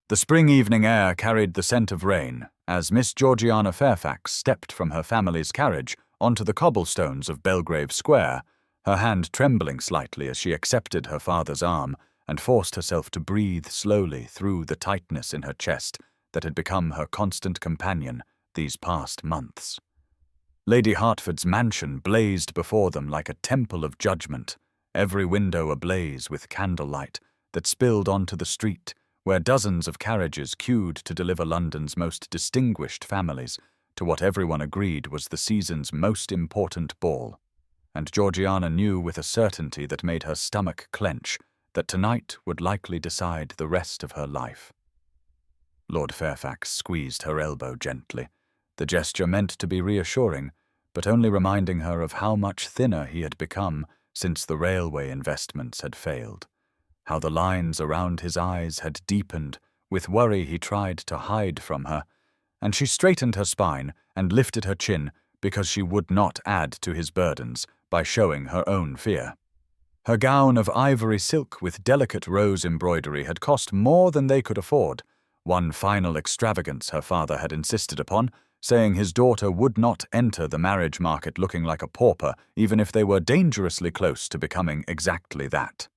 The spring evening air carried the scent of rain as Miss Georgiana Fairfax stepped from her family's carriage onto the cobblestones of Belgrave Square, her hand trembling slightly as she accepted her father's arm and forced herself to breathe slowly through the tightness in her chest that had become her constant companion these past months. Lady Hertford's mansion blazed before them like a temple of judgment, every window ablaze with candlelight that spilled onto the street, where dozens of carriages queued to deliver London's most distinguished families to what everyone agreed was the season's most important ball. And Georgiana knew with a certainty that made her stomach clench that tonight would likely decide the rest of her life. Lord Fairfax squeezed her elbow gently, the gesture meant to be reassuring, but only reminding her of how much thinner he had become since the railway investments had failed, how the lines around his eyes had deepened with worry he tried to hide from her, and she straightened her spine and lifted her chin because she would not add to his burdens by showing her own fear. Her gown of ivory silk with delicate rose embroidery had cost more than they could afford, one final extravagance her father had insisted upon, saying his daughter would not enter the marriage market looking like a pauper even if they were dangerously close to becoming exactly that.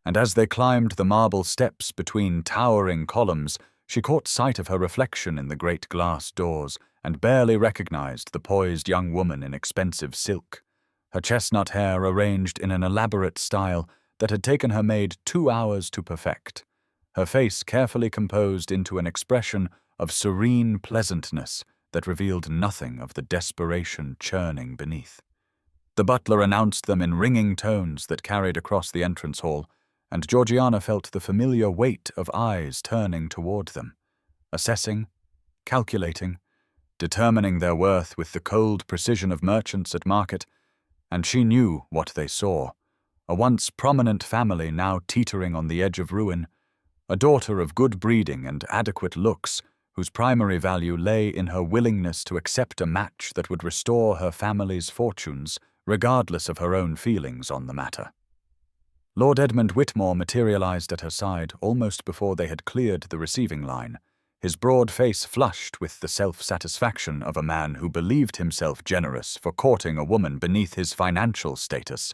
And as they climbed the marble steps between towering columns, she caught sight of her reflection in the great glass doors and barely recognized the poised young woman in expensive silk, her chestnut hair arranged in an elaborate style that had taken her maid 2 hours to perfect, her face carefully composed into an expression of serene pleasantness that revealed nothing of the desperation churning beneath. The butler announced them in ringing tones that carried across the entrance hall, and Georgiana felt the familiar weight of eyes turning toward them, assessing, calculating, determining their worth with the cold precision of merchants at market, and she knew what they saw, a once prominent family now teetering on the edge of ruin, a daughter of good breeding and adequate looks, whose primary value lay in her willingness to accept a match that would restore her family's fortunes, regardless of her own feelings on the matter. Lord Edmund Whitmore materialized at her side almost before they had cleared the receiving line, his broad face flushed with the self-satisfaction of a man who believed himself generous for courting a woman beneath his financial status,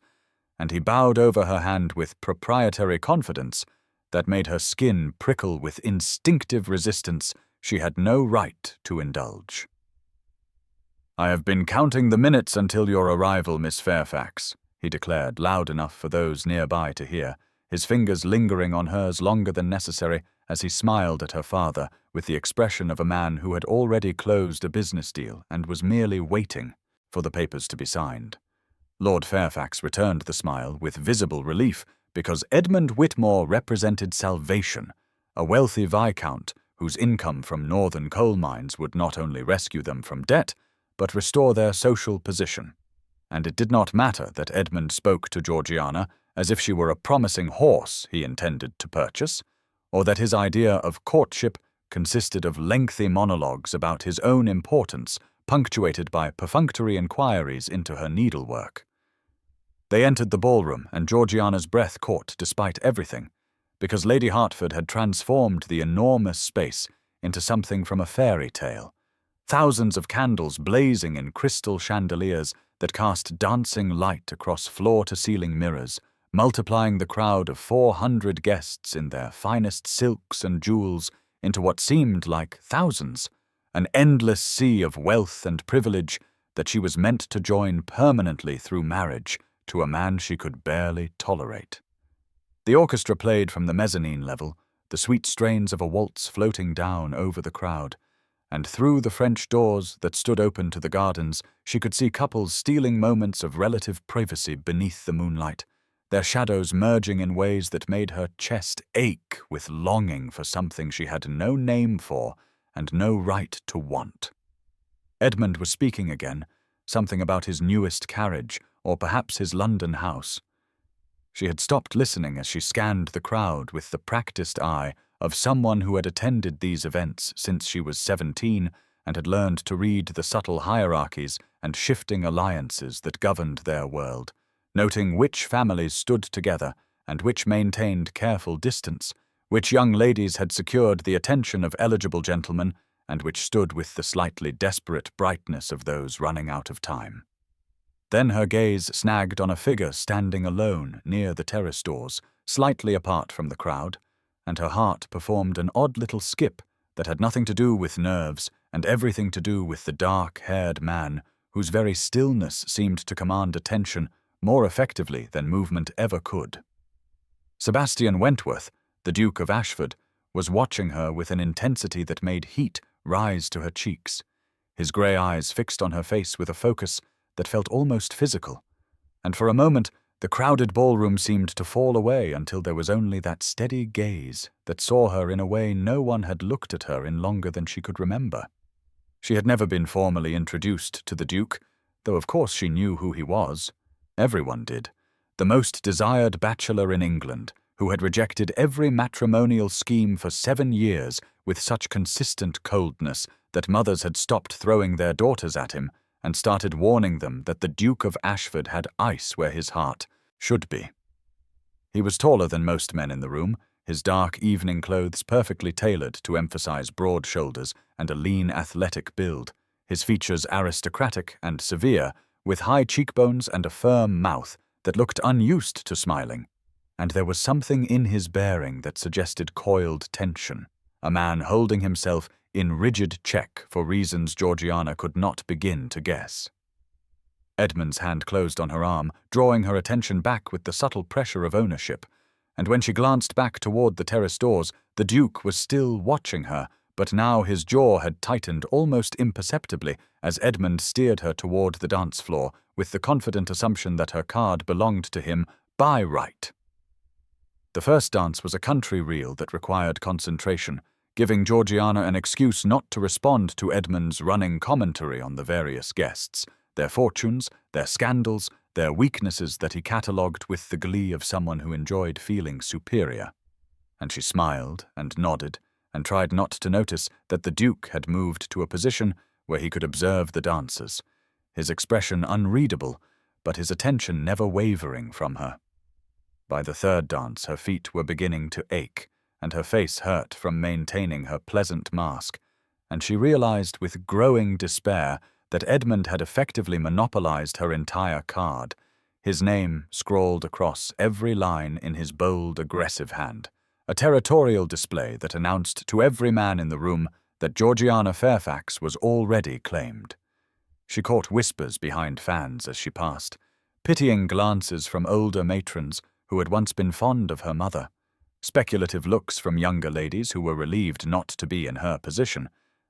and he bowed over her hand with proprietary confidence that made her skin prickle with instinctive resistance she had no right to indulge. "I have been counting the minutes until your arrival, Miss Fairfax," he declared, loud enough for those nearby to hear, his fingers lingering on hers longer than necessary as he smiled at her father with the expression of a man who had already closed a business deal and was merely waiting for the papers to be signed. Lord Fairfax returned the smile with visible relief because Edmund Whitmore represented salvation, a wealthy viscount whose income from northern coal mines would not only rescue them from debt, but restore their social position. And it did not matter that Edmund spoke to Georgiana as if she were a promising horse he intended to purchase, or that his idea of courtship consisted of lengthy monologues about his own importance, punctuated by perfunctory inquiries into her needlework. They entered the ballroom, and Georgiana's breath caught despite everything, because Lady Hertford had transformed the enormous space into something from a fairy tale. Thousands of candles blazing in crystal chandeliers that cast dancing light across floor-to-ceiling mirrors, multiplying the crowd of 400 guests in their finest silks and jewels into what seemed like thousands, an endless sea of wealth and privilege that she was meant to join permanently through marriage to a man she could barely tolerate. The orchestra played from the mezzanine level, the sweet strains of a waltz floating down over the crowd, and through the French doors that stood open to the gardens she could see couples stealing moments of relative privacy beneath the moonlight, their shadows merging in ways that made her chest ache with longing for something she had no name for and no right to want. Edmund was speaking again, something about his newest carriage, or perhaps his London house. She had stopped listening as she scanned the crowd with the practiced eye of someone who had attended these events since she was 17 and had learned to read the subtle hierarchies and shifting alliances that governed their world, noting which families stood together and which maintained careful distance, which young ladies had secured the attention of eligible gentlemen, and which stood with the slightly desperate brightness of those running out of time. Then her gaze snagged on a figure standing alone near the terrace doors, slightly apart from the crowd, and her heart performed an odd little skip that had nothing to do with nerves and everything to do with the dark-haired man whose very stillness seemed to command attention more effectively than movement ever could. Sebastian Wentworth, the Duke of Ashford, was watching her with an intensity that made heat rise to her cheeks, his grey eyes fixed on her face with a focus that felt almost physical, and for a moment the crowded ballroom seemed to fall away until there was only that steady gaze that saw her in a way no one had looked at her in longer than she could remember. She had never been formally introduced to the Duke, though of course she knew who he was. Everyone did. The most desired bachelor in England, who had rejected every matrimonial scheme for 7 years with such consistent coldness that mothers had stopped throwing their daughters at him and started warning them that the Duke of Ashford had ice where his heart should be. He was taller than most men in the room, his dark evening clothes perfectly tailored to emphasize broad shoulders and a lean, athletic build, his features aristocratic and severe, with high cheekbones and a firm mouth that looked unused to smiling. And there was something in his bearing that suggested coiled tension, a man holding himself in rigid check for reasons Georgiana could not begin to guess. Edmund's hand closed on her arm, drawing her attention back with the subtle pressure of ownership, and when she glanced back toward the terrace doors, the Duke was still watching her, but now his jaw had tightened almost imperceptibly as Edmund steered her toward the dance floor with the confident assumption that her card belonged to him by right. The first dance was a country reel that required concentration, giving Georgiana an excuse not to respond to Edmund's running commentary on the various guests, their fortunes, their scandals, their weaknesses that he catalogued with the glee of someone who enjoyed feeling superior. And she smiled and nodded and tried not to notice that the Duke had moved to a position where he could observe the dancers, his expression unreadable, but his attention never wavering from her. By the third dance her feet were beginning to ache, and her face hurt from maintaining her pleasant mask, and she realized with growing despair that Edmund had effectively monopolized her entire card, his name scrawled across every line in his bold, aggressive hand, a territorial display that announced to every man in the room that Georgiana Fairfax was already claimed. She caught whispers behind fans as she passed, pitying glances from older matrons who had once been fond of her mother, speculative looks from younger ladies who were relieved not to be in her position,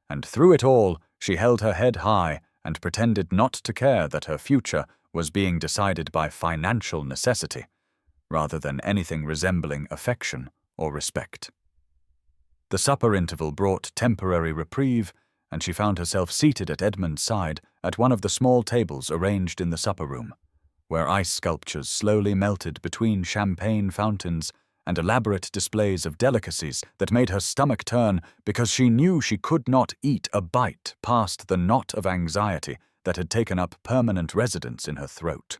and through it all she held her head high and pretended not to care that her future was being decided by financial necessity, rather than anything resembling affection or respect. The supper interval brought temporary reprieve, and she found herself seated at Edmund's side at one of the small tables arranged in the supper room, where ice sculptures slowly melted between champagne fountains and elaborate displays of delicacies that made her stomach turn because she knew she could not eat a bite past the knot of anxiety that had taken up permanent residence in her throat.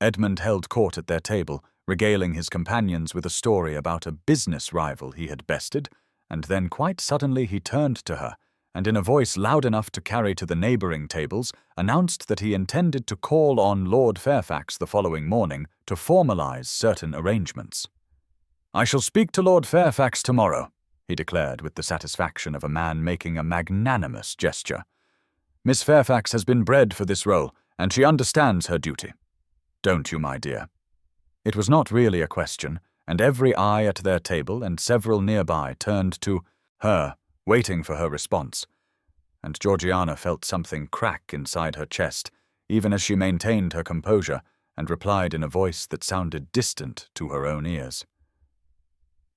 Edmund held court at their table, regaling his companions with a story about a business rival he had bested, and then quite suddenly he turned to her, and in a voice loud enough to carry to the neighbouring tables, announced that he intended to call on Lord Fairfax the following morning to formalize certain arrangements. "I shall speak to Lord Fairfax tomorrow," he declared with the satisfaction of a man making a magnanimous gesture. "Miss Fairfax has been bred for this role, and she understands her duty. Don't you, my dear?" It was not really a question, and every eye at their table and several nearby turned to her, waiting for her response, and Georgiana felt something crack inside her chest, even as she maintained her composure and replied in a voice that sounded distant to her own ears.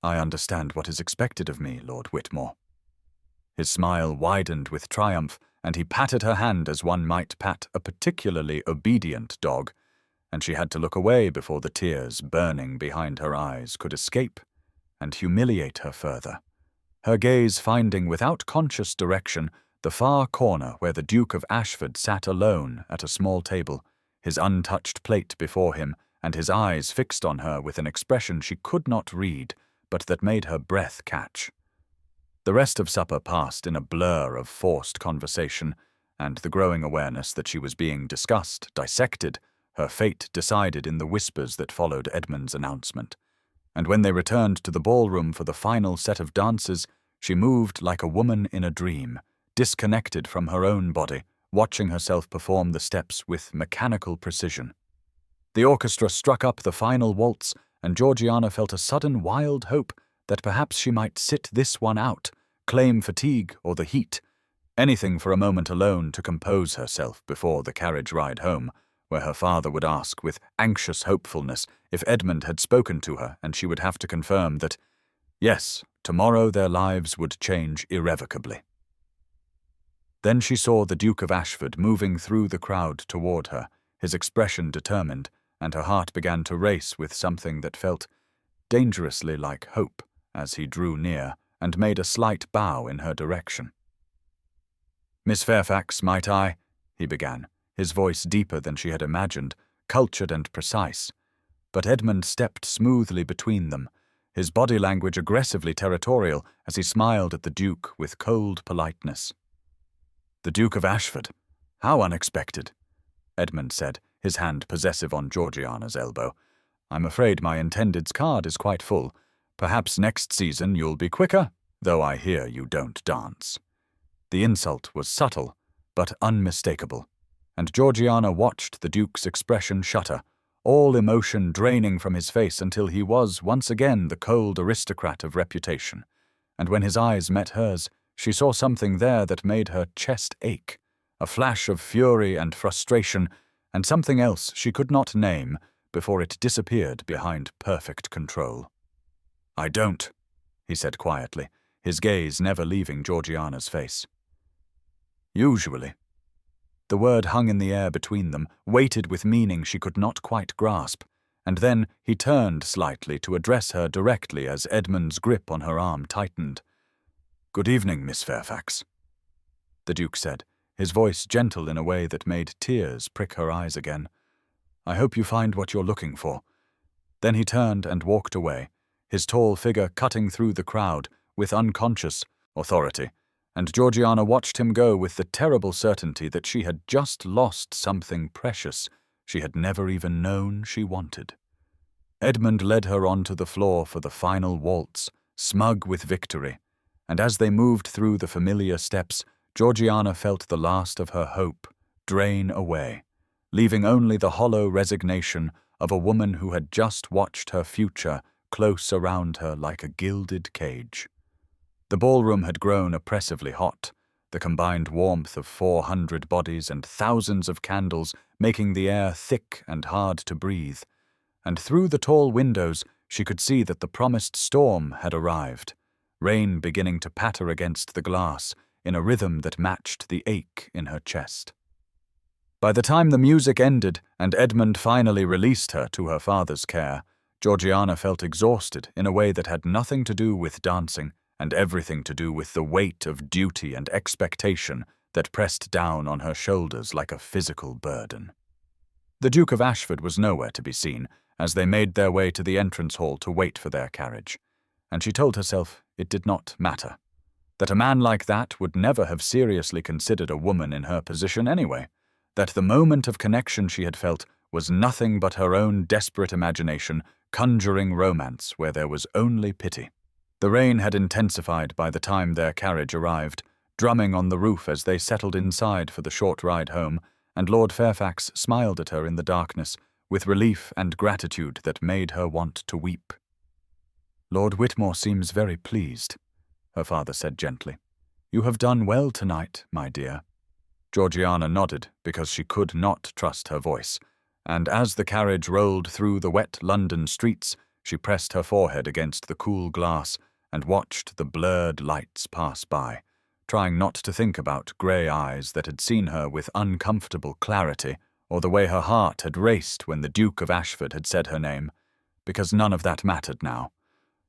"I understand what is expected of me, Lord Whitmore." His smile widened with triumph, and he patted her hand as one might pat a particularly obedient dog, and she had to look away before the tears burning behind her eyes could escape and humiliate her further, her gaze finding without conscious direction the far corner where the Duke of Ashford sat alone at a small table, his untouched plate before him, and his eyes fixed on her with an expression she could not read, but that made her breath catch. The rest of supper passed in a blur of forced conversation, and the growing awareness that she was being discussed, dissected, her fate decided in the whispers that followed Edmund's announcement. And when they returned to the ballroom for the final set of dances, she moved like a woman in a dream, disconnected from her own body, watching herself perform the steps with mechanical precision. The orchestra struck up the final waltz, and Georgiana felt a sudden wild hope that perhaps she might sit this one out, claim fatigue or the heat, anything for a moment alone to compose herself before the carriage ride home, where her father would ask with anxious hopefulness if Edmund had spoken to her, and she would have to confirm that, yes, tomorrow their lives would change irrevocably. Then she saw the Duke of Ashford moving through the crowd toward her, his expression determined, and her heart began to race with something that felt dangerously like hope as he drew near and made a slight bow in her direction. "Miss Fairfax, might I?" he began, his voice deeper than she had imagined, cultured and precise. But Edmund stepped smoothly between them, his body language aggressively territorial as he smiled at the Duke with cold politeness. "The Duke of Ashford? How unexpected," Edmund said, his hand possessive on Georgiana's elbow. "I'm afraid my intended's card is quite full. Perhaps next season you'll be quicker, though I hear you don't dance." The insult was subtle, but unmistakable, and Georgiana watched the Duke's expression shudder, all emotion draining from his face until he was once again the cold aristocrat of reputation. And when his eyes met hers, she saw something there that made her chest ache, a flash of fury and frustration, and something else she could not name before it disappeared behind perfect control. "I don't," he said quietly, his gaze never leaving Georgiana's face. "Usually." The word hung in the air between them, weighted with meaning she could not quite grasp, and then he turned slightly to address her directly as Edmund's grip on her arm tightened. "Good evening, Miss Fairfax," the Duke said, his voice gentle in a way that made tears prick her eyes again. "I hope you find what you're looking for." Then he turned and walked away, his tall figure cutting through the crowd with unconscious authority, and Georgiana watched him go with the terrible certainty that she had just lost something precious she had never even known she wanted. Edmund led her onto the floor for the final waltz, smug with victory, and as they moved through the familiar steps, Georgiana felt the last of her hope drain away, leaving only the hollow resignation of a woman who had just watched her future close around her like a gilded cage. The ballroom had grown oppressively hot, the combined warmth of 400 bodies and thousands of candles making the air thick and hard to breathe, and through the tall windows she could see that the promised storm had arrived, rain beginning to patter against the glass in a rhythm that matched the ache in her chest. By the time the music ended and Edmund finally released her to her father's care, Georgiana felt exhausted in a way that had nothing to do with dancing and everything to do with the weight of duty and expectation that pressed down on her shoulders like a physical burden. The Duke of Ashford was nowhere to be seen as they made their way to the entrance hall to wait for their carriage, and she told herself it did not matter, that a man like that would never have seriously considered a woman in her position anyway, that the moment of connection she had felt was nothing but her own desperate imagination conjuring romance where there was only pity. The rain had intensified by the time their carriage arrived, drumming on the roof as they settled inside for the short ride home, and Lord Fairfax smiled at her in the darkness with relief and gratitude that made her want to weep. "Lord Whitmore seems very pleased," her father said gently. "You have done well tonight, my dear." Georgiana nodded because she could not trust her voice, and as the carriage rolled through the wet London streets, she pressed her forehead against the cool glass and watched the blurred lights pass by, trying not to think about grey eyes that had seen her with uncomfortable clarity, or the way her heart had raced when the Duke of Ashford had said her name, because none of that mattered now.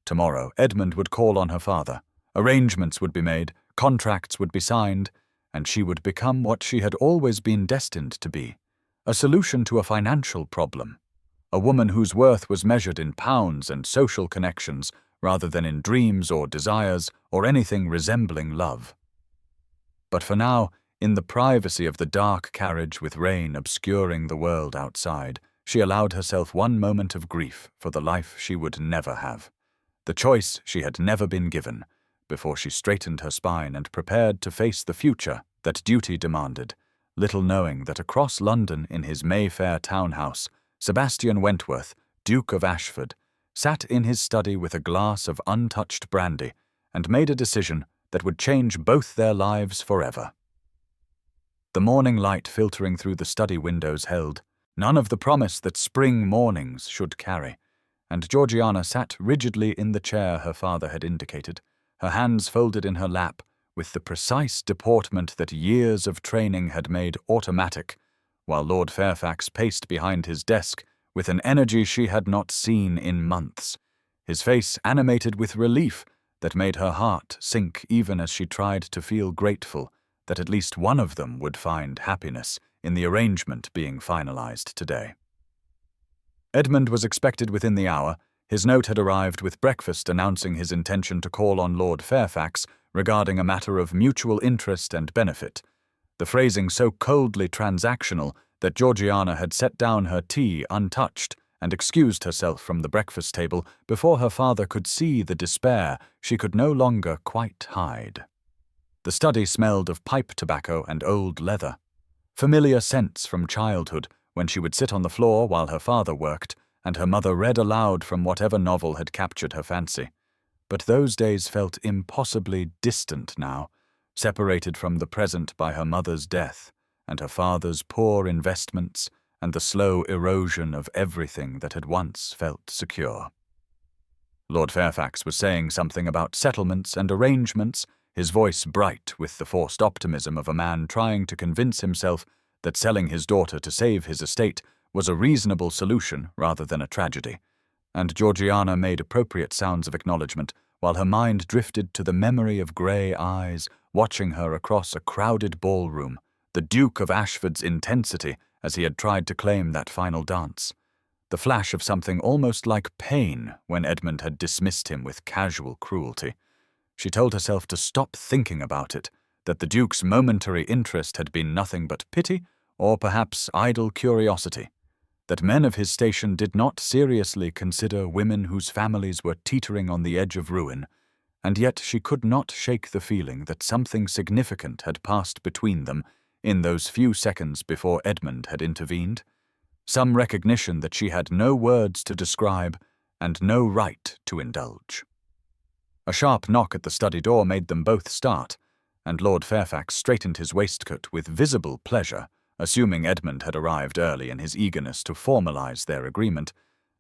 Tomorrow Edmund would call on her father, arrangements would be made, contracts would be signed, and she would become what she had always been destined to be, a solution to a financial problem, a woman whose worth was measured in pounds and social connections rather than in dreams or desires or anything resembling love. But for now, in the privacy of the dark carriage with rain obscuring the world outside, she allowed herself one moment of grief for the life she would never have, the choice she had never been given, before she straightened her spine and prepared to face the future that duty demanded, little knowing that across London in his Mayfair townhouse, Sebastian Wentworth, Duke of Ashford, sat in his study with a glass of untouched brandy and made a decision that would change both their lives forever. The morning light filtering through the study windows held none of the promise that spring mornings should carry, and Georgiana sat rigidly in the chair her father had indicated, her hands folded in her lap, with the precise deportment that years of training had made automatic, while Lord Fairfax paced behind his desk with an energy she had not seen in months, his face animated with relief that made her heart sink even as she tried to feel grateful that at least one of them would find happiness in the arrangement being finalized today. Edmund was expected within the hour. His note had arrived with breakfast announcing his intention to call on Lord Fairfax regarding a matter of mutual interest and benefit, the phrasing so coldly transactional that Georgiana had set down her tea untouched and excused herself from the breakfast table before her father could see the despair she could no longer quite hide. The study smelled of pipe tobacco and old leather, familiar scents from childhood when she would sit on the floor while her father worked and her mother read aloud from whatever novel had captured her fancy. But those days felt impossibly distant now, separated from the present by her mother's death and her father's poor investments and the slow erosion of everything that had once felt secure. Lord Fairfax was saying something about settlements and arrangements, his voice bright with the forced optimism of a man trying to convince himself that selling his daughter to save his estate was a reasonable solution rather than a tragedy, and Georgiana made appropriate sounds of acknowledgement while her mind drifted to the memory of grey eyes watching her across a crowded ballroom, the Duke of Ashford's intensity as he had tried to claim that final dance, the flash of something almost like pain when Edmund had dismissed him with casual cruelty. She told herself to stop thinking about it, that the Duke's momentary interest had been nothing but pity or perhaps idle curiosity, that men of his station did not seriously consider women whose families were teetering on the edge of ruin, and yet she could not shake the feeling that something significant had passed between them in those few seconds before Edmund had intervened, some recognition that she had no words to describe and no right to indulge. A sharp knock at the study door made them both start, and Lord Fairfax straightened his waistcoat with visible pleasure, assuming Edmund had arrived early in his eagerness to formalize their agreement,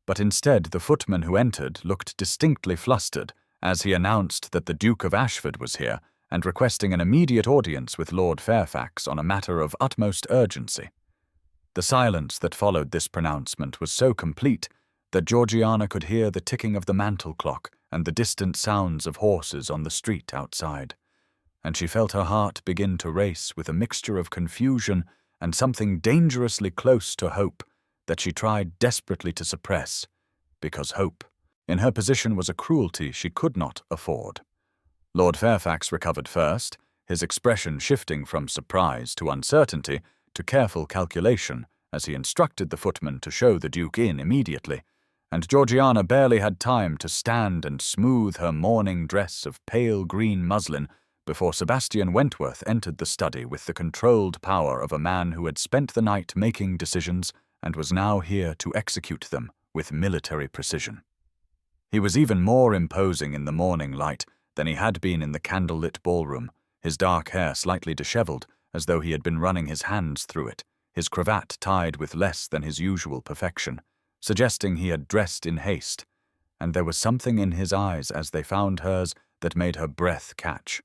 but instead the footman who entered looked distinctly flustered as he announced that the Duke of Ashford was here and requesting an immediate audience with Lord Fairfax on a matter of utmost urgency. The silence that followed this pronouncement was so complete that Georgiana could hear the ticking of the mantel clock and the distant sounds of horses on the street outside, and she felt her heart begin to race with a mixture of confusion and something dangerously close to hope that she tried desperately to suppress, because hope, in her position, was a cruelty she could not afford. Lord Fairfax recovered first, his expression shifting from surprise to uncertainty to careful calculation as he instructed the footman to show the Duke in immediately, and Georgiana barely had time to stand and smooth her morning dress of pale green muslin before Sebastian Wentworth entered the study with the controlled power of a man who had spent the night making decisions and was now here to execute them with military precision. He was even more imposing in the morning light than he had been in the candle-lit ballroom, his dark hair slightly disheveled as though he had been running his hands through it, his cravat tied with less than his usual perfection, suggesting he had dressed in haste, and there was something in his eyes as they found hers that made her breath catch,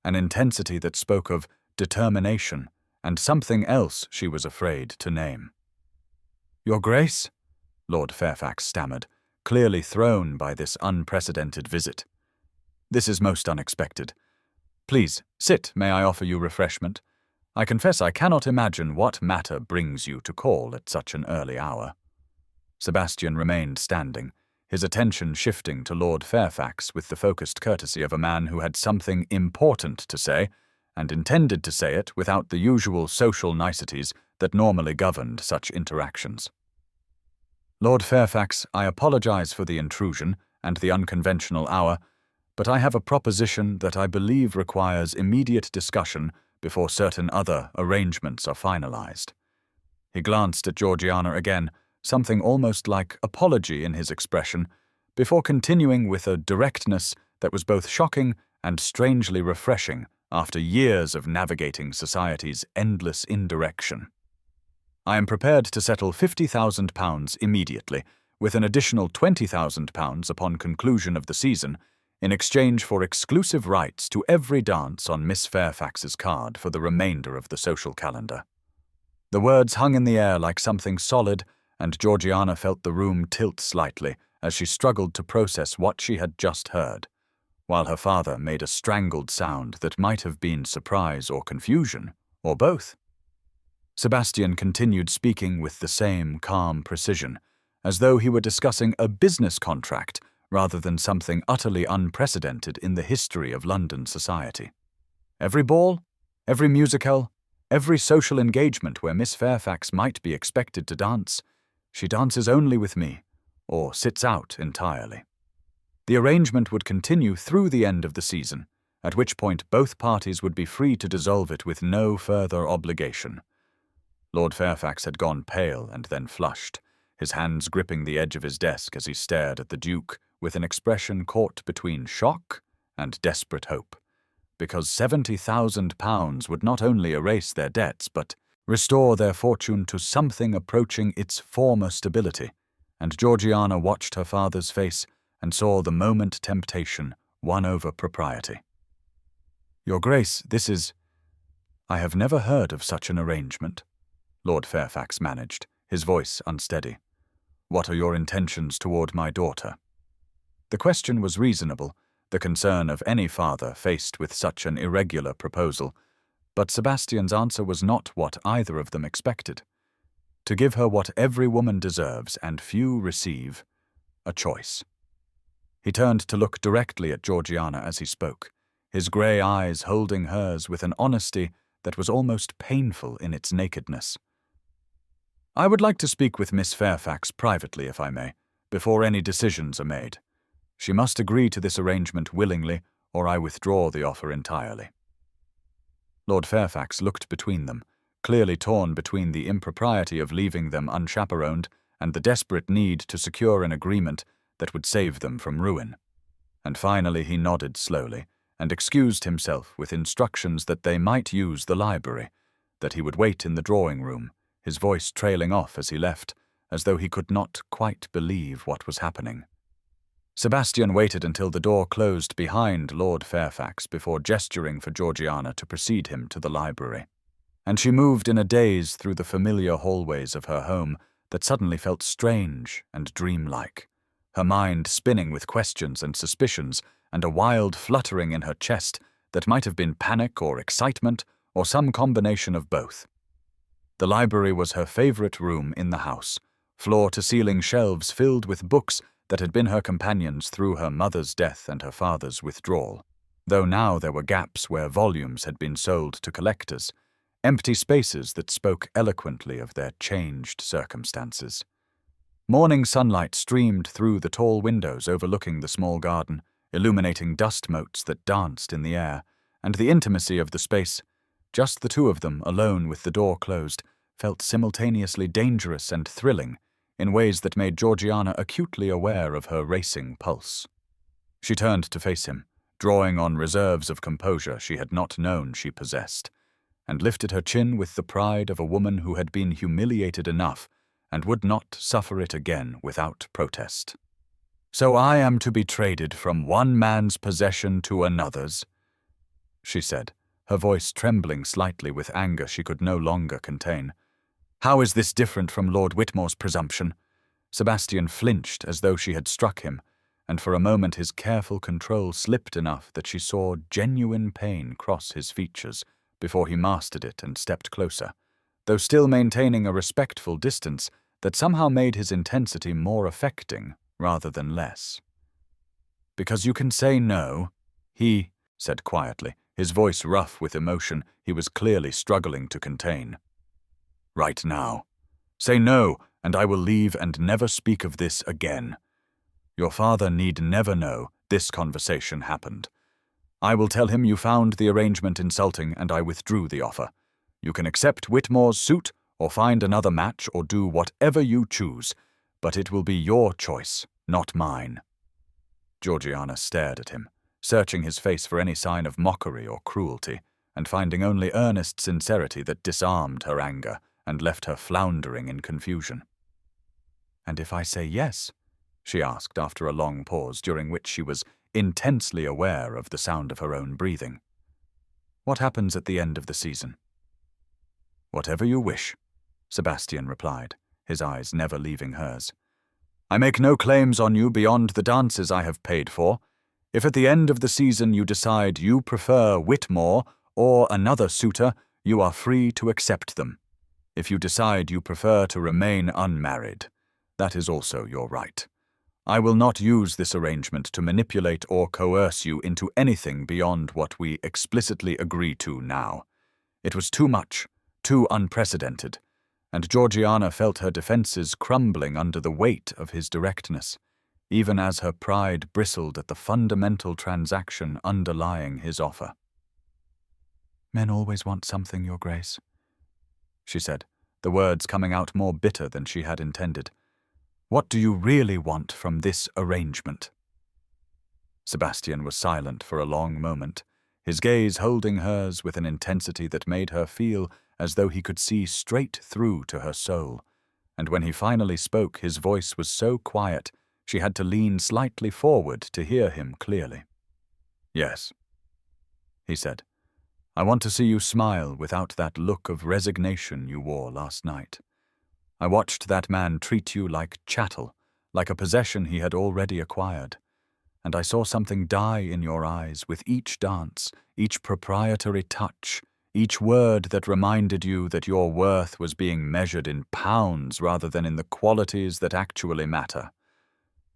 an intensity that spoke of determination and something else she was afraid to name. "Your Grace?" Lord Fairfax stammered, clearly thrown by this unprecedented visit. "This is most unexpected. Please, sit, may I offer you refreshment? I confess I cannot imagine what matter brings you to call at such an early hour." Sebastian remained standing, his attention shifting to Lord Fairfax with the focused courtesy of a man who had something important to say, and intended to say it without the usual social niceties that normally governed such interactions. "Lord Fairfax, I apologize for the intrusion and the unconventional hour, but I have a proposition that I believe requires immediate discussion before certain other arrangements are finalized." He glanced at Georgiana again, something almost like apology in his expression, before continuing with a directness that was both shocking and strangely refreshing after years of navigating society's endless indirection. "I am prepared to settle £50,000 immediately, with an additional £20,000 upon conclusion of the season, in exchange for exclusive rights to every dance on Miss Fairfax's card for the remainder of the social calendar." The words hung in the air like something solid, and Georgiana felt the room tilt slightly as she struggled to process what she had just heard, while her father made a strangled sound that might have been surprise or confusion, or both. Sebastian continued speaking with the same calm precision, as though he were discussing a business contract rather than something utterly unprecedented in the history of London society. "Every ball, every musicale, every social engagement where Miss Fairfax might be expected to dance, she dances only with me, or sits out entirely. The arrangement would continue through the end of the season, at which point both parties would be free to dissolve it with no further obligation." Lord Fairfax had gone pale and then flushed, his hands gripping the edge of his desk as he stared at the Duke with an expression caught between shock and desperate hope, because £70,000 would not only erase their debts but restore their fortune to something approaching its former stability, and Georgiana watched her father's face and saw the moment temptation won over propriety. "Your Grace, this is— I have never heard of such an arrangement," Lord Fairfax managed, his voice unsteady. "What are your intentions toward my daughter?" The question was reasonable, the concern of any father faced with such an irregular proposal, but Sebastian's answer was not what either of them expected. To give her what every woman deserves and few receive, a choice. He turned to look directly at Georgiana as he spoke, his grey eyes holding hers with an honesty that was almost painful in its nakedness. "I would like to speak with Miss Fairfax privately, if I may, before any decisions are made. She must agree to this arrangement willingly, or I withdraw the offer entirely." Lord Fairfax looked between them, clearly torn between the impropriety of leaving them unchaperoned and the desperate need to secure an agreement that would save them from ruin. And finally he nodded slowly and excused himself with instructions that they might use the library, that he would wait in the drawing-room, his voice trailing off as he left, as though he could not quite believe what was happening. Sebastian waited until the door closed behind Lord Fairfax before gesturing for Georgiana to precede him to the library, and she moved in a daze through the familiar hallways of her home that suddenly felt strange and dreamlike, her mind spinning with questions and suspicions and a wild fluttering in her chest that might have been panic or excitement or some combination of both. The library was her favorite room in the house, floor-to-ceiling shelves filled with books that had been her companions through her mother's death and her father's withdrawal, though now there were gaps where volumes had been sold to collectors, empty spaces that spoke eloquently of their changed circumstances. Morning sunlight streamed through the tall windows overlooking the small garden, illuminating dust motes that danced in the air, and the intimacy of the space, just the two of them alone with the door closed, felt simultaneously dangerous and thrilling, in ways that made Georgiana acutely aware of her racing pulse. She turned to face him, drawing on reserves of composure she had not known she possessed, and lifted her chin with the pride of a woman who had been humiliated enough and would not suffer it again without protest. "So I am to be traded from one man's possession to another's," she said, her voice trembling slightly with anger she could no longer contain. "How is this different from Lord Whitmore's presumption?" Sebastian flinched as though she had struck him, and for a moment his careful control slipped enough that she saw genuine pain cross his features before he mastered it and stepped closer, though still maintaining a respectful distance that somehow made his intensity more affecting rather than less. Because you can say no, he said quietly, his voice rough with emotion he was clearly struggling to contain. Right now. Say no, and I will leave and never speak of this again. Your father need never know this conversation happened. I will tell him you found the arrangement insulting and I withdrew the offer. You can accept Whitmore's suit or find another match or do whatever you choose, but it will be your choice, not mine. Georgiana stared at him, searching his face for any sign of mockery or cruelty, and finding only earnest sincerity that disarmed her anger and left her floundering in confusion. And if I say yes? She asked after a long pause during which she was intensely aware of the sound of her own breathing. What happens at the end of the season? Whatever you wish, Sebastian replied, his eyes never leaving hers. I make no claims on you beyond the dances I have paid for. If at the end of the season you decide you prefer Whitmore or another suitor, you are free to accept them. If you decide you prefer to remain unmarried, that is also your right. I will not use this arrangement to manipulate or coerce you into anything beyond what we explicitly agree to now. It was too much, too unprecedented, and Georgiana felt her defenses crumbling under the weight of his directness, even as her pride bristled at the fundamental transaction underlying his offer. Men always want something, Your Grace, she said, the words coming out more bitter than she had intended. What do you really want from this arrangement? Sebastian was silent for a long moment, his gaze holding hers with an intensity that made her feel as though he could see straight through to her soul, and when he finally spoke his voice was so quiet she had to lean slightly forward to hear him clearly. Yes, he said. I want to see you smile without that look of resignation you wore last night. I watched that man treat you like chattel, like a possession he had already acquired, and I saw something die in your eyes with each dance, each proprietary touch, each word that reminded you that your worth was being measured in pounds rather than in the qualities that actually matter.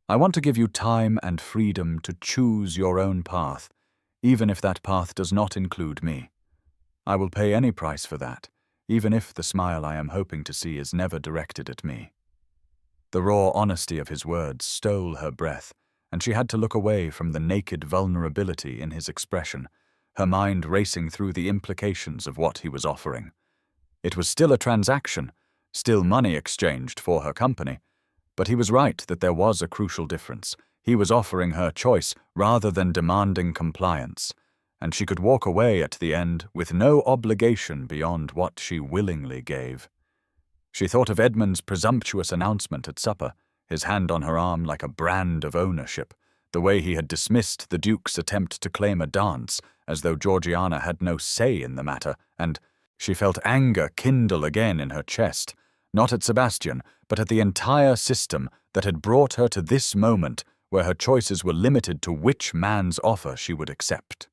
I want to give you time and freedom to choose your own path, even if that path does not include me. I will pay any price for that, even if the smile I am hoping to see is never directed at me. The raw honesty of his words stole her breath, and she had to look away from the naked vulnerability in his expression, her mind racing through the implications of what he was offering. It was still a transaction, still money exchanged for her company, but he was right that there was a crucial difference. He was offering her choice rather than demanding compliance, and she could walk away at the end with no obligation beyond what she willingly gave. She thought of Edmund's presumptuous announcement at supper, his hand on her arm like a brand of ownership, the way he had dismissed the Duke's attempt to claim a dance, as though Georgiana had no say in the matter, and she felt anger kindle again in her chest, not at Sebastian, but at the entire system that had brought her to this moment where her choices were limited to which man's offer she would accept.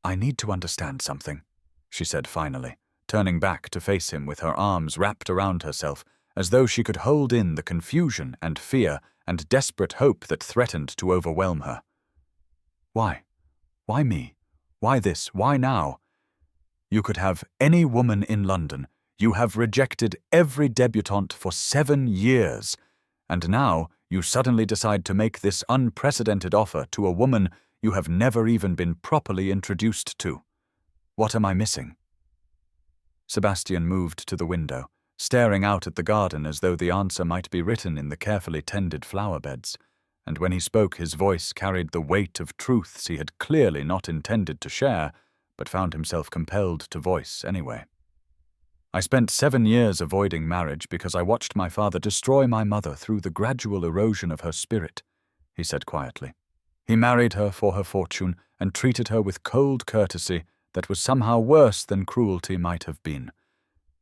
I need to understand something, she said finally, turning back to face him with her arms wrapped around herself, as though she could hold in the confusion and fear and desperate hope that threatened to overwhelm her. Why? Why me? Why this? Why now? You could have any woman in London. You have rejected every debutante for 7 years, and now you suddenly decide to make this unprecedented offer to a woman you have never even been properly introduced to. What am I missing? Sebastian moved to the window, staring out at the garden as though the answer might be written in the carefully tended flower beds, and when he spoke his voice carried the weight of truths he had clearly not intended to share, but found himself compelled to voice anyway. I spent 7 years avoiding marriage because I watched my father destroy my mother through the gradual erosion of her spirit, he said quietly. He married her for her fortune and treated her with cold courtesy that was somehow worse than cruelty might have been.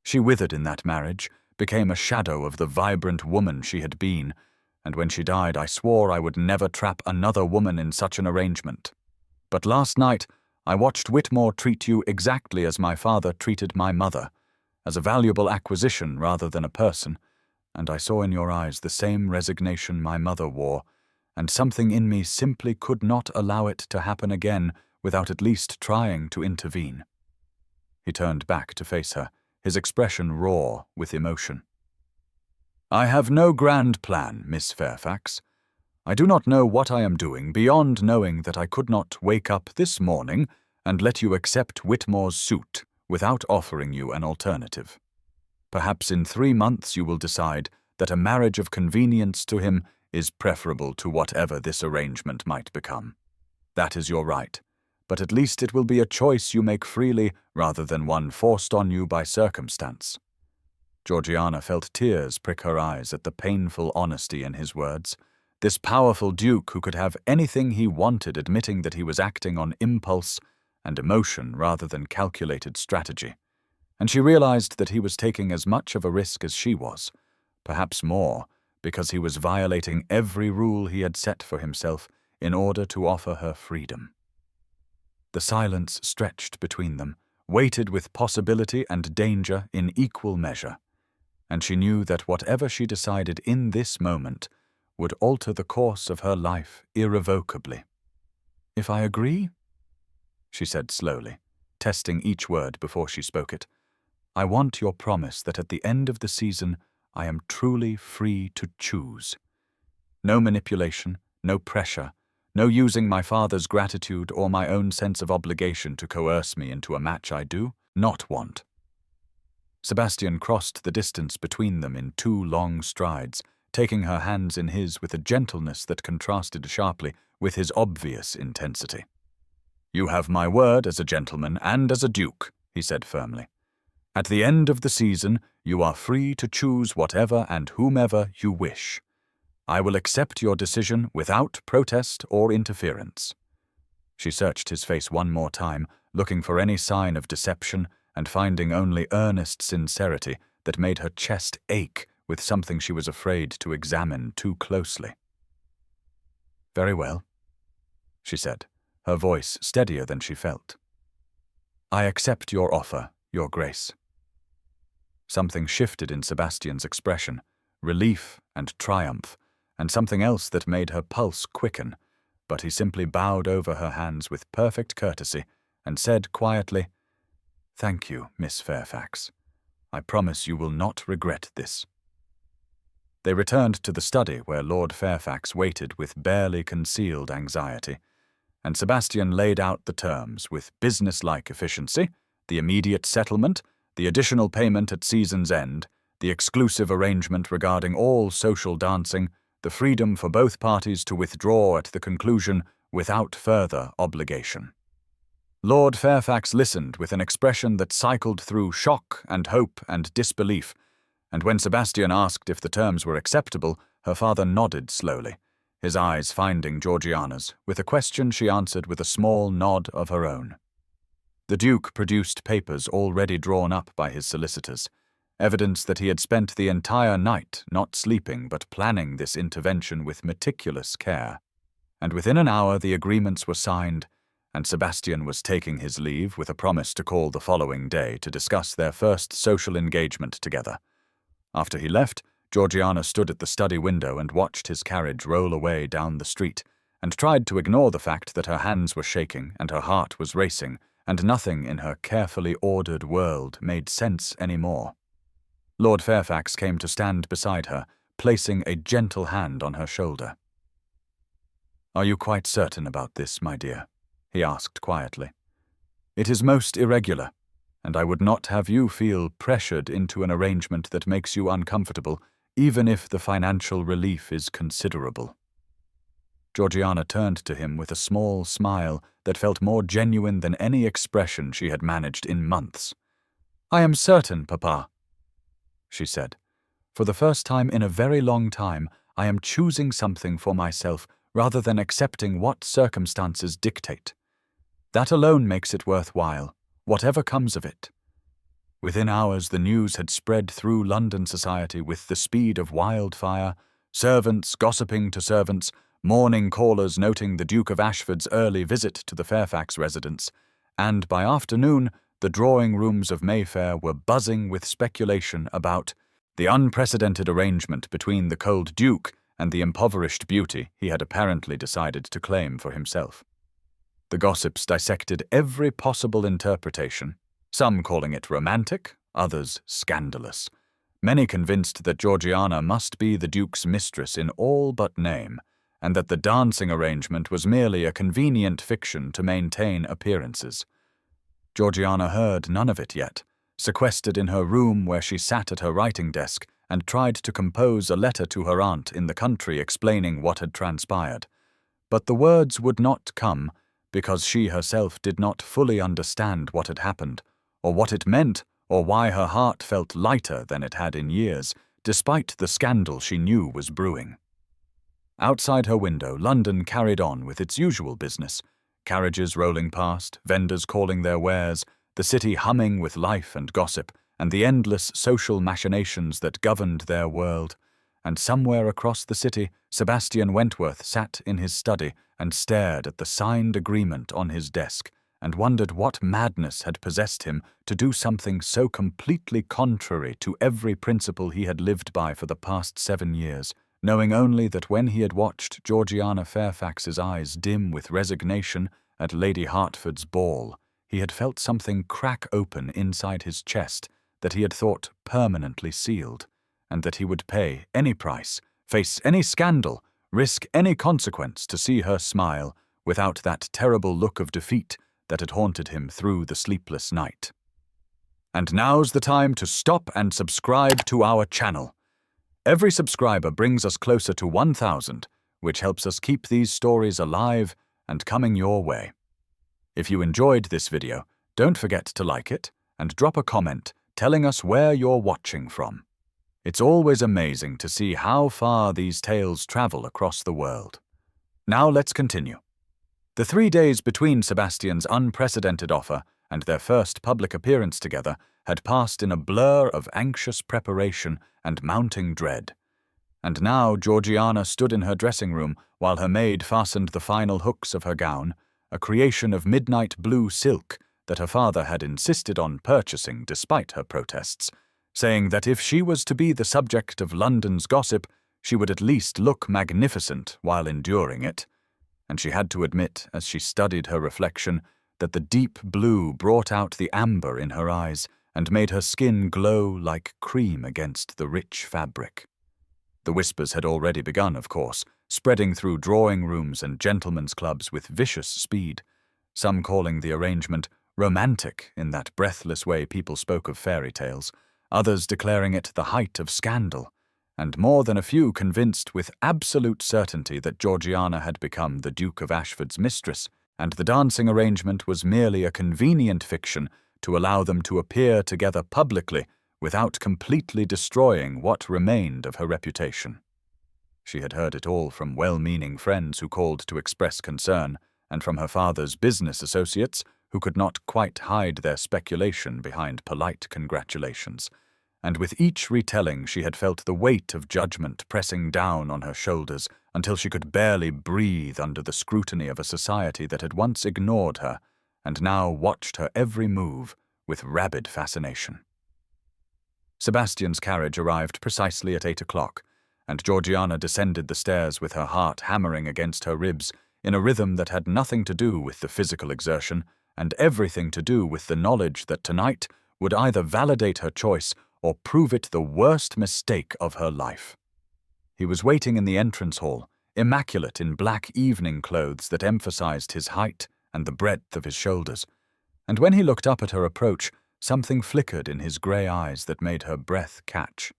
She withered in that marriage, became a shadow of the vibrant woman she had been, and when she died I swore I would never trap another woman in such an arrangement. But last night I watched Whitmore treat you exactly as my father treated my mother, as a valuable acquisition rather than a person, and I saw in your eyes the same resignation my mother wore, and something in me simply could not allow it to happen again without at least trying to intervene." He turned back to face her, his expression raw with emotion. "I have no grand plan, Miss Fairfax. I do not know what I am doing beyond knowing that I could not wake up this morning and let you accept Whitmore's suit without offering you an alternative. Perhaps in 3 months you will decide that a marriage of convenience to him is preferable to whatever this arrangement might become. That is your right, but at least it will be a choice you make freely rather than one forced on you by circumstance." Georgiana felt tears prick her eyes at the painful honesty in his words. This powerful duke who could have anything he wanted, admitting that he was acting on impulse and emotion rather than calculated strategy. And she realized that he was taking as much of a risk as she was, perhaps more, because he was violating every rule he had set for himself in order to offer her freedom. The silence stretched between them, weighted with possibility and danger in equal measure, and she knew that whatever she decided in this moment would alter the course of her life irrevocably. "If I agree," she said slowly, testing each word before she spoke it, "I want your promise that at the end of the season I am truly free to choose. No manipulation, no pressure, no using my father's gratitude or my own sense of obligation to coerce me into a match I do not want." Sebastian crossed the distance between them in 2 long strides, taking her hands in his with a gentleness that contrasted sharply with his obvious intensity. "You have my word as a gentleman and as a duke," he said firmly. "At the end of the season, you are free to choose whatever and whomever you wish. I will accept your decision without protest or interference." She searched his face one more time, looking for any sign of deception and finding only earnest sincerity that made her chest ache with something she was afraid to examine too closely. "Very well," she said, her voice steadier than she felt. "I accept your offer, Your Grace." Something shifted in Sebastian's expression, relief and triumph, and something else that made her pulse quicken, but he simply bowed over her hands with perfect courtesy and said quietly, "Thank you, Miss Fairfax. I promise you will not regret this." They returned to the study where Lord Fairfax waited with barely concealed anxiety, and Sebastian laid out the terms with business-like efficiency, the immediate settlement, the additional payment at season's end, the exclusive arrangement regarding all social dancing, the freedom for both parties to withdraw at the conclusion without further obligation. Lord Fairfax listened with an expression that cycled through shock and hope and disbelief, and when Sebastian asked if the terms were acceptable, her father nodded slowly, his eyes finding Georgiana's, with a question she answered with a small nod of her own. The Duke produced papers already drawn up by his solicitors, evidence that he had spent the entire night not sleeping but planning this intervention with meticulous care, and within an hour the agreements were signed, and Sebastian was taking his leave with a promise to call the following day to discuss their first social engagement together. After he left, Georgiana stood at the study window and watched his carriage roll away down the street, and tried to ignore the fact that her hands were shaking and her heart was racing, and nothing in her carefully ordered world made sense any more. Lord Fairfax came to stand beside her, placing a gentle hand on her shoulder. "Are you quite certain about this, my dear?" he asked quietly. "It is most irregular, and I would not have you feel pressured into an arrangement that makes you uncomfortable, even if the financial relief is considerable." Georgiana turned to him with a small smile that felt more genuine than any expression she had managed in months. "I am certain, Papa," she said. "For the first time in a very long time, I am choosing something for myself rather than accepting what circumstances dictate. That alone makes it worthwhile, whatever comes of it." Within hours the news had spread through London society with the speed of wildfire, servants gossiping to servants, morning callers noting the Duke of Ashford's early visit to the Fairfax residence, and by afternoon the drawing-rooms of Mayfair were buzzing with speculation about The unprecedented arrangement between the cold duke and the impoverished beauty he had apparently decided to claim for himself. The gossips dissected every possible interpretation, some calling it romantic, others scandalous. Many convinced that Georgiana must be the duke's mistress in all but name, and that the dancing arrangement was merely a convenient fiction to maintain appearances. Georgiana heard none of it yet, sequestered in her room where she sat at her writing desk and tried to compose a letter to her aunt in the country explaining what had transpired. But the words would not come because she herself did not fully understand what had happened, or what it meant, or why her heart felt lighter than it had in years, despite the scandal she knew was brewing. Outside her window, London carried on with its usual business, carriages rolling past, vendors calling their wares, the city humming with life and gossip, and the endless social machinations that governed their world. And somewhere across the city, Sebastian Wentworth sat in his study and stared at the signed agreement on his desk, and wondered what madness had possessed him to do something so completely contrary to every principle he had lived by for the past 7 years, knowing only that when he had watched Georgiana Fairfax's eyes dim with resignation at Lady Hertford's ball, he had felt something crack open inside his chest that he had thought permanently sealed, and that he would pay any price, face any scandal, risk any consequence to see her smile without that terrible look of defeat that had haunted him through the sleepless night. And now's the time to stop and subscribe to our channel. Every subscriber brings us closer to 1,000, which helps us keep these stories alive and coming your way. If you enjoyed this video, don't forget to like it and drop a comment telling us where you're watching from. It's always amazing to see how far these tales travel across the world. Now let's continue. The 3 days between Sebastian's unprecedented offer and their first public appearance together had passed in a blur of anxious preparation and mounting dread. And now Georgiana stood in her dressing room while her maid fastened the final hooks of her gown, a creation of midnight blue silk that her father had insisted on purchasing despite her protests, saying that if she was to be the subject of London's gossip, she would at least look magnificent while enduring it. And she had to admit, as she studied her reflection, that the deep blue brought out the amber in her eyes and made her skin glow like cream against the rich fabric. The whispers had already begun, of course, spreading through drawing rooms and gentlemen's clubs with vicious speed, some calling the arrangement romantic in that breathless way people spoke of fairy tales, others declaring it the height of scandal, and more than a few convinced with absolute certainty that Georgiana had become the Duke of Ashford's mistress, and the dancing arrangement was merely a convenient fiction to allow them to appear together publicly without completely destroying what remained of her reputation. She had heard it all from well-meaning friends who called to express concern, and from her father's business associates who could not quite hide their speculation behind polite congratulations. And with each retelling she had felt the weight of judgment pressing down on her shoulders until she could barely breathe under the scrutiny of a society that had once ignored her and now watched her every move with rabid fascination. Sebastian's carriage arrived precisely at 8 o'clock, and Georgiana descended the stairs with her heart hammering against her ribs in a rhythm that had nothing to do with the physical exertion and everything to do with the knowledge that tonight would either validate her choice or prove it the worst mistake of her life. He was waiting in the entrance hall, immaculate in black evening clothes that emphasized his height and the breadth of his shoulders, and when he looked up at her approach, something flickered in his grey eyes that made her breath catch,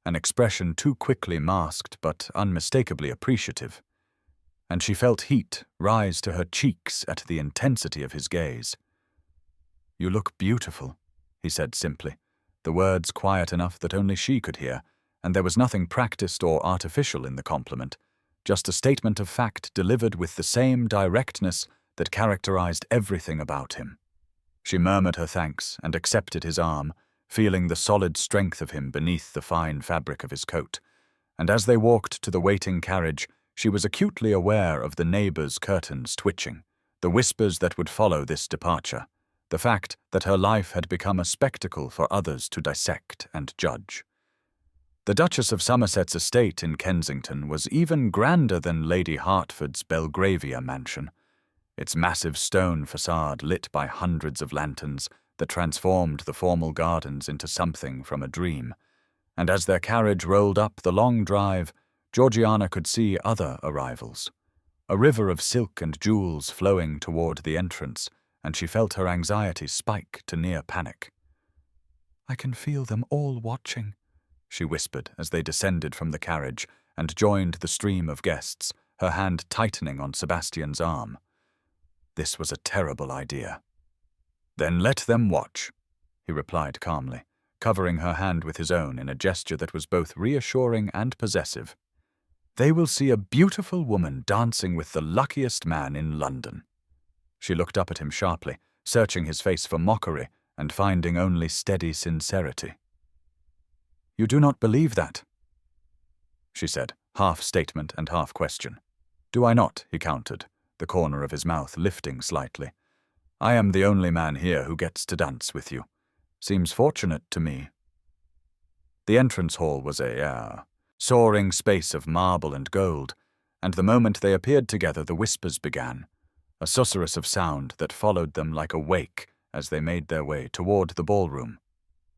an expression too quickly masked but unmistakably appreciative, and she felt heat rise to her cheeks at the intensity of his gaze. "You look beautiful," he said simply, the words quiet enough that only she could hear, and there was nothing practiced or artificial in the compliment, just a statement of fact delivered with the same directness that characterized everything about him. She murmured her thanks and accepted his arm, feeling the solid strength of him beneath the fine fabric of his coat, and as they walked to the waiting carriage, she was acutely aware of the neighbors' curtains twitching, the whispers that would follow this departure, the fact that her life had become a spectacle for others to dissect and judge. The Duchess of Somerset's estate in Kensington was even grander than Lady Hertford's Belgravia mansion, its massive stone facade lit by hundreds of lanterns that transformed the formal gardens into something from a dream. And as their carriage rolled up the long drive, Georgiana could see other arrivals. A river of silk and jewels flowing toward the entrance, and she felt her anxiety spike to near panic. "I can feel them all watching," she whispered as they descended from the carriage and joined the stream of guests, her hand tightening on Sebastian's arm. This was a terrible idea. "Then let them watch," he replied calmly, covering her hand with his own in a gesture that was both reassuring and possessive. "They will see a beautiful woman dancing with the luckiest man in London." She looked up at him sharply, searching his face for mockery and finding only steady sincerity. "You do not believe that?" she said, half statement and half question. "Do I not?" he countered, the corner of his mouth lifting slightly. "I am the only man here who gets to dance with you. Seems fortunate to me." The entrance hall was a soaring space of marble and gold, and the moment they appeared together the whispers began, a susurrus of sound that followed them like a wake as they made their way toward the ballroom.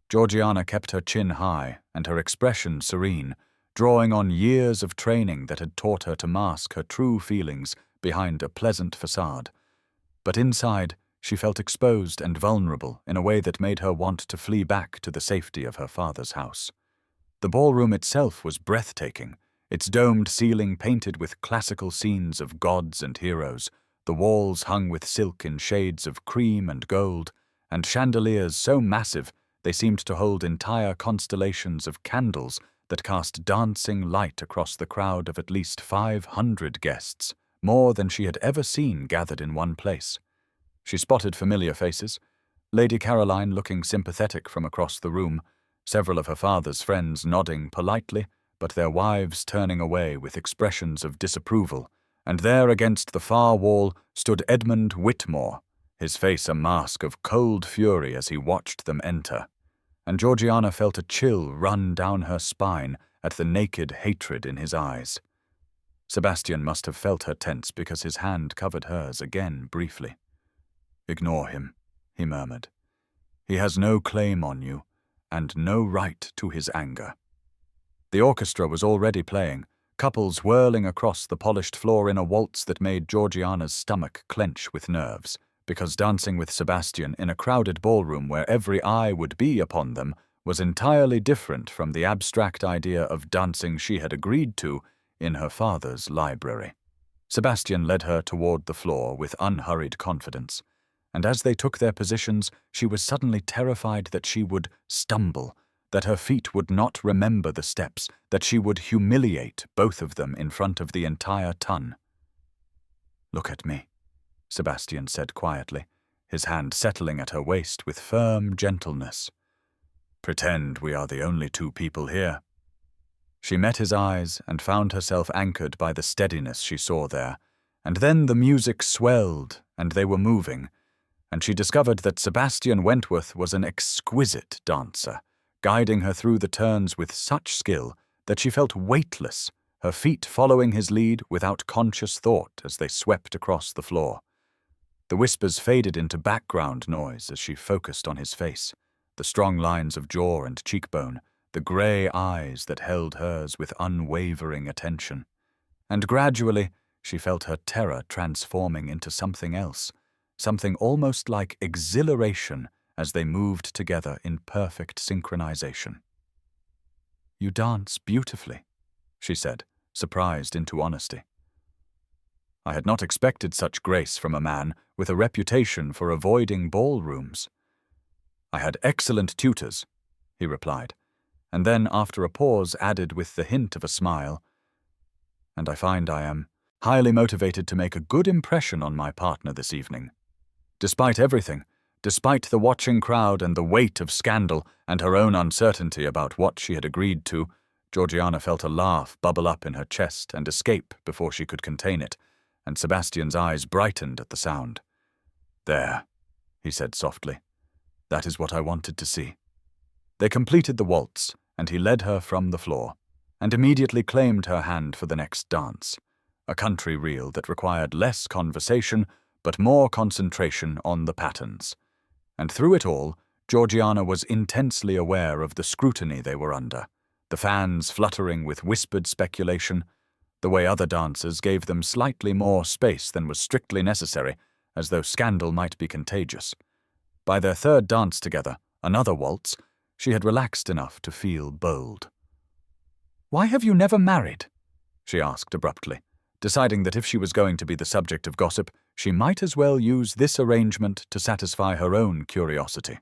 Georgiana kept her chin high and her expression serene, drawing on years of training that had taught her to mask her true feelings behind a pleasant facade. But inside, she felt exposed and vulnerable in a way that made her want to flee back to the safety of her father's house. The ballroom itself was breathtaking, its domed ceiling painted with classical scenes of gods and heroes, the walls hung with silk in shades of cream and gold, and chandeliers so massive they seemed to hold entire constellations of candles that cast dancing light across the crowd of at least 500 guests, more than she had ever seen gathered in one place. She spotted familiar faces, Lady Caroline looking sympathetic from across the room, several of her father's friends nodding politely, but their wives turning away with expressions of disapproval, and there against the far wall stood Edmund Whitmore, his face a mask of cold fury as he watched them enter. And Georgiana felt a chill run down her spine at the naked hatred in his eyes. Sebastian must have felt her tense because his hand covered hers again briefly. "Ignore him," he murmured. "He has no claim on you, and no right to his anger." The orchestra was already playing, couples whirling across the polished floor in a waltz that made Georgiana's stomach clench with nerves, because dancing with Sebastian in a crowded ballroom where every eye would be upon them was entirely different from the abstract idea of dancing she had agreed to in her father's library. Sebastian led her toward the floor with unhurried confidence, and as they took their positions, she was suddenly terrified that she would stumble, that her feet would not remember the steps, that she would humiliate both of them in front of the entire ton. "Look at me," Sebastian said quietly, his hand settling at her waist with firm gentleness. "Pretend we are the only two people here." She met his eyes and found herself anchored by the steadiness she saw there, and then the music swelled and they were moving, and she discovered that Sebastian Wentworth was an exquisite dancer, guiding her through the turns with such skill that she felt weightless, her feet following his lead without conscious thought as they swept across the floor. The whispers faded into background noise as she focused on his face, the strong lines of jaw and cheekbone, the grey eyes that held hers with unwavering attention. And gradually, she felt her terror transforming into something else, something almost like exhilaration as they moved together in perfect synchronization. "You dance beautifully," she said, surprised into honesty. I had not expected such grace from a man with a reputation for avoiding ballrooms. "I had excellent tutors," he replied, and then, after a pause, added with the hint of a smile, "And I find I am highly motivated to make a good impression on my partner this evening." Despite everything, despite the watching crowd and the weight of scandal and her own uncertainty about what she had agreed to, Georgiana felt a laugh bubble up in her chest and escape before she could contain it, and Sebastian's eyes brightened at the sound. "There," he said softly. "That is what I wanted to see." They completed the waltz, and he led her from the floor, and immediately claimed her hand for the next dance, a country reel that required less conversation but more concentration on the patterns. And through it all, Georgiana was intensely aware of the scrutiny they were under, the fans fluttering with whispered speculation, the way other dancers gave them slightly more space than was strictly necessary, as though scandal might be contagious. By their third dance together, another waltz, she had relaxed enough to feel bold. "Why have you never married?" she asked abruptly, deciding that if she was going to be the subject of gossip, she might as well use this arrangement to satisfy her own curiosity.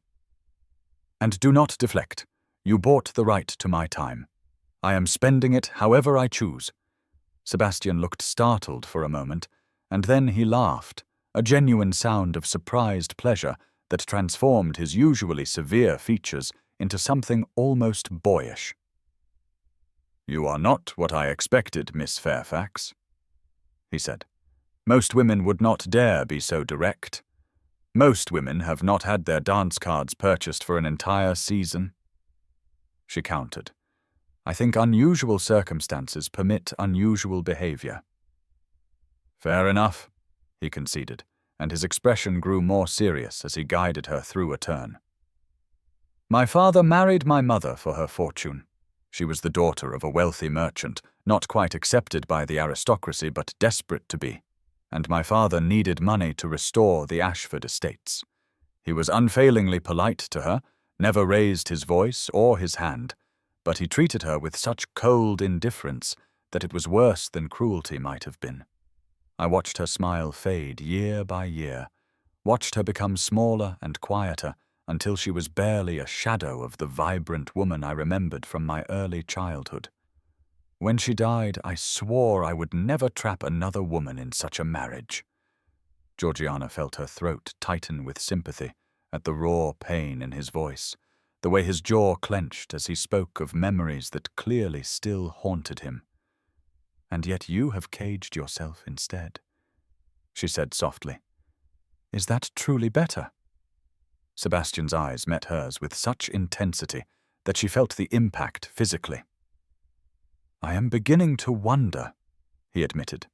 "And do not deflect. You bought the right to my time. I am spending it however I choose." Sebastian looked startled for a moment, and then he laughed, a genuine sound of surprised pleasure that transformed his usually severe features into something almost boyish. "You are not what I expected, Miss Fairfax," he said. "Most women would not dare be so direct. Most women have not had their dance cards purchased for an entire season." She countered. "I think unusual circumstances permit unusual behavior." "Fair enough," he conceded, and his expression grew more serious as he guided her through a turn. "My father married my mother for her fortune. She was the daughter of a wealthy merchant, not quite accepted by the aristocracy but desperate to be, and my father needed money to restore the Ashford estates. He was unfailingly polite to her, never raised his voice or his hand, but he treated her with such cold indifference that it was worse than cruelty might have been. I watched her smile fade year by year, watched her become smaller and quieter until she was barely a shadow of the vibrant woman I remembered from my early childhood. When she died, I swore I would never trap another woman in such a marriage." Georgiana felt her throat tighten with sympathy at the raw pain in his voice, the way his jaw clenched as he spoke of memories that clearly still haunted him. "And yet you have caged yourself instead," she said softly. "Is that truly better?" Sebastian's eyes met hers with such intensity that she felt the impact physically. "I am beginning to wonder," he admitted.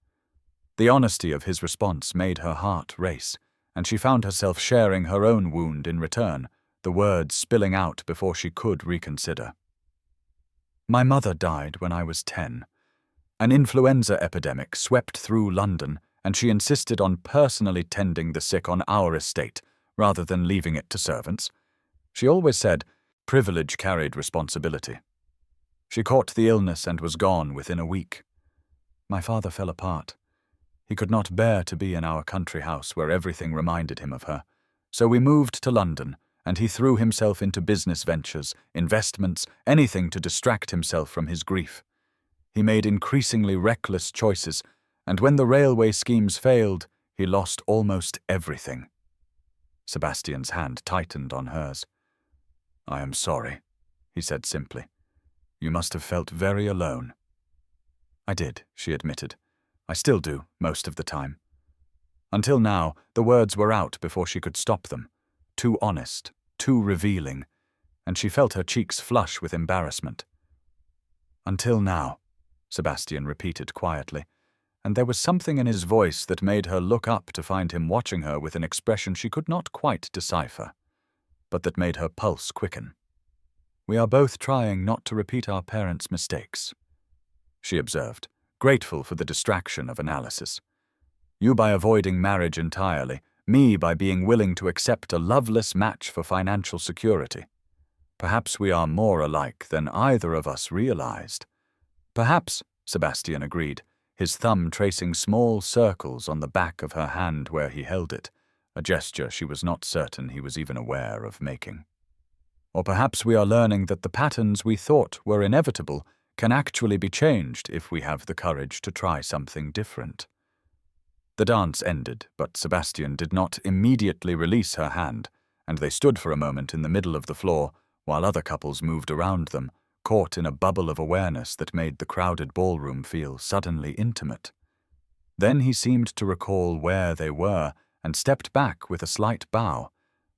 The honesty of his response made her heart race, and she found herself sharing her own wound in return, the words spilling out before she could reconsider. "My mother died when I was 10. An influenza epidemic swept through London, and she insisted on personally tending the sick on our estate, rather than leaving it to servants. She always said, privilege carried responsibility. She caught the illness and was gone within a week. My father fell apart. He could not bear to be in our country house where everything reminded him of her. So we moved to London, and he threw himself into business ventures, investments, anything to distract himself from his grief. He made increasingly reckless choices, and when the railway schemes failed, he lost almost everything." Sebastian's hand tightened on hers. "I am sorry," he said simply. "You must have felt very alone." "I did," she admitted. "I still do, most of the time." Until now, the words were out before she could stop them. Too honest, too revealing, and she felt her cheeks flush with embarrassment. "Until now," Sebastian repeated quietly, and there was something in his voice that made her look up to find him watching her with an expression she could not quite decipher, but that made her pulse quicken. "We are both trying not to repeat our parents' mistakes," she observed, grateful for the distraction of analysis. "You by avoiding marriage entirely, me by being willing to accept a loveless match for financial security. Perhaps we are more alike than either of us realized." "Perhaps," Sebastian agreed, his thumb tracing small circles on the back of her hand where he held it, a gesture she was not certain he was even aware of making. "Or perhaps we are learning that the patterns we thought were inevitable can actually be changed if we have the courage to try something different." The dance ended, but Sebastian did not immediately release her hand, and they stood for a moment in the middle of the floor while other couples moved around them, caught in a bubble of awareness that made the crowded ballroom feel suddenly intimate. Then he seemed to recall where they were and stepped back with a slight bow,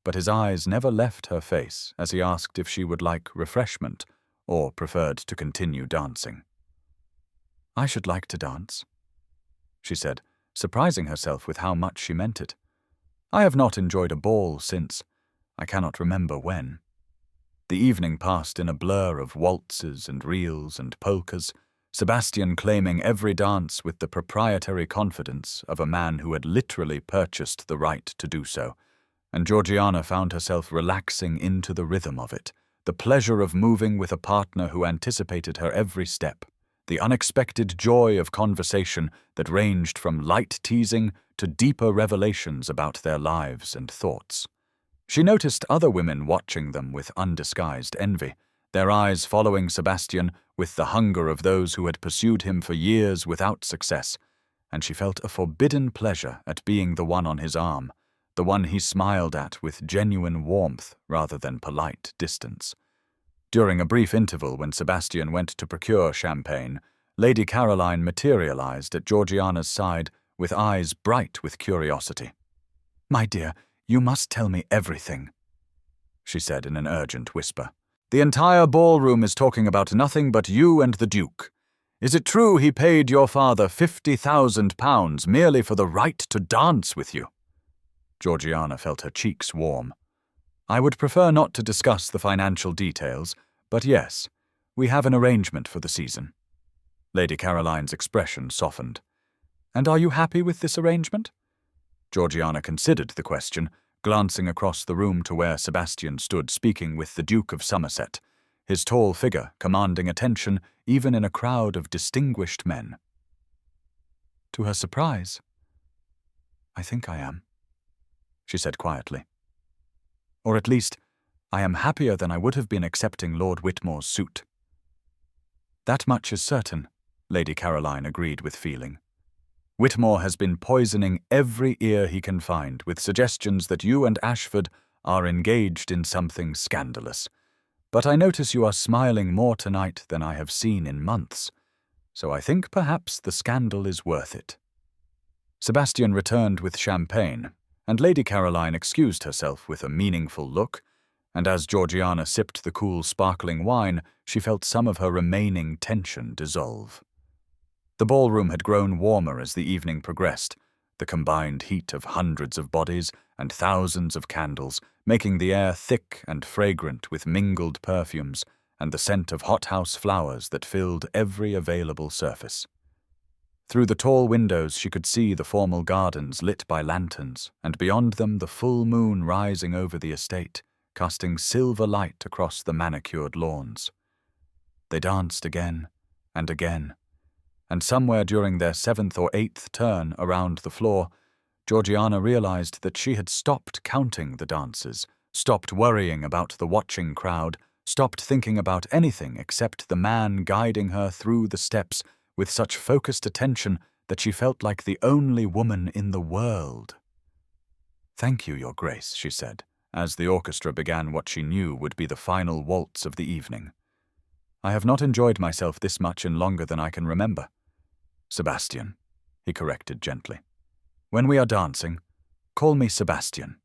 but his eyes never left her face as he asked if she would like refreshment or preferred to continue dancing. "I should like to dance," she said, surprising herself with how much she meant it. "I have not enjoyed a ball since I cannot remember when." The evening passed in a blur of waltzes and reels and polkas, Sebastian claiming every dance with the proprietary confidence of a man who had literally purchased the right to do so, and Georgiana found herself relaxing into the rhythm of it, the pleasure of moving with a partner who anticipated her every step, the unexpected joy of conversation that ranged from light teasing to deeper revelations about their lives and thoughts. She noticed other women watching them with undisguised envy, their eyes following Sebastian with the hunger of those who had pursued him for years without success, and she felt a forbidden pleasure at being the one on his arm, the one he smiled at with genuine warmth rather than polite distance. During a brief interval when Sebastian went to procure champagne, Lady Caroline materialized at Georgiana's side with eyes bright with curiosity. "My dear, you must tell me everything," she said in an urgent whisper. "The entire ballroom is talking about nothing but you and the Duke. Is it true he paid your father £50,000 merely for the right to dance with you?" Georgiana felt her cheeks warm. "I would prefer not to discuss the financial details, but yes, we have an arrangement for the season." Lady Caroline's expression softened. "And are you happy with this arrangement?" Georgiana considered the question, glancing across the room to where Sebastian stood speaking with the Duke of Somerset, his tall figure commanding attention even in a crowd of distinguished men. To her surprise, "I think I am," she said quietly. "Or at least, I am happier than I would have been accepting Lord Whitmore's suit." "That much is certain," Lady Caroline agreed with feeling. "Whitmore has been poisoning every ear he can find with suggestions that you and Ashford are engaged in something scandalous. But I notice you are smiling more tonight than I have seen in months, so I think perhaps the scandal is worth it." Sebastian returned with champagne, and Lady Caroline excused herself with a meaningful look, and as Georgiana sipped the cool sparkling wine, she felt some of her remaining tension dissolve. The ballroom had grown warmer as the evening progressed, the combined heat of hundreds of bodies and thousands of candles, making the air thick and fragrant with mingled perfumes and the scent of hothouse flowers that filled every available surface. Through the tall windows she could see the formal gardens lit by lanterns, and beyond them the full moon rising over the estate, casting silver light across the manicured lawns. They danced again and again, and somewhere during their 7th or 8th turn around the floor, Georgiana realized that she had stopped counting the dances, stopped worrying about the watching crowd, stopped thinking about anything except the man guiding her through the steps with such focused attention that she felt like the only woman in the world. "Thank you, Your Grace," she said, as the orchestra began what she knew would be the final waltz of the evening. "I have not enjoyed myself this much in longer than I can remember." "Sebastian," he corrected gently. "When we are dancing, call me Sebastian."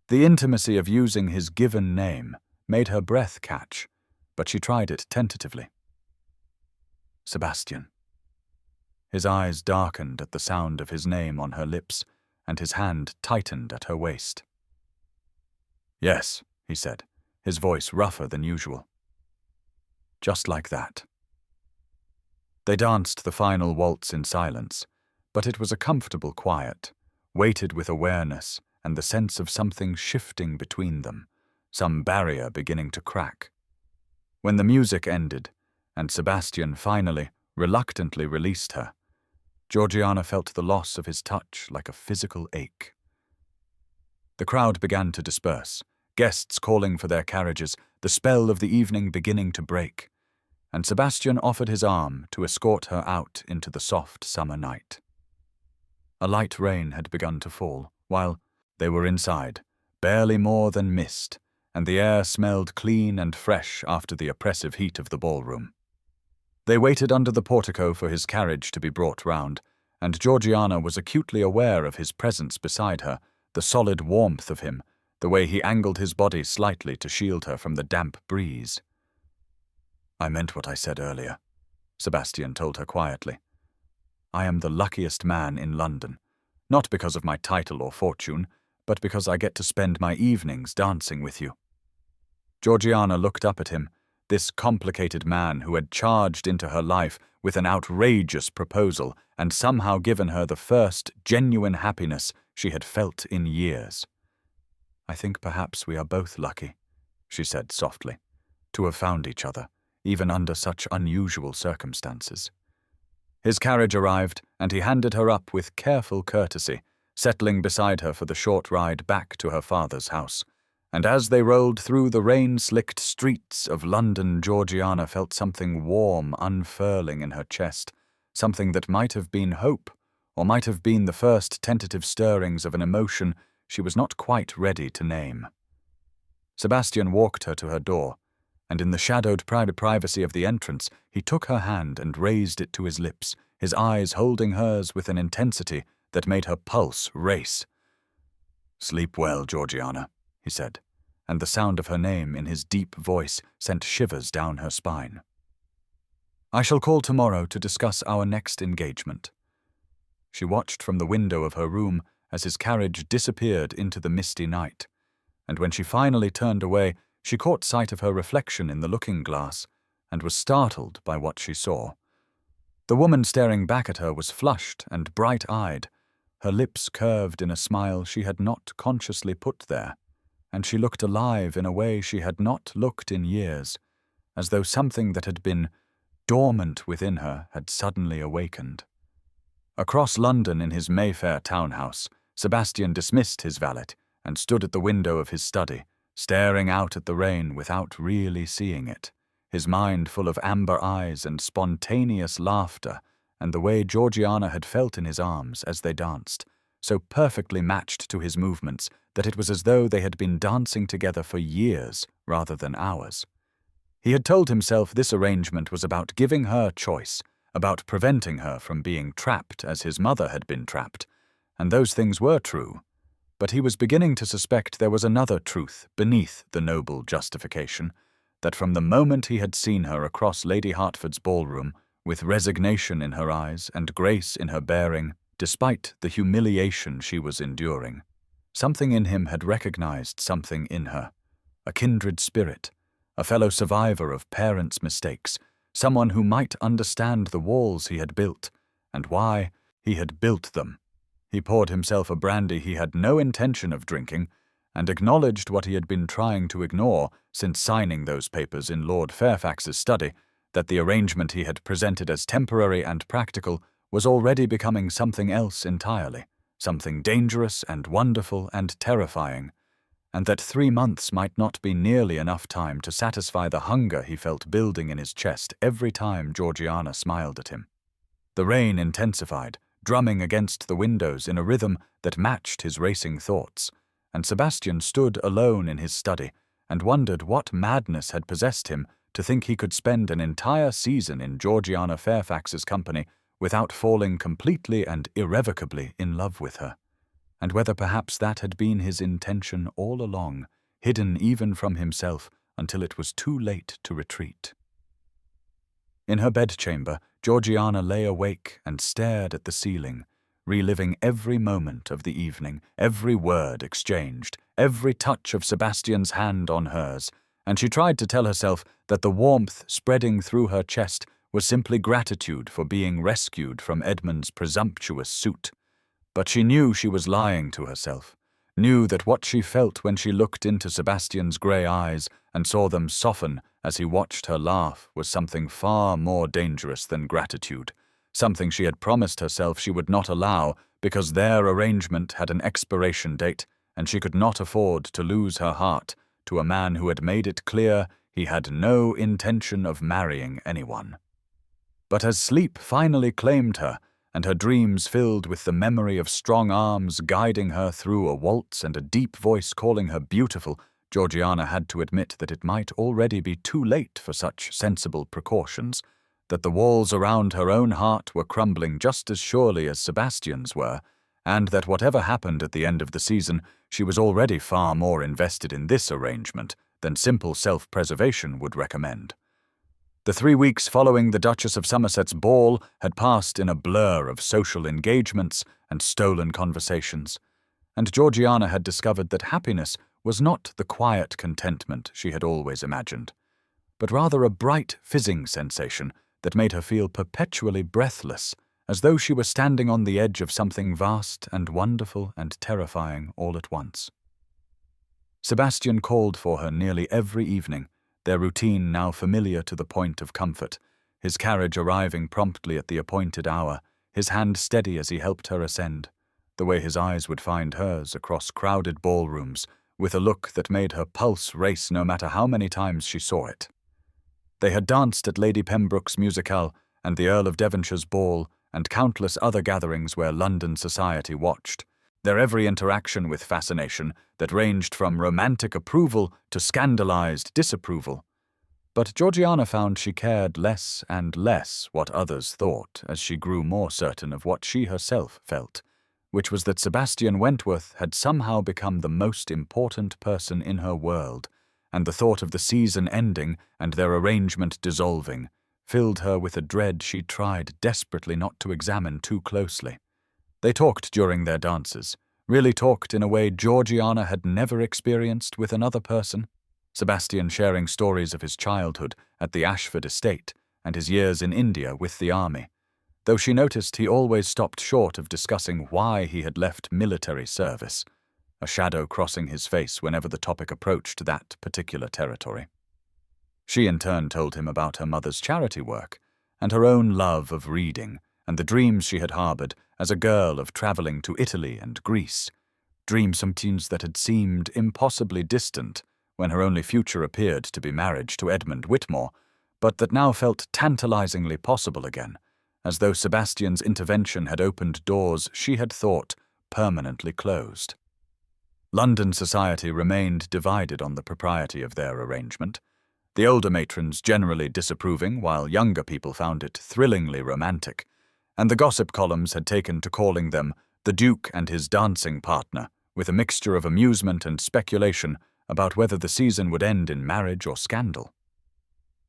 The intimacy of using his given name made her breath catch, but she tried it tentatively. "Sebastian." His eyes darkened at the sound of his name on her lips, and his hand tightened at her waist. "Yes," he said, his voice rougher than usual. "Just like that." They danced the final waltz in silence, but it was a comfortable quiet, weighted with awareness and the sense of something shifting between them, some barrier beginning to crack. When the music ended, and Sebastian finally, reluctantly released her, Georgiana felt the loss of his touch like a physical ache. The crowd began to disperse, guests calling for their carriages, the spell of the evening beginning to break, and Sebastian offered his arm to escort her out into the soft summer night. A light rain had begun to fall, while they were inside, barely more than mist, and the air smelled clean and fresh after the oppressive heat of the ballroom. They waited under the portico for his carriage to be brought round, and Georgiana was acutely aware of his presence beside her, the solid warmth of him, the way he angled his body slightly to shield her from the damp breeze. I meant what I said earlier, Sebastian told her quietly. I am the luckiest man in London, not because of my title or fortune, but because I get to spend my evenings dancing with you. Georgiana looked up at him, this complicated man who had charged into her life with an outrageous proposal and somehow given her the first genuine happiness she had felt in years. I think perhaps we are both lucky, she said softly, to have found each other, even under such unusual circumstances. His carriage arrived, and he handed her up with careful courtesy, settling beside her for the short ride back to her father's house. And as they rolled through the rain-slicked streets of London, Georgiana felt something warm unfurling in her chest, something that might have been hope, or might have been the first tentative stirrings of an emotion she was not quite ready to name. Sebastian walked her to her door, and in the shadowed privacy of the entrance, he took her hand and raised it to his lips, his eyes holding hers with an intensity that made her pulse race. "Sleep well, Georgiana," he said, and the sound of her name in his deep voice sent shivers down her spine. "I shall call tomorrow to discuss our next engagement." She watched from the window of her room as his carriage disappeared into the misty night, and when she finally turned away, she caught sight of her reflection in the looking-glass and was startled by what she saw. The woman staring back at her was flushed and bright-eyed, her lips curved in a smile she had not consciously put there, and she looked alive in a way she had not looked in years, as though something that had been dormant within her had suddenly awakened. Across London in his Mayfair townhouse, Sebastian dismissed his valet and stood at the window of his study, staring out at the rain without really seeing it, his mind full of amber eyes and spontaneous laughter, and the way Georgiana had felt in his arms as they danced, so perfectly matched to his movements that it was as though they had been dancing together for years rather than hours. He had told himself this arrangement was about giving her choice, about preventing her from being trapped as his mother had been trapped, and those things were true. But he was beginning to suspect there was another truth beneath the noble justification, that from the moment he had seen her across Lady Hertford's ballroom, with resignation in her eyes and grace in her bearing, despite the humiliation she was enduring, something in him had recognized something in her, a kindred spirit, a fellow survivor of parents' mistakes, someone who might understand the walls he had built, and why he had built them. He poured himself a brandy he had no intention of drinking, and acknowledged what he had been trying to ignore since signing those papers in Lord Fairfax's study, that the arrangement he had presented as temporary and practical was already becoming something else entirely, something dangerous and wonderful and terrifying, and that 3 months might not be nearly enough time to satisfy the hunger he felt building in his chest every time Georgiana smiled at him. The rain intensified, drumming against the windows in a rhythm that matched his racing thoughts, and Sebastian stood alone in his study and wondered what madness had possessed him to think he could spend an entire season in Georgiana Fairfax's company without falling completely and irrevocably in love with her, and whether perhaps that had been his intention all along, hidden even from himself until it was too late to retreat. In her bedchamber, Georgiana lay awake and stared at the ceiling, reliving every moment of the evening, every word exchanged, every touch of Sebastian's hand on hers, and she tried to tell herself that the warmth spreading through her chest was simply gratitude for being rescued from Edmund's presumptuous suit. But she knew she was lying to herself, knew that what she felt when she looked into Sebastian's grey eyes and saw them soften as he watched her laugh was something far more dangerous than gratitude, something she had promised herself she would not allow because their arrangement had an expiration date and she could not afford to lose her heart to a man who had made it clear he had no intention of marrying anyone. But as sleep finally claimed her, and her dreams filled with the memory of strong arms guiding her through a waltz and a deep voice calling her beautiful, Georgiana had to admit that it might already be too late for such sensible precautions, that the walls around her own heart were crumbling just as surely as Sebastian's were, and that whatever happened at the end of the season, she was already far more invested in this arrangement than simple self-preservation would recommend. The 3 weeks following the Duchess of Somerset's ball had passed in a blur of social engagements and stolen conversations, and Georgiana had discovered that happiness was not the quiet contentment she had always imagined, but rather a bright, fizzing sensation that made her feel perpetually breathless, as though she were standing on the edge of something vast and wonderful and terrifying all at once. Sebastian called for her nearly every evening, their routine now familiar to the point of comfort, his carriage arriving promptly at the appointed hour, his hand steady as he helped her ascend, the way his eyes would find hers across crowded ballrooms, with a look that made her pulse race no matter how many times she saw it. They had danced at Lady Pembroke's musicale and the Earl of Devonshire's ball and countless other gatherings where London society watched, their every interaction with fascination that ranged from romantic approval to scandalized disapproval. But Georgiana found she cared less and less what others thought as she grew more certain of what she herself felt, which was that Sebastian Wentworth had somehow become the most important person in her world, and the thought of the season ending and their arrangement dissolving filled her with a dread she tried desperately not to examine too closely. They talked during their dances, really talked in a way Georgiana had never experienced with another person, Sebastian sharing stories of his childhood at the Ashford estate and his years in India with the army, though she noticed he always stopped short of discussing why he had left military service, a shadow crossing his face whenever the topic approached that particular territory. She in turn told him about her mother's charity work and her own love of reading and the dreams she had harbored as a girl of traveling to Italy and Greece, dreams sometimes that had seemed impossibly distant when her only future appeared to be marriage to Edmund Whitmore, but that now felt tantalizingly possible again, as though Sebastian's intervention had opened doors she had thought permanently closed. London society remained divided on the propriety of their arrangement, the older matrons generally disapproving while younger people found it thrillingly romantic, and the gossip columns had taken to calling them the Duke and his dancing partner, with a mixture of amusement and speculation about whether the season would end in marriage or scandal.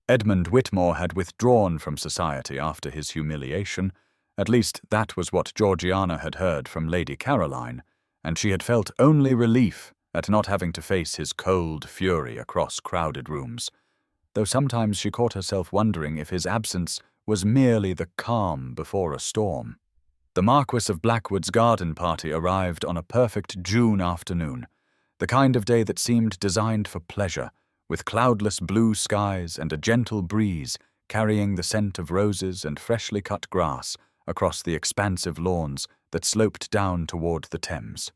Edmund Whitmore had withdrawn from society after his humiliation, at least that was what Georgiana had heard from Lady Caroline, and she had felt only relief at not having to face his cold fury across crowded rooms, though sometimes she caught herself wondering if his absence was merely the calm before a storm. The Marquis of Blackwood's garden party arrived on a perfect June afternoon, the kind of day that seemed designed for pleasure, with cloudless blue skies and a gentle breeze carrying the scent of roses and freshly cut grass across the expansive lawns that sloped down toward the Thames.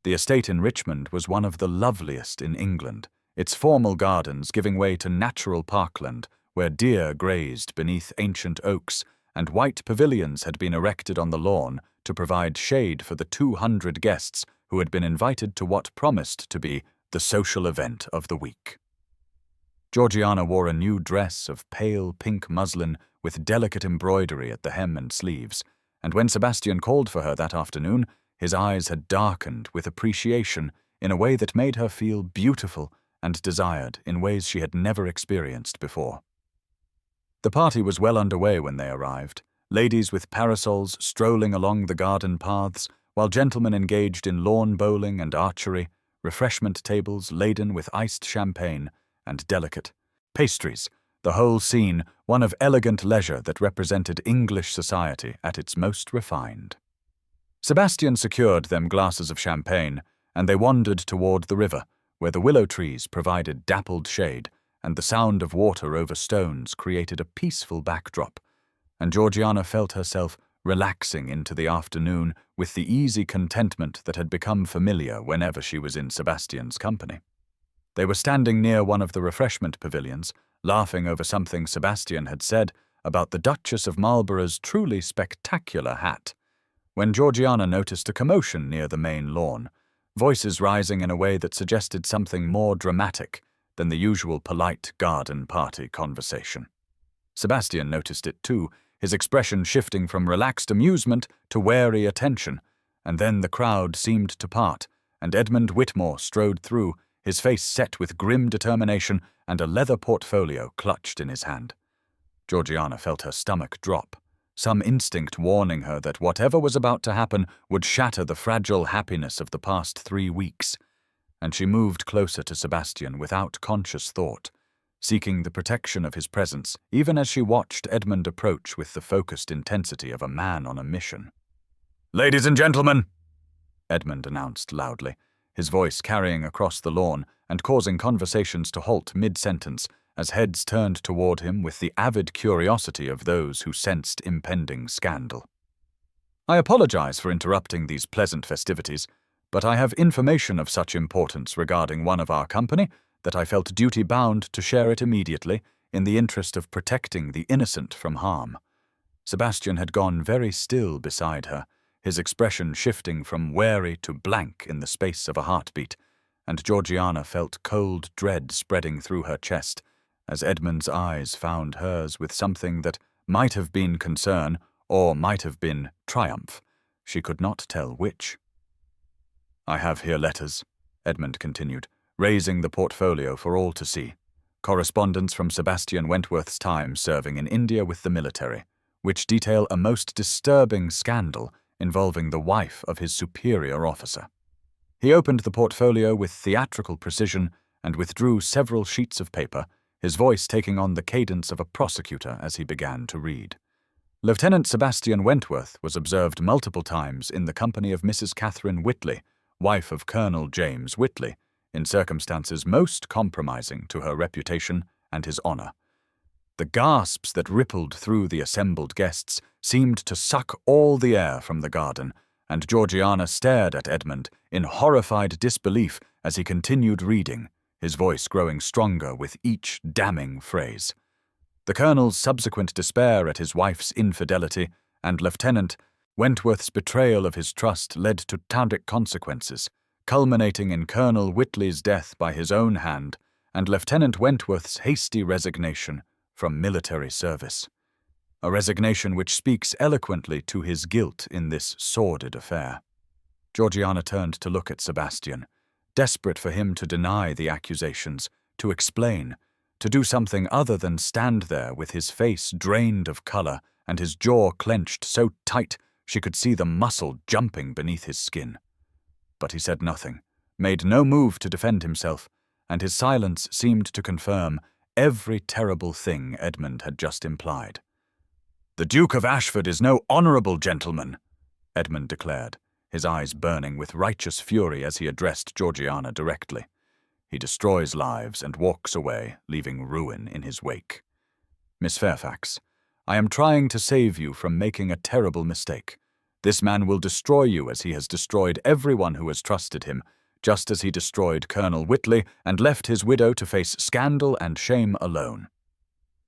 The estate in Richmond was one of the loveliest in England, its formal gardens giving way to natural parkland where deer grazed beneath ancient oaks and white pavilions had been erected on the lawn to provide shade for the 200 guests who had been invited to what promised to be the social event of the week. Georgiana wore a new dress of pale pink muslin with delicate embroidery at the hem and sleeves, and when Sebastian called for her that afternoon, his eyes had darkened with appreciation in a way that made her feel beautiful and desired in ways she had never experienced before. The party was well underway when they arrived, ladies with parasols strolling along the garden paths, while gentlemen engaged in lawn bowling and archery, refreshment tables laden with iced champagne and delicate pastries, the whole scene one of elegant leisure that represented English society at its most refined. Sebastian secured them glasses of champagne, and they wandered toward the river, where the willow trees provided dappled shade, and the sound of water over stones created a peaceful backdrop, and Georgiana felt herself relaxing into the afternoon with the easy contentment that had become familiar whenever she was in Sebastian's company. They were standing near one of the refreshment pavilions, laughing over something Sebastian had said about the Duchess of Marlborough's truly spectacular hat, when Georgiana noticed a commotion near the main lawn, voices rising in a way that suggested something more dramatic than the usual polite garden party conversation. Sebastian noticed it too, his expression shifting from relaxed amusement to wary attention, and then the crowd seemed to part, and Edmund Whitmore strode through, his face set with grim determination and a leather portfolio clutched in his hand. Georgiana felt her stomach drop, some instinct warning her that whatever was about to happen would shatter the fragile happiness of the past 3 weeks, and she moved closer to Sebastian without conscious thought, seeking the protection of his presence even as she watched Edmund approach with the focused intensity of a man on a mission. "Ladies and gentlemen," Edmund announced loudly, his voice carrying across the lawn and causing conversations to halt mid-sentence as heads turned toward him with the avid curiosity of those who sensed impending scandal. "I apologize for interrupting these pleasant festivities, but I have information of such importance regarding one of our company that I felt duty-bound to share it immediately in the interest of protecting the innocent from harm." Sebastian had gone very still beside her, his expression shifting from wary to blank in the space of a heartbeat, and Georgiana felt cold dread spreading through her chest as Edmund's eyes found hers with something that might have been concern or might have been triumph. She could not tell which. "I have here letters," Edmund continued, raising the portfolio for all to see. "Correspondence from Sebastian Wentworth's time serving in India with the military, which detail a most disturbing scandal involving the wife of his superior officer." He opened the portfolio with theatrical precision and withdrew several sheets of paper, his voice taking on the cadence of a prosecutor as he began to read. Lieutenant Sebastian Wentworth was observed multiple times in the company of Mrs. Catherine Whitley, wife of Colonel James Whitley, in circumstances most compromising to her reputation and his honor. The gasps that rippled through the assembled guests seemed to suck all the air from the garden, and Georgiana stared at Edmund in horrified disbelief as he continued reading, his voice growing stronger with each damning phrase. The colonel's subsequent despair at his wife's infidelity and Lieutenant Wentworth's betrayal of his trust led to tragic consequences, culminating in Colonel Whitley's death by his own hand and Lieutenant Wentworth's hasty resignation from military service. A resignation which speaks eloquently to his guilt in this sordid affair. Georgiana turned to look at Sebastian, desperate for him to deny the accusations, to explain, to do something other than stand there with his face drained of color and his jaw clenched so tight she could see the muscle jumping beneath his skin. But he said nothing, made no move to defend himself, and his silence seemed to confirm every terrible thing Edmund had just implied. "The Duke of Ashford is no honorable gentleman," Edmund declared, his eyes burning with righteous fury as he addressed Georgiana directly. "He destroys lives and walks away, leaving ruin in his wake. Miss Fairfax, I am trying to save you from making a terrible mistake. This man will destroy you as he has destroyed everyone who has trusted him, just as he destroyed Colonel Whitley and left his widow to face scandal and shame alone."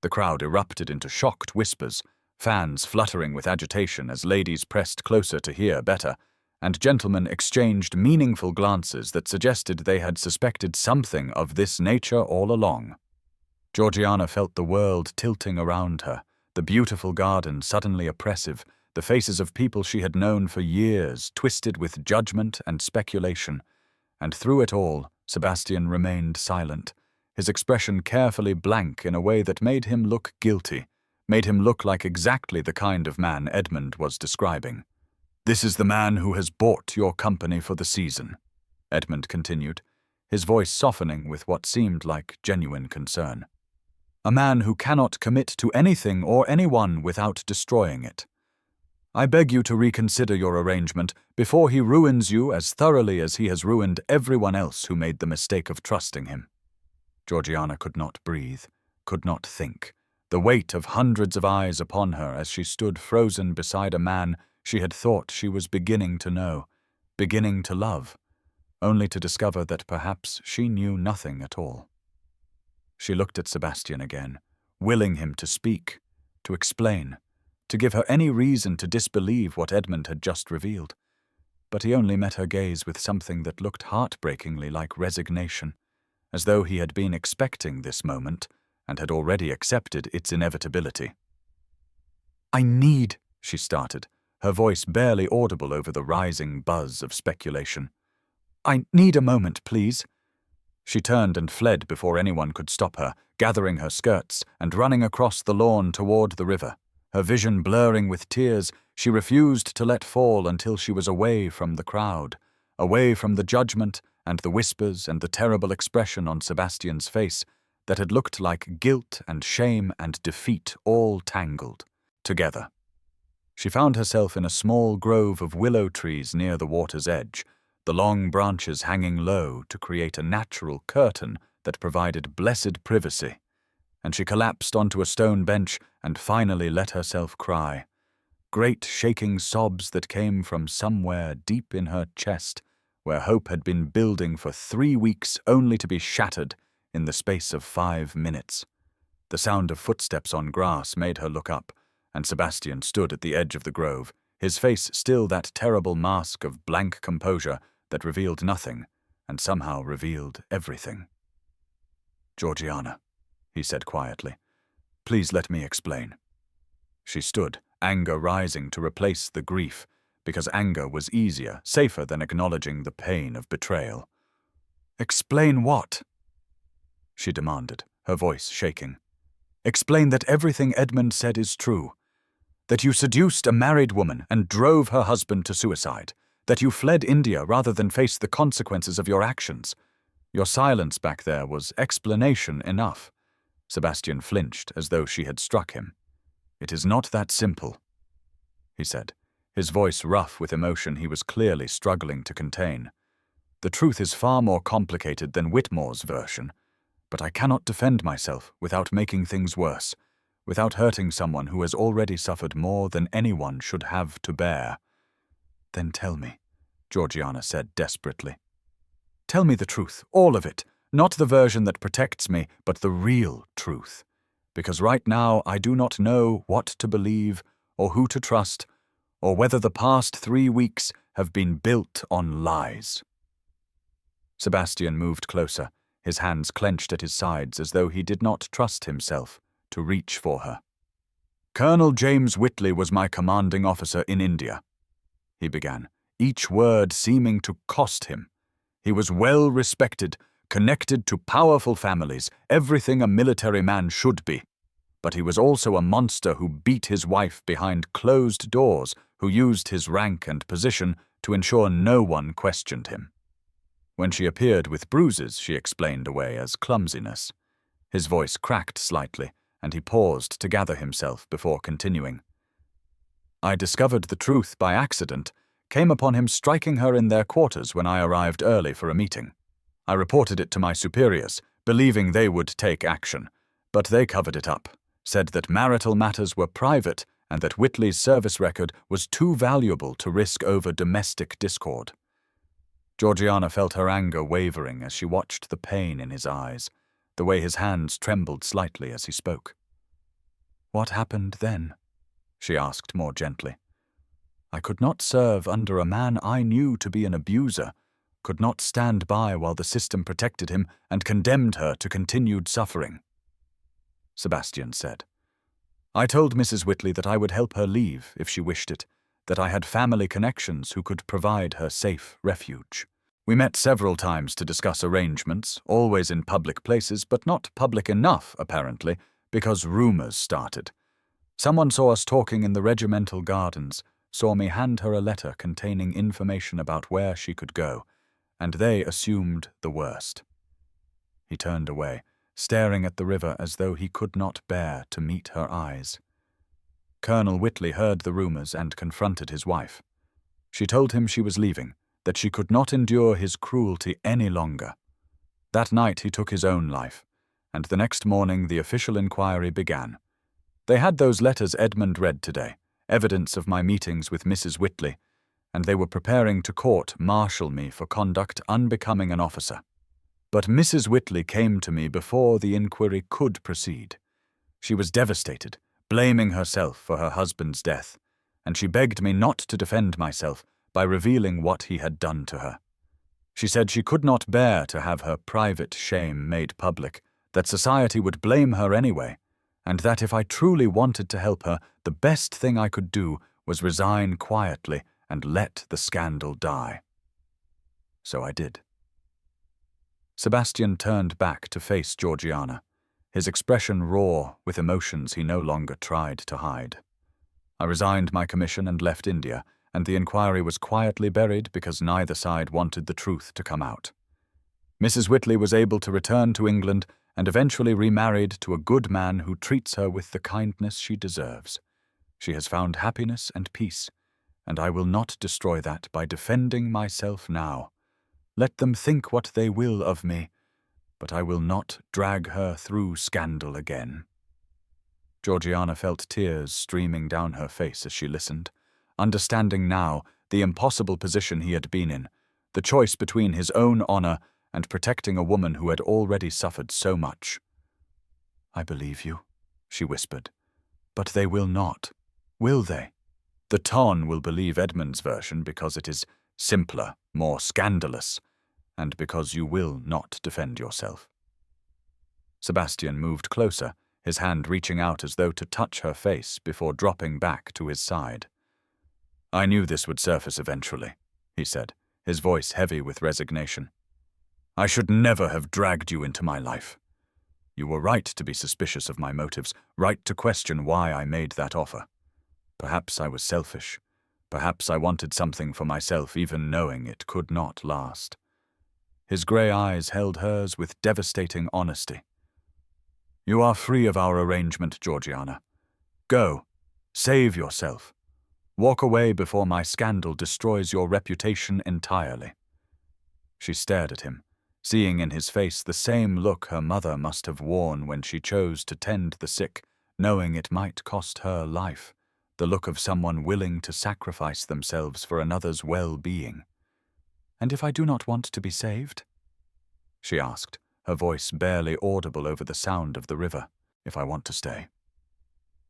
The crowd erupted into shocked whispers, fans fluttering with agitation as ladies pressed closer to hear better, and gentlemen exchanged meaningful glances that suggested they had suspected something of this nature all along. Georgiana felt the world tilting around her, the beautiful garden suddenly oppressive, the faces of people she had known for years twisted with judgment and speculation. And through it all, Sebastian remained silent, his expression carefully blank in a way that made him look guilty, made him look like exactly the kind of man Edmund was describing. "This is the man who has bought your company for the season," Edmund continued, his voice softening with what seemed like genuine concern. "A man who cannot commit to anything or anyone without destroying it. I beg you to reconsider your arrangement before he ruins you as thoroughly as he has ruined everyone else who made the mistake of trusting him." Georgiana could not breathe, could not think, the weight of hundreds of eyes upon her as she stood frozen beside a man she had thought she was beginning to know, beginning to love, only to discover that perhaps she knew nothing at all. She looked at Sebastian again, willing him to speak, to explain, to give her any reason to disbelieve what Edmund had just revealed. But he only met her gaze with something that looked heartbreakingly like resignation, as though he had been expecting this moment and had already accepted its inevitability. "I need," she started, her voice barely audible over the rising buzz of speculation. "I need a moment, please." She turned and fled before anyone could stop her, gathering her skirts and running across the lawn toward the river. Her vision blurring with tears, she refused to let fall until she was away from the crowd, away from the judgment and the whispers and the terrible expression on Sebastian's face that had looked like guilt and shame and defeat all tangled together. She found herself in a small grove of willow trees near the water's edge, the long branches hanging low to create a natural curtain that provided blessed privacy, and she collapsed onto a stone bench and finally let herself cry. Great shaking sobs that came from somewhere deep in her chest, where hope had been building for 3 weeks only to be shattered in the space of 5 minutes. The sound of footsteps on grass made her look up, and Sebastian stood at the edge of the grove, his face still that terrible mask of blank composure that revealed nothing, and somehow revealed everything. "Georgiana," he said quietly, "please let me explain." She stood, anger rising to replace the grief, because anger was easier, safer than acknowledging the pain of betrayal. "Explain what?" she demanded, her voice shaking. "Explain that everything Edmund said is true. That you seduced a married woman and drove her husband to suicide. That you fled India rather than face the consequences of your actions. Your silence back there was explanation enough." Sebastian flinched as though she had struck him. "It is not that simple," he said, his voice rough with emotion he was clearly struggling to contain. "The truth is far more complicated than Whitmore's version, but I cannot defend myself without making things worse, without hurting someone who has already suffered more than anyone should have to bear." "Then tell me," Georgiana said desperately. "Tell me the truth, all of it, not the version that protects me, but the real truth. Because right now I do not know what to believe, or who to trust, or whether the past 3 weeks have been built on lies." Sebastian moved closer, his hands clenched at his sides as though he did not trust himself to reach for her. "Colonel James Whitley was my commanding officer in India," he began, each word seeming to cost him. "He was well respected, connected to powerful families, everything a military man should be. But he was also a monster who beat his wife behind closed doors, who used his rank and position to ensure no one questioned him. When she appeared with bruises, she explained away as clumsiness." His voice cracked slightly, and he paused to gather himself before continuing. "I discovered the truth by accident, came upon him striking her in their quarters when I arrived early for a meeting. I reported it to my superiors, believing they would take action, but they covered it up, said that marital matters were private and that Whitley's service record was too valuable to risk over domestic discord." Georgiana felt her anger wavering as she watched the pain in his eyes, the way his hands trembled slightly as he spoke. "What happened then?" she asked more gently. "I could not serve under a man I knew to be an abuser, could not stand by while the system protected him and condemned her to continued suffering." Sebastian said, "I told Mrs. Whitley that I would help her leave if she wished it, that I had family connections who could provide her safe refuge. We met several times to discuss arrangements, always in public places, but not public enough, apparently, because rumors started. Someone saw us talking in the regimental gardens, saw me hand her a letter containing information about where she could go, and they assumed the worst." He turned away, staring at the river as though he could not bear to meet her eyes. Colonel Whitley heard the rumors and confronted his wife. She told him she was leaving, that she could not endure his cruelty any longer. That night he took his own life, and the next morning the official inquiry began. They had those letters Edmund read today, evidence of my meetings with Mrs. Whitley, and they were preparing to court-martial me for conduct unbecoming an officer. But Mrs. Whitley came to me before the inquiry could proceed. She was devastated, blaming herself for her husband's death, and she begged me not to defend myself by revealing what he had done to her. She said she could not bear to have her private shame made public, that society would blame her anyway, and that if I truly wanted to help her, the best thing I could do was resign quietly and let the scandal die. So I did. Sebastian turned back to face Georgiana, his expression raw with emotions he no longer tried to hide. I resigned my commission and left India, and the inquiry was quietly buried because neither side wanted the truth to come out. Mrs. Whitley was able to return to England and eventually remarried to a good man who treats her with the kindness she deserves. She has found happiness and peace, and I will not destroy that by defending myself now. Let them think what they will of me, but I will not drag her through scandal again. Georgiana felt tears streaming down her face as she listened, understanding now the impossible position he had been in, the choice between his own honor and protecting a woman who had already suffered so much. "I believe you," she whispered, "but they will not, will they? The ton will believe Edmund's version because it is simpler, more scandalous, and because you will not defend yourself." Sebastian moved closer, his hand reaching out as though to touch her face before dropping back to his side. "I knew this would surface eventually," he said, his voice heavy with resignation. "I should never have dragged you into my life. You were right to be suspicious of my motives, right to question why I made that offer. Perhaps I was selfish. Perhaps I wanted something for myself even knowing it could not last." His grey eyes held hers with devastating honesty. "You are free of our arrangement, Georgiana. Go. Save yourself. Walk away before my scandal destroys your reputation entirely." She stared at him, seeing in his face the same look her mother must have worn when she chose to tend the sick, knowing it might cost her life, the look of someone willing to sacrifice themselves for another's well-being. "And if I do not want to be saved?" she asked, her voice barely audible over the sound of the river. "If I want to stay."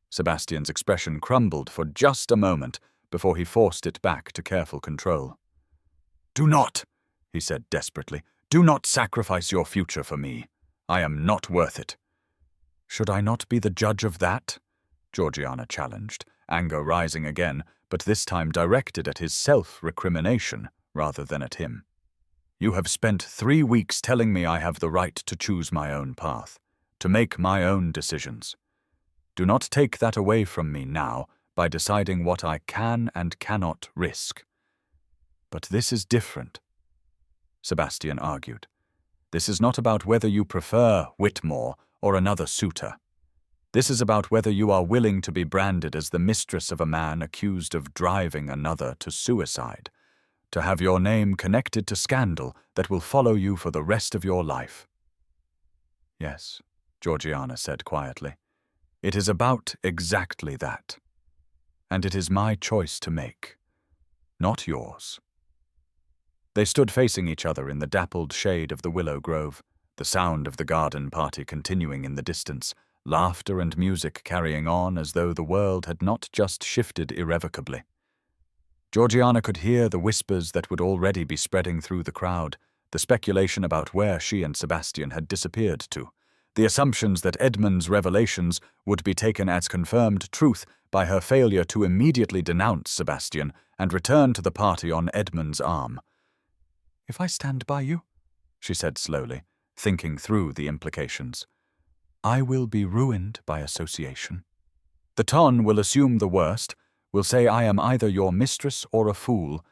Sebastian's expression crumbled for just a moment before he forced it back to careful control. "Do not," he said desperately. "Do not sacrifice your future for me. I am not worth it." "Should I not be the judge of that?" Georgiana challenged, anger rising again, but this time directed at his self-recrimination rather than at him. "You have spent 3 weeks telling me I have the right to choose my own path, to make my own decisions. Do not take that away from me now by deciding what I can and cannot risk." "But this is different," Sebastian argued. "This is not about whether you prefer Whitmore or another suitor. This is about whether you are willing to be branded as the mistress of a man accused of driving another to suicide, to have your name connected to scandal that will follow you for the rest of your life." "Yes," Georgiana said quietly. "It is about exactly that. And it is my choice to make, not yours." They stood facing each other in the dappled shade of the willow grove, the sound of the garden party continuing in the distance, laughter and music carrying on as though the world had not just shifted irrevocably. Georgiana could hear the whispers that would already be spreading through the crowd, the speculation about where she and Sebastian had disappeared to, the assumptions that Edmund's revelations would be taken as confirmed truth by her failure to immediately denounce Sebastian and return to the party on Edmund's arm. "If I stand by you," she said slowly, thinking through the implications, "I will be ruined by association. The ton will assume the worst, will say I am either your mistress or a fool,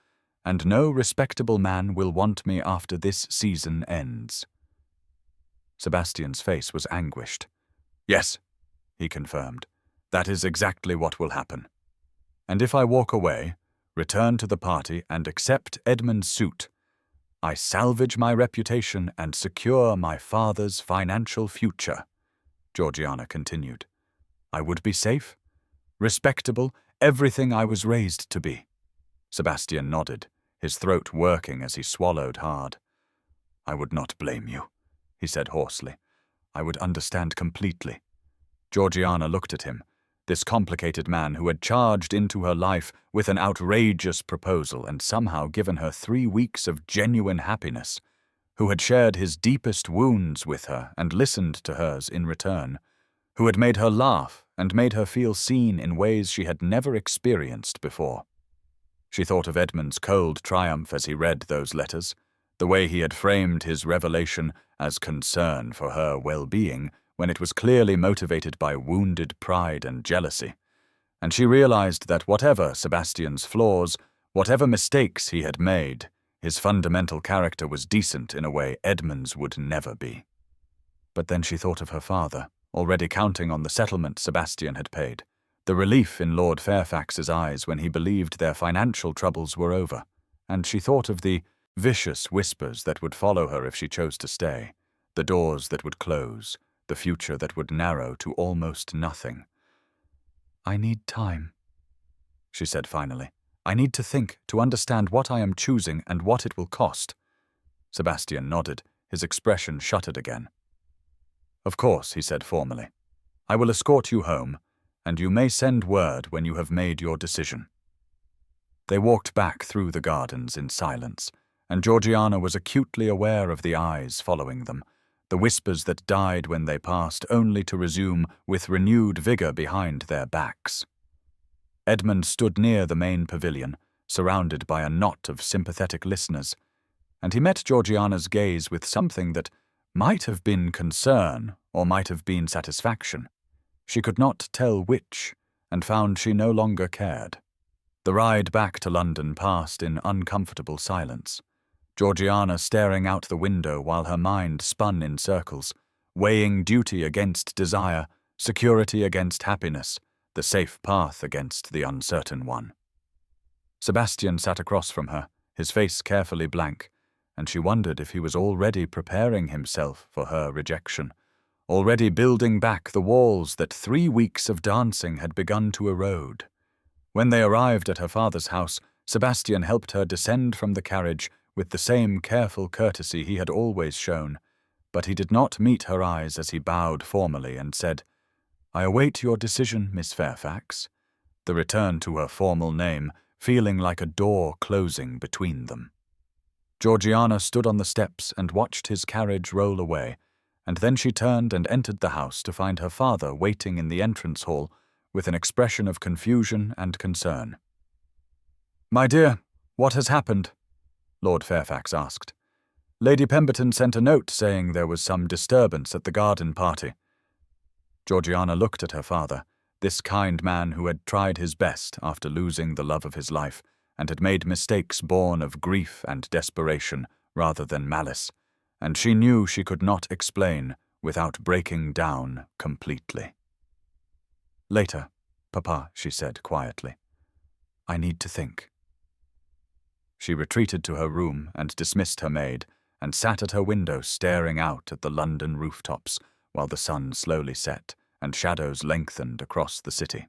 and no respectable man will want me after this season ends." Sebastian's face was anguished. "Yes," he confirmed, "that is exactly what will happen. And if I walk away, return to the party and accept Edmund's suit, I salvage my reputation and secure my father's financial future," Georgiana continued. "I would be safe, respectable, everything I was raised to be." Sebastian nodded, his throat working as he swallowed hard. "I would not blame you," he said hoarsely. "I would understand completely." Georgiana looked at him, this complicated man who had charged into her life with an outrageous proposal and somehow given her 3 weeks of genuine happiness, who had shared his deepest wounds with her and listened to hers in return, who had made her laugh and made her feel seen in ways she had never experienced before. She thought of Edmund's cold triumph as he read those letters, the way he had framed his revelation as concern for her well-being when it was clearly motivated by wounded pride and jealousy. And she realized that whatever Sebastian's flaws, whatever mistakes he had made, his fundamental character was decent in a way Edmund's would never be. But then she thought of her father, already counting on the settlement Sebastian had paid, the relief in Lord Fairfax's eyes when he believed their financial troubles were over, and she thought of the vicious whispers that would follow her if she chose to stay, the doors that would close, the future that would narrow to almost nothing. "I need time," she said finally. "I need to think, to understand what I am choosing and what it will cost." Sebastian nodded, his expression shuttered again. "Of course," he said formally. "I will escort you home, and you may send word when you have made your decision." They walked back through the gardens in silence, and Georgiana was acutely aware of the eyes following them, the whispers that died when they passed only to resume with renewed vigor behind their backs. Edmund stood near the main pavilion, surrounded by a knot of sympathetic listeners, and he met Georgiana's gaze with something that might have been concern or might have been satisfaction. She could not tell which, and found she no longer cared. The ride back to London passed in uncomfortable silence, Georgiana staring out the window while her mind spun in circles, weighing duty against desire, security against happiness, the safe path against the uncertain one. Sebastian sat across from her, his face carefully blank, and she wondered if he was already preparing himself for her rejection, already building back the walls that 3 weeks of dancing had begun to erode. When they arrived at her father's house, Sebastian helped her descend from the carriage with the same careful courtesy he had always shown, but he did not meet her eyes as he bowed formally and said, "I await your decision, Miss Fairfax," the return to her formal name feeling like a door closing between them. Georgiana stood on the steps and watched his carriage roll away, and then she turned and entered the house to find her father waiting in the entrance hall with an expression of confusion and concern. "My dear, what has happened?" Lord Fairfax asked. "Lady Pemberton sent a note saying there was some disturbance at the garden party." Georgiana looked at her father, this kind man who had tried his best after losing the love of his life and had made mistakes born of grief and desperation rather than malice, and she knew she could not explain without breaking down completely. "Later, Papa," she said quietly. "I need to think." She retreated to her room and dismissed her maid, and sat at her window staring out at the London rooftops while the sun slowly set and shadows lengthened across the city.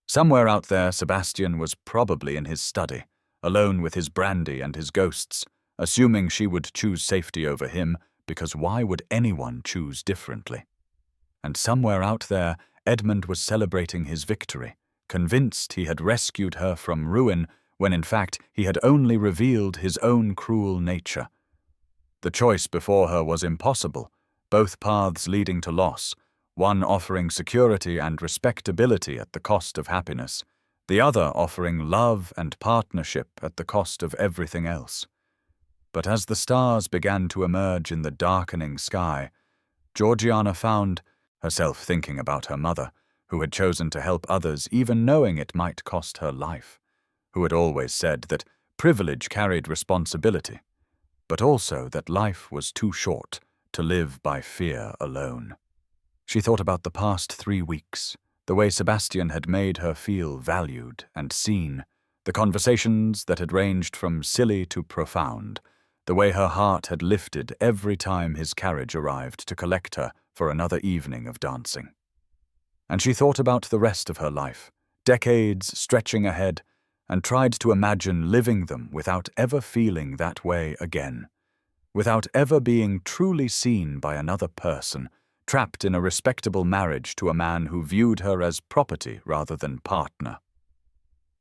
Somewhere out there, Sebastian was probably in his study, alone with his brandy and his ghosts, assuming she would choose safety over him, because why would anyone choose differently? And somewhere out there, Edmund was celebrating his victory, convinced he had rescued her from ruin when in fact he had only revealed his own cruel nature. The choice before her was impossible, both paths leading to loss, one offering security and respectability at the cost of happiness, the other offering love and partnership at the cost of everything else. But as the stars began to emerge in the darkening sky, Georgiana found herself thinking about her mother, who had chosen to help others even knowing it might cost her life, who had always said that privilege carried responsibility, but also that life was too short to live by fear alone. She thought about the past 3 weeks, the way Sebastian had made her feel valued and seen, the conversations that had ranged from silly to profound, the way her heart had lifted every time his carriage arrived to collect her for another evening of dancing. And she thought about the rest of her life, decades stretching ahead, and tried to imagine living them without ever feeling that way again, without ever being truly seen by another person, trapped in a respectable marriage to a man who viewed her as property rather than partner.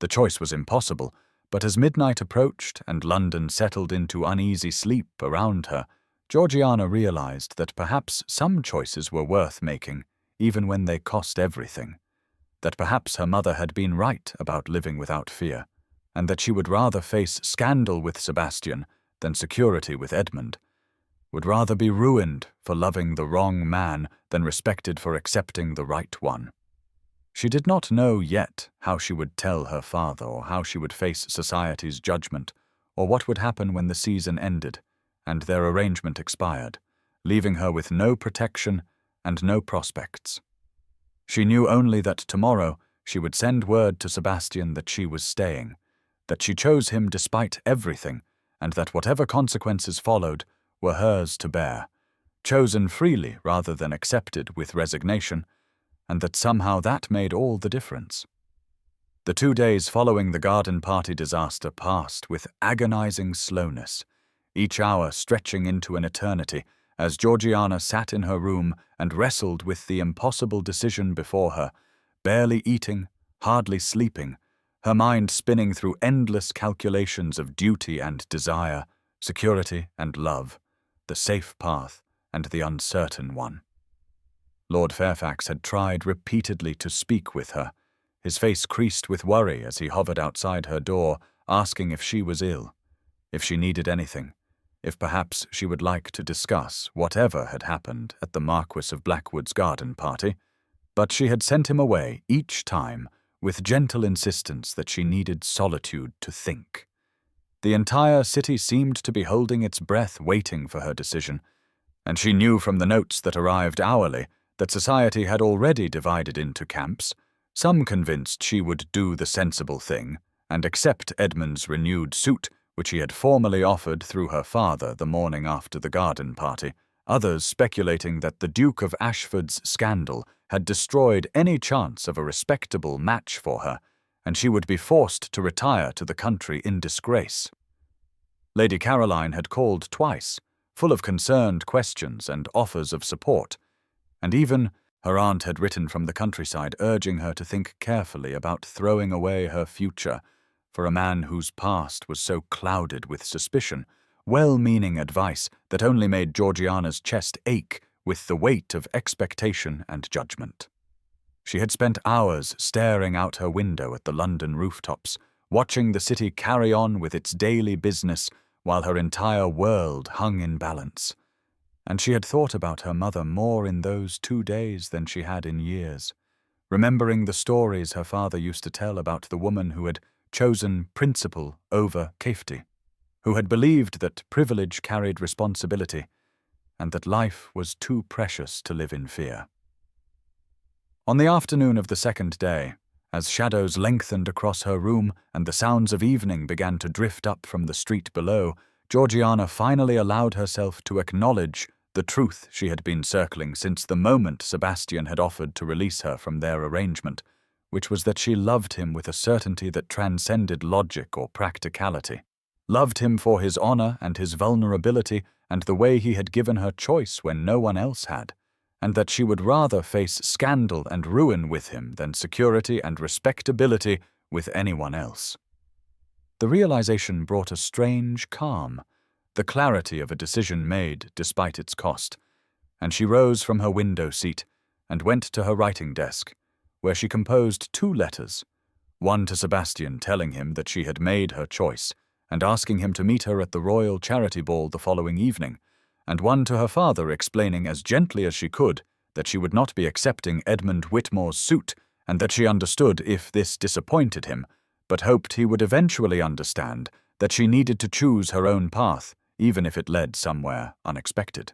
The choice was impossible, but as midnight approached and London settled into uneasy sleep around her, Georgiana realized that perhaps some choices were worth making, even when they cost everything, that perhaps her mother had been right about living without fear, and that she would rather face scandal with Sebastian than security with Edmund. would rather be ruined for loving the wrong man than respected for accepting the right one. She did not know yet how she would tell her father, or how she would face society's judgment, or what would happen when the season ended and their arrangement expired, leaving her with no protection and no prospects. She knew only that tomorrow she would send word to Sebastian that she was staying, that she chose him despite everything, and that whatever consequences followed were hers to bear, chosen freely rather than accepted with resignation, and that somehow that made all the difference. The 2 days following the garden party disaster passed with agonizing slowness, each hour stretching into an eternity as Georgiana sat in her room and wrestled with the impossible decision before her, barely eating, hardly sleeping, her mind spinning through endless calculations of duty and desire, security and love, the safe path and the uncertain one. Lord Fairfax had tried repeatedly to speak with her, his face creased with worry as he hovered outside her door, asking if she was ill, if she needed anything, if perhaps she would like to discuss whatever had happened at the Marquis of Blackwood's garden party, but she had sent him away each time with gentle insistence that she needed solitude to think. The entire city seemed to be holding its breath waiting for her decision, and she knew from the notes that arrived hourly that society had already divided into camps, some convinced she would do the sensible thing and accept Edmund's renewed suit, which he had formally offered through her father the morning after the garden party, others speculating that the Duke of Ashford's scandal had destroyed any chance of a respectable match for her, and she would be forced to retire to the country in disgrace. Lady Caroline had called twice, full of concerned questions and offers of support, and even her aunt had written from the countryside urging her to think carefully about throwing away her future for a man whose past was so clouded with suspicion, well-meaning advice that only made Georgiana's chest ache with the weight of expectation and judgment. She had spent hours staring out her window at the London rooftops, watching the city carry on with its daily business while her entire world hung in balance. And she had thought about her mother more in those 2 days than she had in years, remembering the stories her father used to tell about the woman who had chosen principle over safety, who had believed that privilege carried responsibility, and that life was too precious to live in fear. On the afternoon of the second day, as shadows lengthened across her room and the sounds of evening began to drift up from the street below, Georgiana finally allowed herself to acknowledge the truth she had been circling since the moment Sebastian had offered to release her from their arrangement, which was that she loved him with a certainty that transcended logic or practicality, loved him for his honor and his vulnerability and the way he had given her choice when no one else had, and that she would rather face scandal and ruin with him than security and respectability with anyone else. The realization brought a strange calm, the clarity of a decision made despite its cost, and she rose from her window seat and went to her writing desk, where she composed 2 letters, one to Sebastian telling him that she had made her choice and asking him to meet her at the Royal Charity Ball the following evening, and one to her father explaining as gently as she could that she would not be accepting Edmund Whitmore's suit and that she understood if this disappointed him, but hoped he would eventually understand that she needed to choose her own path, even if it led somewhere unexpected.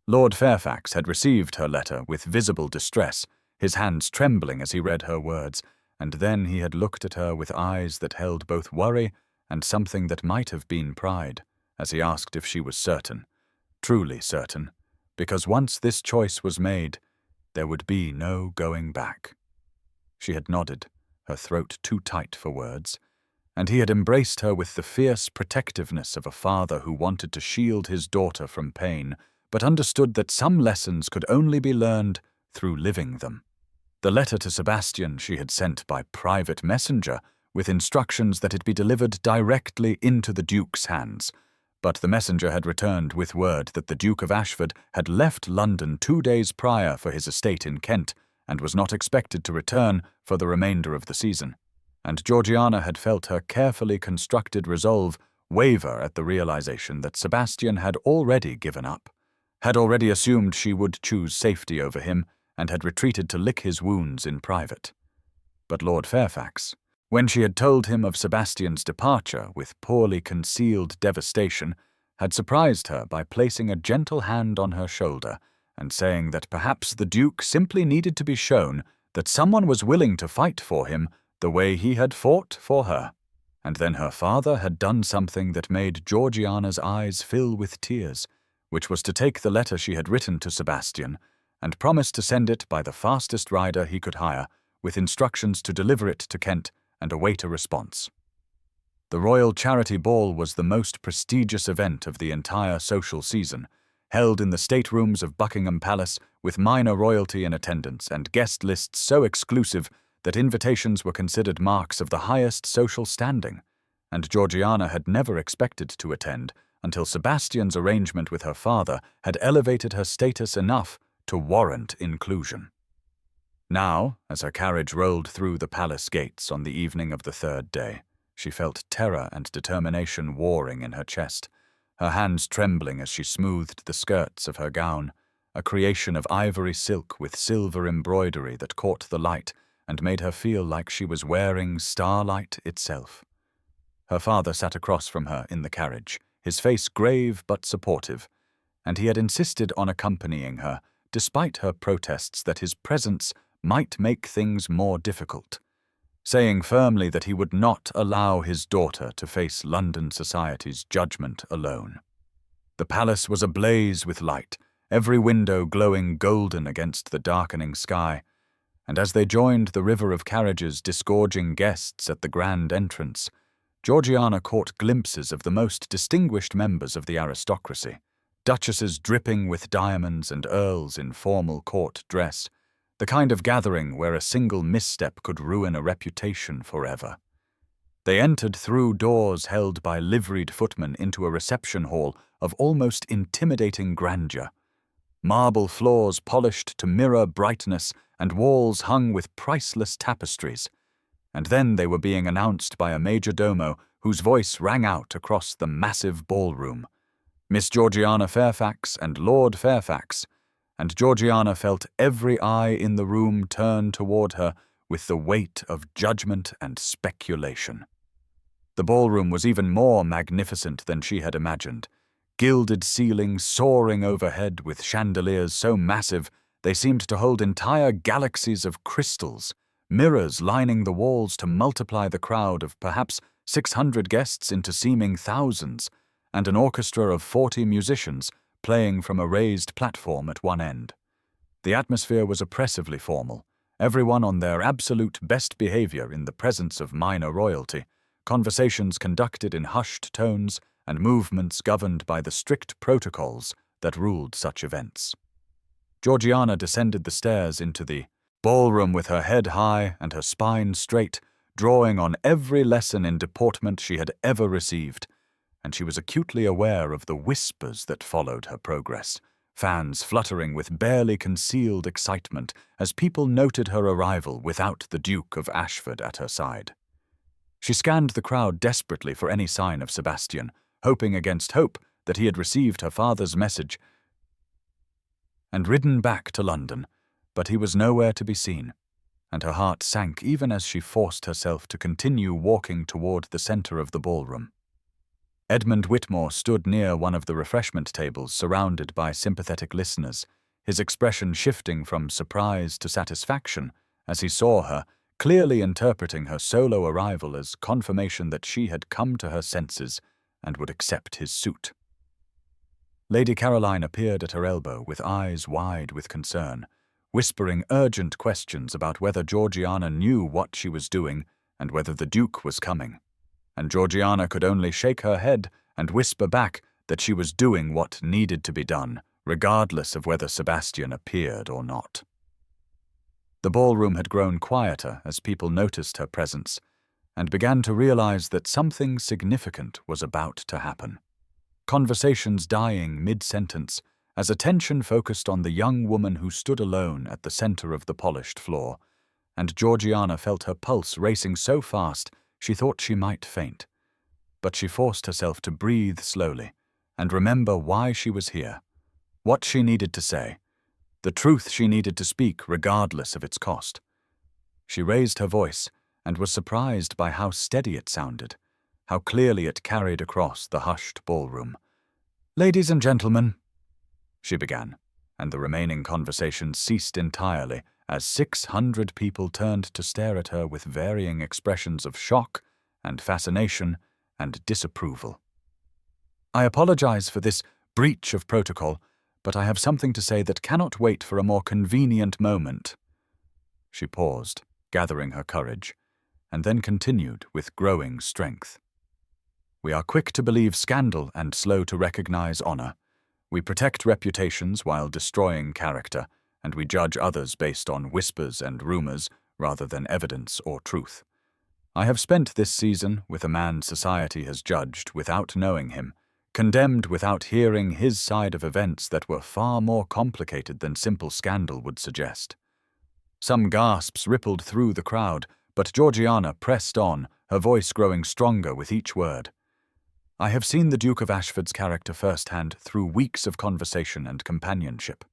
Lord Fairfax had received her letter with visible distress, his hands trembling as he read her words, and then he had looked at her with eyes that held both worry and something that might have been pride, as he asked if she was certain, truly certain, because once this choice was made, there would be no going back. She had nodded, her throat too tight for words, and he had embraced her with the fierce protectiveness of a father who wanted to shield his daughter from pain, but understood that some lessons could only be learned through living them. The letter to Sebastian she had sent by private messenger, with instructions that it be delivered directly into the Duke's hands, but the messenger had returned with word that the Duke of Ashford had left London 2 days prior for his estate in Kent, and was not expected to return for the remainder of the season, and Georgiana had felt her carefully constructed resolve waver at the realization that Sebastian had already given up, had already assumed she would choose safety over him, and had retreated to lick his wounds in private. But Lord Fairfax, when she had told him of Sebastian's departure with poorly concealed devastation, had surprised her by placing a gentle hand on her shoulder and saying that perhaps the Duke simply needed to be shown that someone was willing to fight for him the way he had fought for her. And then her father had done something that made Georgiana's eyes fill with tears, which was to take the letter she had written to Sebastian and promise to send it by the fastest rider he could hire, with instructions to deliver it to Kent and await a response. The Royal Charity Ball was the most prestigious event of the entire social season, held in the staterooms of Buckingham Palace with minor royalty in attendance and guest lists so exclusive that invitations were considered marks of the highest social standing, and Georgiana had never expected to attend until Sebastian's arrangement with her father had elevated her status enough to warrant inclusion. Now, as her carriage rolled through the palace gates on the evening of the third day, she felt terror and determination warring in her chest, her hands trembling as she smoothed the skirts of her gown, a creation of ivory silk with silver embroidery that caught the light and made her feel like she was wearing starlight itself. Her father sat across from her in the carriage, his face grave but supportive, and he had insisted on accompanying her, despite her protests that his presence might make things more difficult, saying firmly that he would not allow his daughter to face London society's judgment alone. The palace was ablaze with light, every window glowing golden against the darkening sky, and as they joined the river of carriages disgorging guests at the grand entrance, Georgiana caught glimpses of the most distinguished members of the aristocracy, duchesses dripping with diamonds and earls in formal court dress, the kind of gathering where a single misstep could ruin a reputation forever. They entered through doors held by liveried footmen into a reception hall of almost intimidating grandeur, marble floors polished to mirror brightness and walls hung with priceless tapestries, and then they were being announced by a major domo whose voice rang out across the massive ballroom. Miss Georgiana Fairfax and Lord Fairfax, and Georgiana felt every eye in the room turn toward her with the weight of judgment and speculation. The ballroom was even more magnificent than she had imagined, gilded ceilings soaring overhead with chandeliers so massive they seemed to hold entire galaxies of crystals, mirrors lining the walls to multiply the crowd of perhaps 600 guests into seeming thousands, and an orchestra of 40 musicians playing from a raised platform at one end. The atmosphere was oppressively formal, everyone on their absolute best behavior in the presence of minor royalty, conversations conducted in hushed tones and movements governed by the strict protocols that ruled such events. Georgiana descended the stairs into the ballroom with her head high and her spine straight, drawing on every lesson in deportment she had ever received, and she was acutely aware of the whispers that followed her progress, fans fluttering with barely concealed excitement as people noted her arrival without the Duke of Ashford at her side. She scanned the crowd desperately for any sign of Sebastian, hoping against hope that he had received her father's message and ridden back to London, but he was nowhere to be seen, and her heart sank even as she forced herself to continue walking toward the center of the ballroom. Edmund Whitmore stood near one of the refreshment tables surrounded by sympathetic listeners, his expression shifting from surprise to satisfaction as he saw her, clearly interpreting her solo arrival as confirmation that she had come to her senses and would accept his suit. Lady Caroline appeared at her elbow with eyes wide with concern, whispering urgent questions about whether Georgiana knew what she was doing and whether the Duke was coming, and Georgiana could only shake her head and whisper back that she was doing what needed to be done, regardless of whether Sebastian appeared or not. The ballroom had grown quieter as people noticed her presence and began to realize that something significant was about to happen. Conversations dying mid-sentence as attention focused on the young woman who stood alone at the center of the polished floor, and Georgiana felt her pulse racing so fast she thought she might faint. but she forced herself to breathe slowly and remember why she was here, what she needed to say, the truth she needed to speak regardless of its cost. She raised her voice and was surprised by how steady it sounded, how clearly it carried across the hushed ballroom. "Ladies and gentlemen," she began, and the remaining conversation ceased entirely as 600 people turned to stare at her with varying expressions of shock and fascination and disapproval. "I apologize for this breach of protocol, but I have something to say that cannot wait for a more convenient moment." She paused, gathering her courage, and then continued with growing strength. "We are quick to believe scandal and slow to recognize honor. We protect reputations while destroying character, and we judge others based on whispers and rumors rather than evidence or truth. I have spent this season with a man society has judged without knowing him, condemned without hearing his side of events that were far more complicated than simple scandal would suggest." Some gasps rippled through the crowd, but Georgiana pressed on, her voice growing stronger with each word. "I have seen the Duke of Ashford's character firsthand through weeks of conversation and companionship.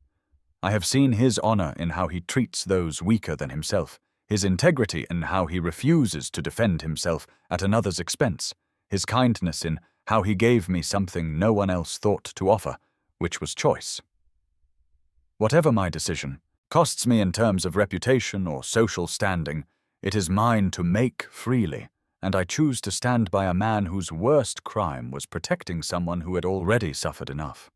I have seen his honor in how he treats those weaker than himself, his integrity in how he refuses to defend himself at another's expense, his kindness in how he gave me something no one else thought to offer, which was choice. Whatever my decision costs me in terms of reputation or social standing, it is mine to make freely, and I choose to stand by a man whose worst crime was protecting someone who had already suffered enough."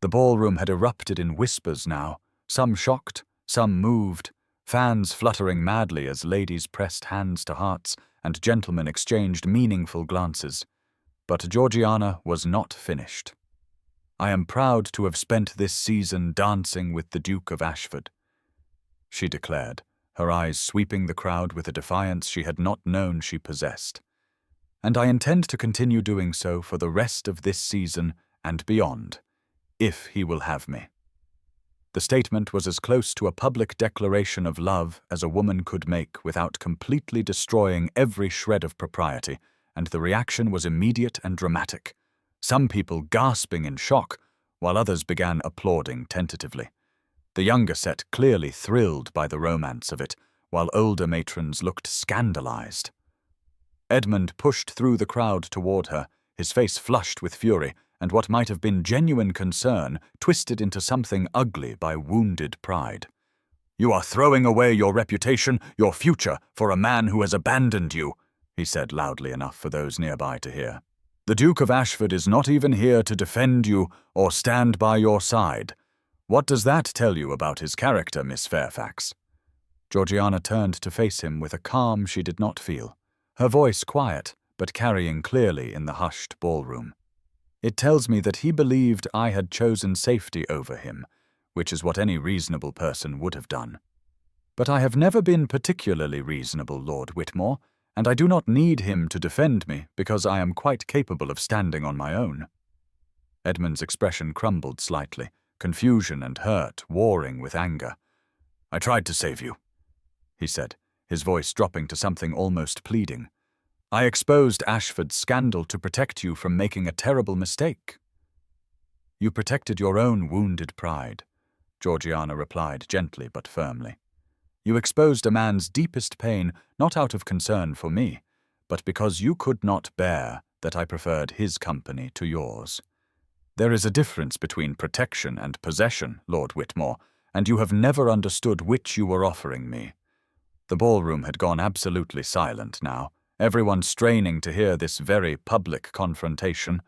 The ballroom had erupted in whispers now, some shocked, some moved, fans fluttering madly as ladies pressed hands to hearts and gentlemen exchanged meaningful glances. But Georgiana was not finished. "I am proud to have spent this season dancing with the Duke of Ashford," she declared, her eyes sweeping the crowd with a defiance she had not known she possessed. "And I intend to continue doing so for the rest of this season and beyond, if he will have me." The statement was as close to a public declaration of love as a woman could make without completely destroying every shred of propriety, and the reaction was immediate and dramatic, some people gasping in shock, while others began applauding tentatively. The younger set clearly thrilled by the romance of it, while older matrons looked scandalized. Edmund pushed through the crowd toward her, his face flushed with fury, and what might have been genuine concern twisted into something ugly by wounded pride. "You are throwing away your reputation, your future, for a man who has abandoned you," he said loudly enough for those nearby to hear. "The Duke of Ashford is not even here to defend you or stand by your side. What does that tell you about his character, Miss Fairfax?" Georgiana turned to face him with a calm she did not feel, her voice quiet but carrying clearly in the hushed ballroom. "It tells me that he believed I had chosen safety over him, which is what any reasonable person would have done. But I have never been particularly reasonable, Lord Whitmore, and I do not need him to defend me because I am quite capable of standing on my own." Edmund's expression crumbled slightly, confusion and hurt warring with anger. "I tried to save you," he said, his voice dropping to something almost pleading. "I exposed Ashford's scandal to protect you from making a terrible mistake." "You protected your own wounded pride," Georgiana replied gently but firmly. "You exposed a man's deepest pain not out of concern for me, but because you could not bear that I preferred his company to yours. There is a difference between protection and possession, Lord Whitmore, and you have never understood which you were offering me." The ballroom had gone absolutely silent now, everyone straining to hear this very public confrontation,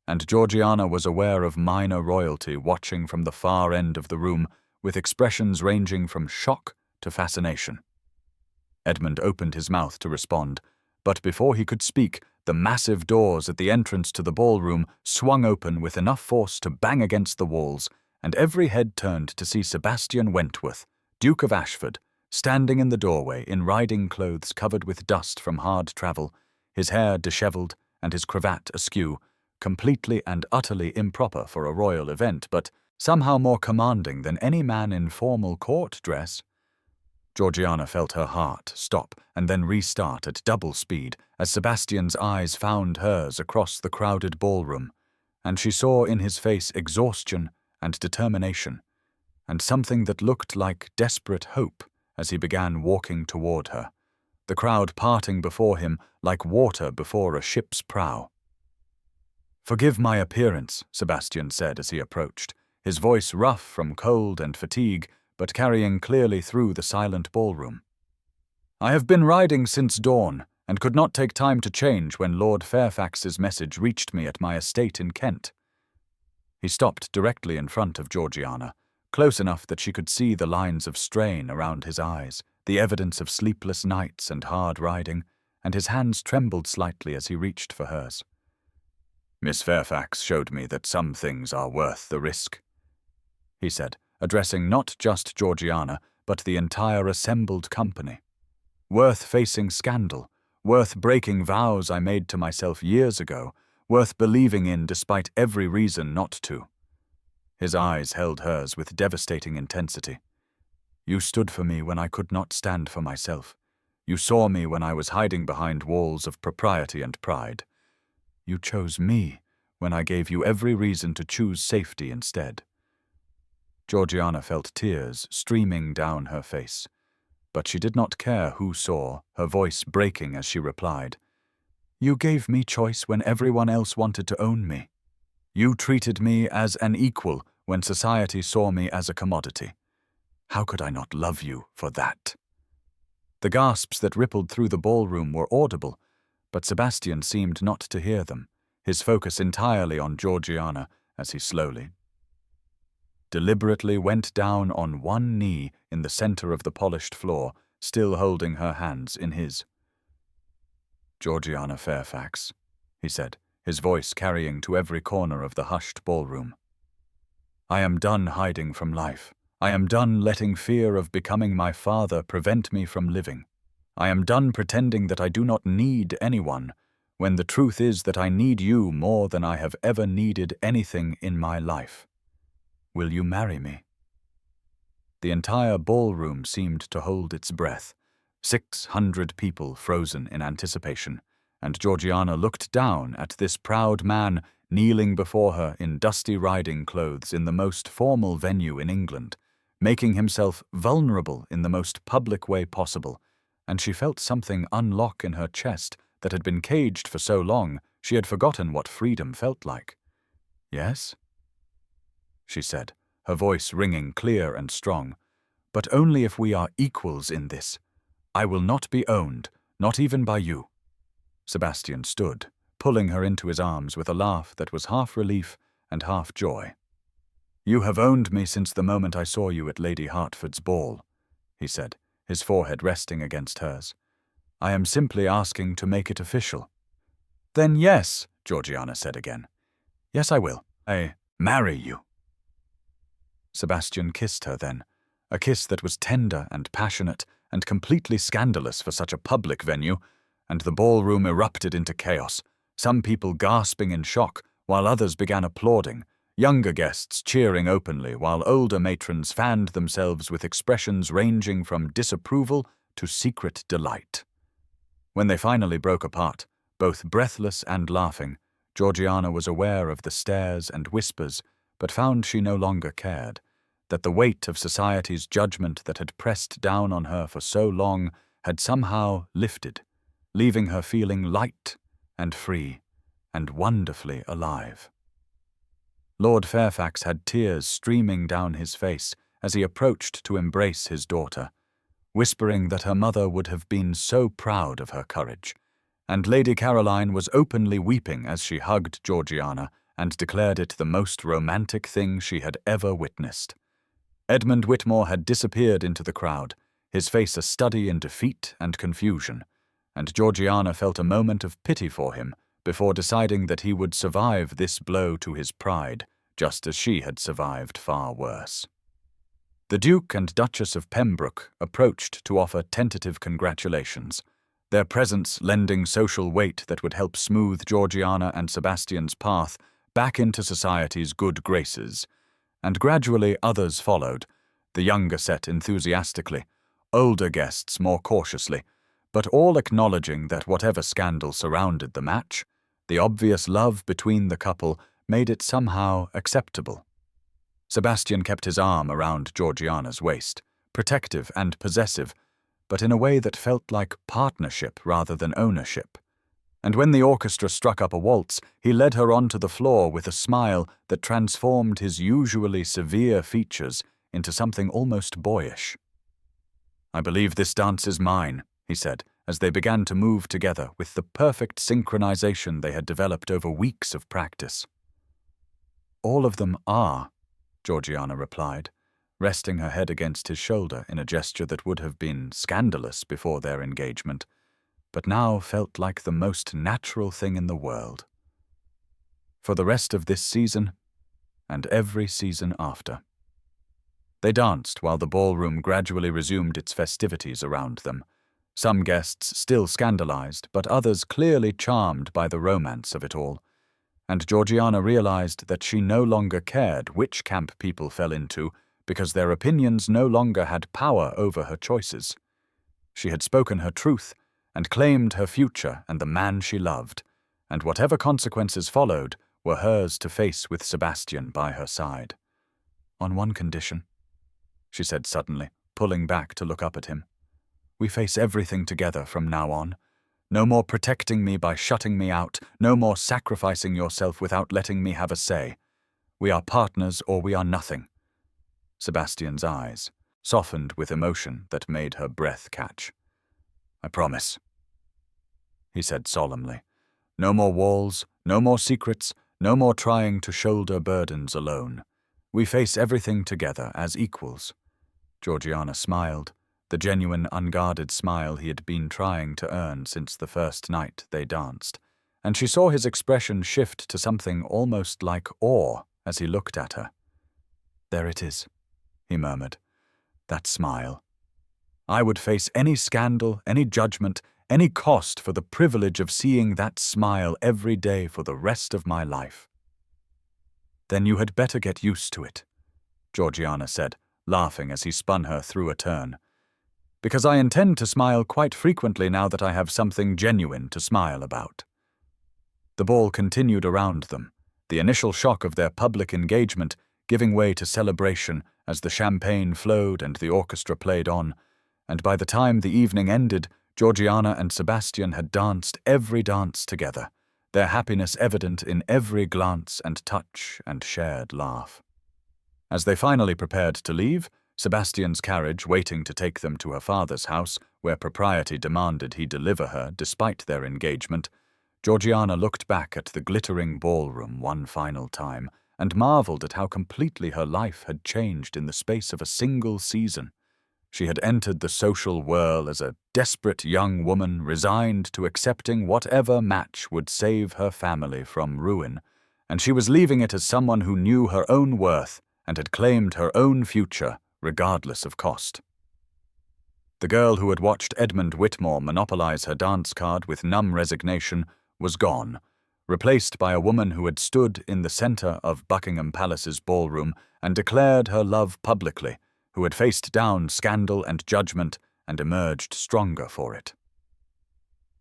and Georgiana was aware of minor royalty watching from the far end of the room with expressions ranging from shock to fascination. Edmund opened his mouth to respond, but before he could speak, the massive doors at the entrance to the ballroom swung open with enough force to bang against the walls, and every head turned to see Sebastian Wentworth, Duke of Ashford, standing in the doorway in riding clothes covered with dust from hard travel, his hair dishevelled and his cravat askew, completely and utterly improper for a royal event, but somehow more commanding than any man in formal court dress. Georgiana felt her heart stop and then restart at double speed as Sebastian's eyes found hers across the crowded ballroom, and she saw in his face exhaustion and determination, and something that looked like desperate hope as he began walking toward her, the crowd parting before him like water before a ship's prow. "Forgive my appearance," Sebastian said as he approached, his voice rough from cold and fatigue, but carrying clearly through the silent ballroom. "I have been riding since dawn, and could not take time to change when Lord Fairfax's message reached me at my estate in Kent." He stopped directly in front of Georgiana, close enough that she could see the lines of strain around his eyes, the evidence of sleepless nights and hard riding, and his hands trembled slightly as he reached for hers. "Miss Fairfax showed me that some things are worth the risk," he said, addressing not just Georgiana, but the entire assembled company. "Worth facing scandal, worth breaking vows I made to myself years ago, worth believing in despite every reason not to." His eyes held hers with devastating intensity. "You stood for me when I could not stand for myself. You saw me when I was hiding behind walls of propriety and pride. You chose me when I gave you every reason to choose safety instead." Georgiana felt tears streaming down her face, but she did not care who saw, her voice breaking as she replied, "You gave me choice when everyone else wanted to own me. You treated me as an equal when society saw me as a commodity. How could I not love you for that?" The gasps that rippled through the ballroom were audible, but Sebastian seemed not to hear them, his focus entirely on Georgiana as he slowly, deliberately went down on one knee in the center of the polished floor, still holding her hands in his. "Georgiana Fairfax," he said, his voice carrying to every corner of the hushed ballroom. "I am done hiding from life. I am done letting fear of becoming my father prevent me from living. I am done pretending that I do not need anyone, when the truth is that I need you more than I have ever needed anything in my life. Will you marry me?" The entire ballroom seemed to hold its breath, 600 people frozen in anticipation, and Georgiana looked down at this proud man kneeling before her in dusty riding clothes in the most formal venue in England, making himself vulnerable in the most public way possible, and she felt something unlock in her chest that had been caged for so long she had forgotten what freedom felt like. "Yes?" she said, her voice ringing clear and strong, "but only if we are equals in this. I will not be owned, not even by you." Sebastian stood, pulling her into his arms with a laugh that was half relief and half joy. "You have owned me since the moment I saw you at Lady Hertford's ball," he said, his forehead resting against hers. "I am simply asking to make it official." "Then yes," Georgiana said again. "Yes, I will. I marry you." Sebastian kissed her then, a kiss that was tender and passionate and completely scandalous for such a public venue, and the ballroom erupted into chaos, some people gasping in shock while others began applauding, younger guests cheering openly while older matrons fanned themselves with expressions ranging from disapproval to secret delight. When they finally broke apart, both breathless and laughing, Georgiana was aware of the stares and whispers, but found she no longer cared, that the weight of society's judgment that had pressed down on her for so long had somehow lifted, leaving her feeling light and free and wonderfully alive. Lord Fairfax had tears streaming down his face as he approached to embrace his daughter, whispering that her mother would have been so proud of her courage, and Lady Caroline was openly weeping as she hugged Georgiana and declared it the most romantic thing she had ever witnessed. Edmund Whitmore had disappeared into the crowd, his face a study in defeat and confusion, and Georgiana felt a moment of pity for him before deciding that he would survive this blow to his pride, just as she had survived far worse. The Duke and Duchess of Pembroke approached to offer tentative congratulations, their presence lending social weight that would help smooth Georgiana and Sebastian's path back into society's good graces, and gradually others followed, the younger set enthusiastically, older guests more cautiously, but all acknowledging that whatever scandal surrounded the match, the obvious love between the couple made it somehow acceptable. Sebastian kept his arm around Georgiana's waist, protective and possessive, but in a way that felt like partnership rather than ownership. And when the orchestra struck up a waltz, he led her onto the floor with a smile that transformed his usually severe features into something almost boyish. "I believe this dance is mine," he said, as they began to move together with the perfect synchronization they had developed over weeks of practice. "All of them are," Georgiana replied, resting her head against his shoulder in a gesture that would have been scandalous before their engagement, but now felt like the most natural thing in the world. For the rest of this season, and every season after. They danced while the ballroom gradually resumed its festivities around them, some guests still scandalized, but others clearly charmed by the romance of it all, and Georgiana realized that she no longer cared which camp people fell into because their opinions no longer had power over her choices. She had spoken her truth and claimed her future and the man she loved, and whatever consequences followed were hers to face with Sebastian by her side. "On one condition," she said suddenly, pulling back to look up at him. "We face everything together from now on. No more protecting me by shutting me out, no more sacrificing yourself without letting me have a say. We are partners or we are nothing." Sebastian's eyes softened with emotion that made her breath catch. "I promise," he said solemnly. "No more walls, no more secrets, no more trying to shoulder burdens alone. We face everything together as equals." Georgiana smiled, the genuine, unguarded smile he had been trying to earn since the first night they danced, and she saw his expression shift to something almost like awe as he looked at her. "There it is," he murmured. "That smile. I would face any scandal, any judgment, any cost for the privilege of seeing that smile every day for the rest of my life." "Then you had better get used to it," Georgiana said, laughing as he spun her through a turn. "Because I intend to smile quite frequently now that I have something genuine to smile about." The ball continued around them, the initial shock of their public engagement giving way to celebration as the champagne flowed and the orchestra played on, and by the time the evening ended, Georgiana and Sebastian had danced every dance together, their happiness evident in every glance and touch and shared laugh. As they finally prepared to leave, Sebastian's carriage waiting to take them to her father's house, where propriety demanded he deliver her despite their engagement, Georgiana looked back at the glittering ballroom one final time and marveled at how completely her life had changed in the space of a single season. She had entered the social whirl as a desperate young woman resigned to accepting whatever match would save her family from ruin, and she was leaving it as someone who knew her own worth and had claimed her own future, regardless of cost. The girl who had watched Edmund Whitmore monopolize her dance card with numb resignation was gone, replaced by a woman who had stood in the center of Buckingham Palace's ballroom and declared her love publicly, who had faced down scandal and judgment and emerged stronger for it.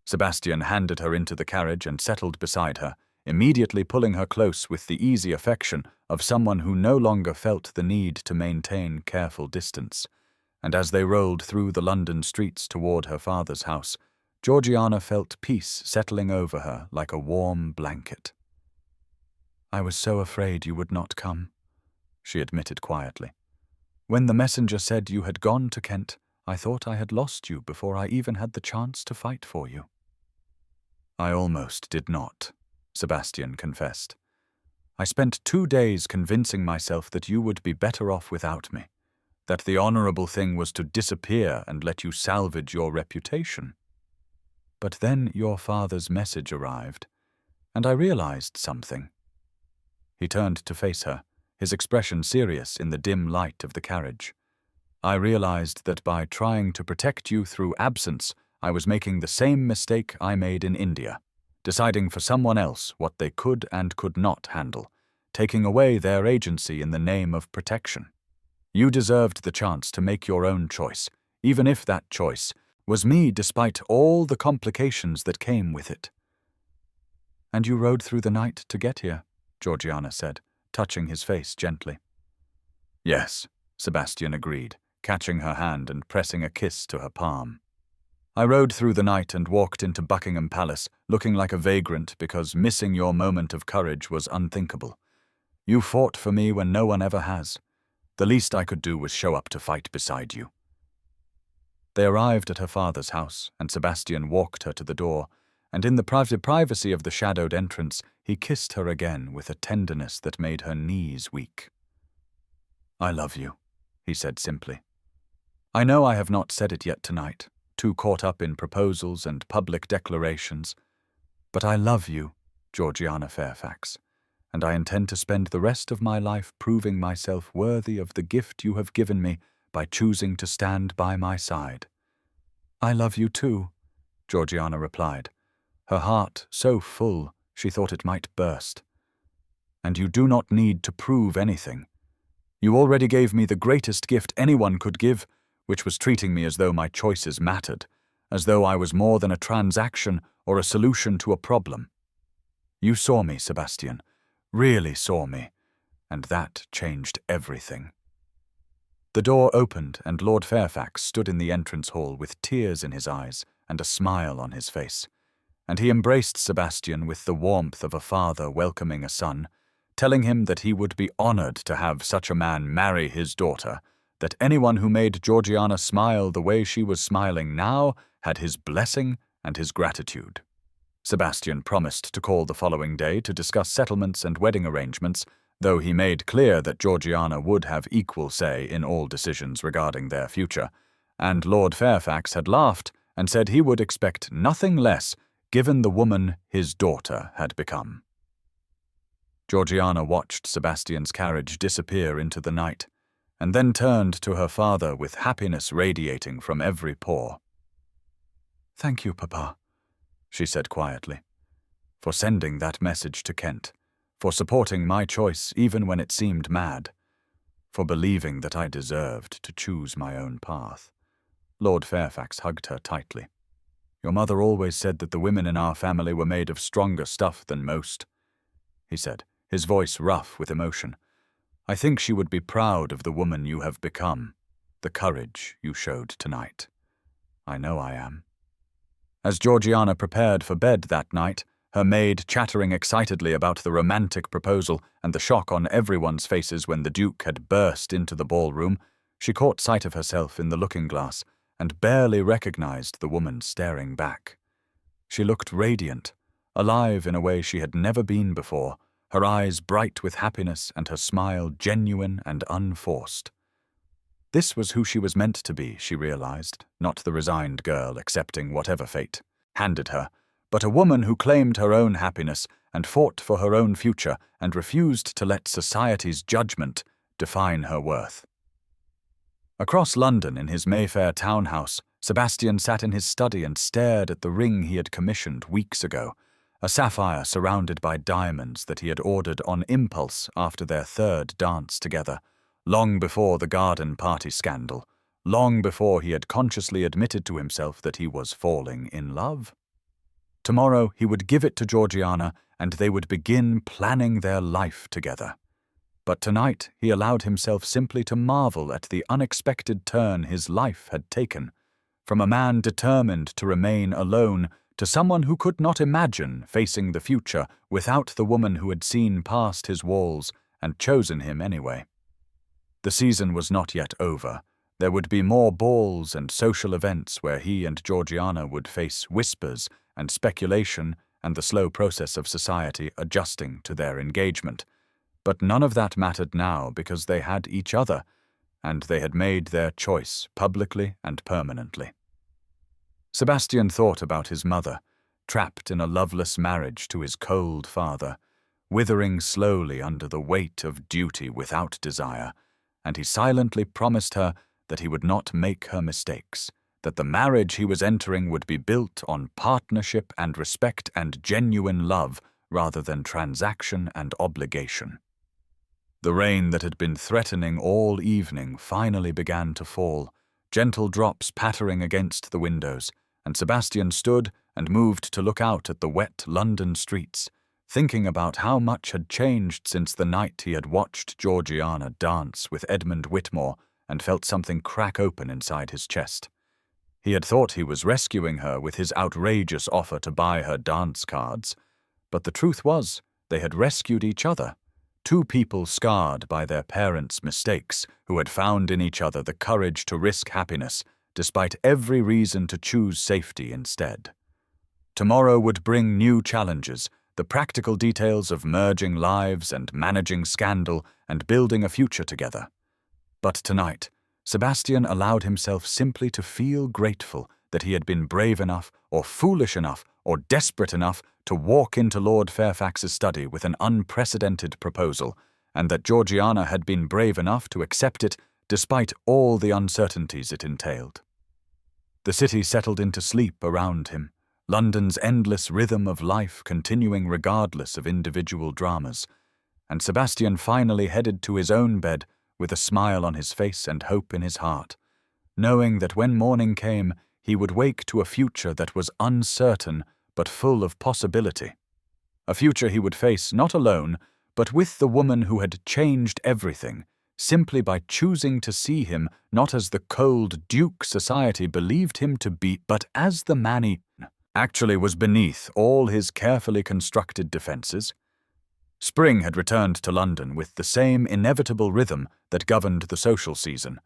Sebastian handed her into the carriage and settled beside her, immediately pulling her close with the easy affection of someone who no longer felt the need to maintain careful distance. And as they rolled through the London streets toward her father's house, Georgiana felt peace settling over her like a warm blanket. "I was so afraid you would not come," she admitted quietly. "When the messenger said you had gone to Kent, I thought I had lost you before I even had the chance to fight for you." "I almost did not," Sebastian confessed. "I spent 2 days convincing myself that you would be better off without me, that the honorable thing was to disappear and let you salvage your reputation. But then your father's message arrived, and I realized something." He turned to face her, his expression serious in the dim light of the carriage. "I realized that by trying to protect you through absence, I was making the same mistake I made in India, deciding for someone else what they could and could not handle, taking away their agency in the name of protection. You deserved the chance to make your own choice, even if that choice was me despite all the complications that came with it. "And you rode through the night to get here," Georgiana said, touching his face gently. "Yes," Sebastian agreed, catching her hand and pressing a kiss to her palm. "I rode through the night and walked into Buckingham Palace, looking like a vagrant because missing your moment of courage was unthinkable. You fought for me when no one ever has. The least I could do was show up to fight beside you." They arrived at her father's house, and Sebastian walked her to the door, and in the privacy of the shadowed entrance, he kissed her again with a tenderness that made her knees weak. "I love you," he said simply. "I know I have not said it yet tonight, too caught up in proposals and public declarations, but I love you, Georgiana Fairfax, and I intend to spend the rest of my life proving myself worthy of the gift you have given me by choosing to stand by my side." "I love you too," Georgiana replied, her heart so full she thought it might burst. "And you do not need to prove anything. You already gave me the greatest gift anyone could give, which was treating me as though my choices mattered, as though I was more than a transaction or a solution to a problem. You saw me, Sebastian, really saw me, and that changed everything." The door opened and Lord Fairfax stood in the entrance hall with tears in his eyes and a smile on his face, and he embraced Sebastian with the warmth of a father welcoming a son, telling him that he would be honored to have such a man marry his daughter, that anyone who made Georgiana smile the way she was smiling now had his blessing and his gratitude. Sebastian promised to call the following day to discuss settlements and wedding arrangements, though he made clear that Georgiana would have equal say in all decisions regarding their future, and Lord Fairfax had laughed and said he would expect nothing less given the woman his daughter had become. Georgiana watched Sebastian's carriage disappear into the night, and then turned to her father with happiness radiating from every pore. "Thank you, Papa," she said quietly, "for sending that message to Kent, for supporting my choice even when it seemed mad, for believing that I deserved to choose my own path." Lord Fairfax hugged her tightly. "Your mother always said that the women in our family were made of stronger stuff than most," he said, his voice rough with emotion. "I think she would be proud of the woman you have become, the courage you showed tonight. I know I am." As Georgiana prepared for bed that night, her maid chattering excitedly about the romantic proposal and the shock on everyone's faces when the Duke had burst into the ballroom, she caught sight of herself in the looking-glass and barely recognized the woman staring back. She looked radiant, alive in a way she had never been before, her eyes bright with happiness and her smile genuine and unforced. This was who she was meant to be, she realized, not the resigned girl accepting whatever fate handed her, but a woman who claimed her own happiness and fought for her own future and refused to let society's judgment define her worth. Across London in his Mayfair townhouse, Sebastian sat in his study and stared at the ring he had commissioned weeks ago, a sapphire surrounded by diamonds that he had ordered on impulse after their third dance together, long before the garden party scandal, long before he had consciously admitted to himself that he was falling in love. Tomorrow he would give it to Georgiana and they would begin planning their life together. But tonight he allowed himself simply to marvel at the unexpected turn his life had taken, from a man determined to remain alone to someone who could not imagine facing the future without the woman who had seen past his walls and chosen him anyway. The season was not yet over. There would be more balls and social events where he and Georgiana would face whispers and speculation and the slow process of society adjusting to their engagement. But none of that mattered now because they had each other, and they had made their choice publicly and permanently. Sebastian thought about his mother, trapped in a loveless marriage to his cold father, withering slowly under the weight of duty without desire, and he silently promised her that he would not make her mistakes, that the marriage he was entering would be built on partnership and respect and genuine love rather than transaction and obligation. The rain that had been threatening all evening finally began to fall, gentle drops pattering against the windows, and Sebastian stood and moved to look out at the wet London streets, thinking about how much had changed since the night he had watched Georgiana dance with Edmund Whitmore and felt something crack open inside his chest. He had thought he was rescuing her with his outrageous offer to buy her dance cards, but the truth was they had rescued each other. Two people scarred by their parents' mistakes, who had found in each other the courage to risk happiness, despite every reason to choose safety instead. Tomorrow would bring new challenges, the practical details of merging lives and managing scandal and building a future together. But tonight, Sebastian allowed himself simply to feel grateful that he had been brave enough, or foolish enough, or desperate enough to walk into Lord Fairfax's study with an unprecedented proposal, and that Georgiana had been brave enough to accept it despite all the uncertainties it entailed. The city settled into sleep around him, London's endless rhythm of life continuing regardless of individual dramas, and Sebastian finally headed to his own bed with a smile on his face and hope in his heart, knowing that when morning came, he would wake to a future that was uncertain but full of possibility. A future he would face not alone, but with the woman who had changed everything, simply by choosing to see him not as the cold Duke society believed him to be, but as the man he actually was beneath all his carefully constructed defences. Spring had returned to London with the same inevitable rhythm that governed the social season,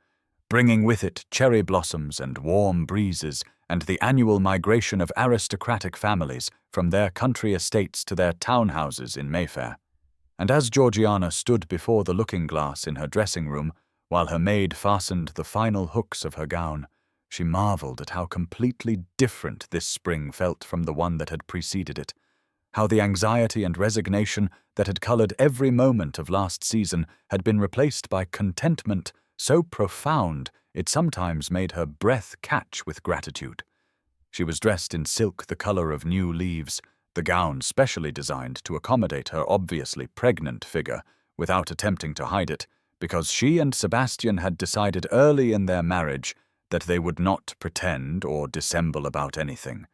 bringing with it cherry blossoms and warm breezes and the annual migration of aristocratic families from their country estates to their townhouses in Mayfair. And as Georgiana stood before the looking-glass in her dressing-room, while her maid fastened the final hooks of her gown, she marvelled at how completely different this spring felt from the one that had preceded it, how the anxiety and resignation that had coloured every moment of last season had been replaced by contentment so profound it sometimes made her breath catch with gratitude. She was dressed in silk the colour of new leaves, the gown specially designed to accommodate her obviously pregnant figure without attempting to hide it, because she and Sebastian had decided early in their marriage that they would not pretend or dissemble about anything,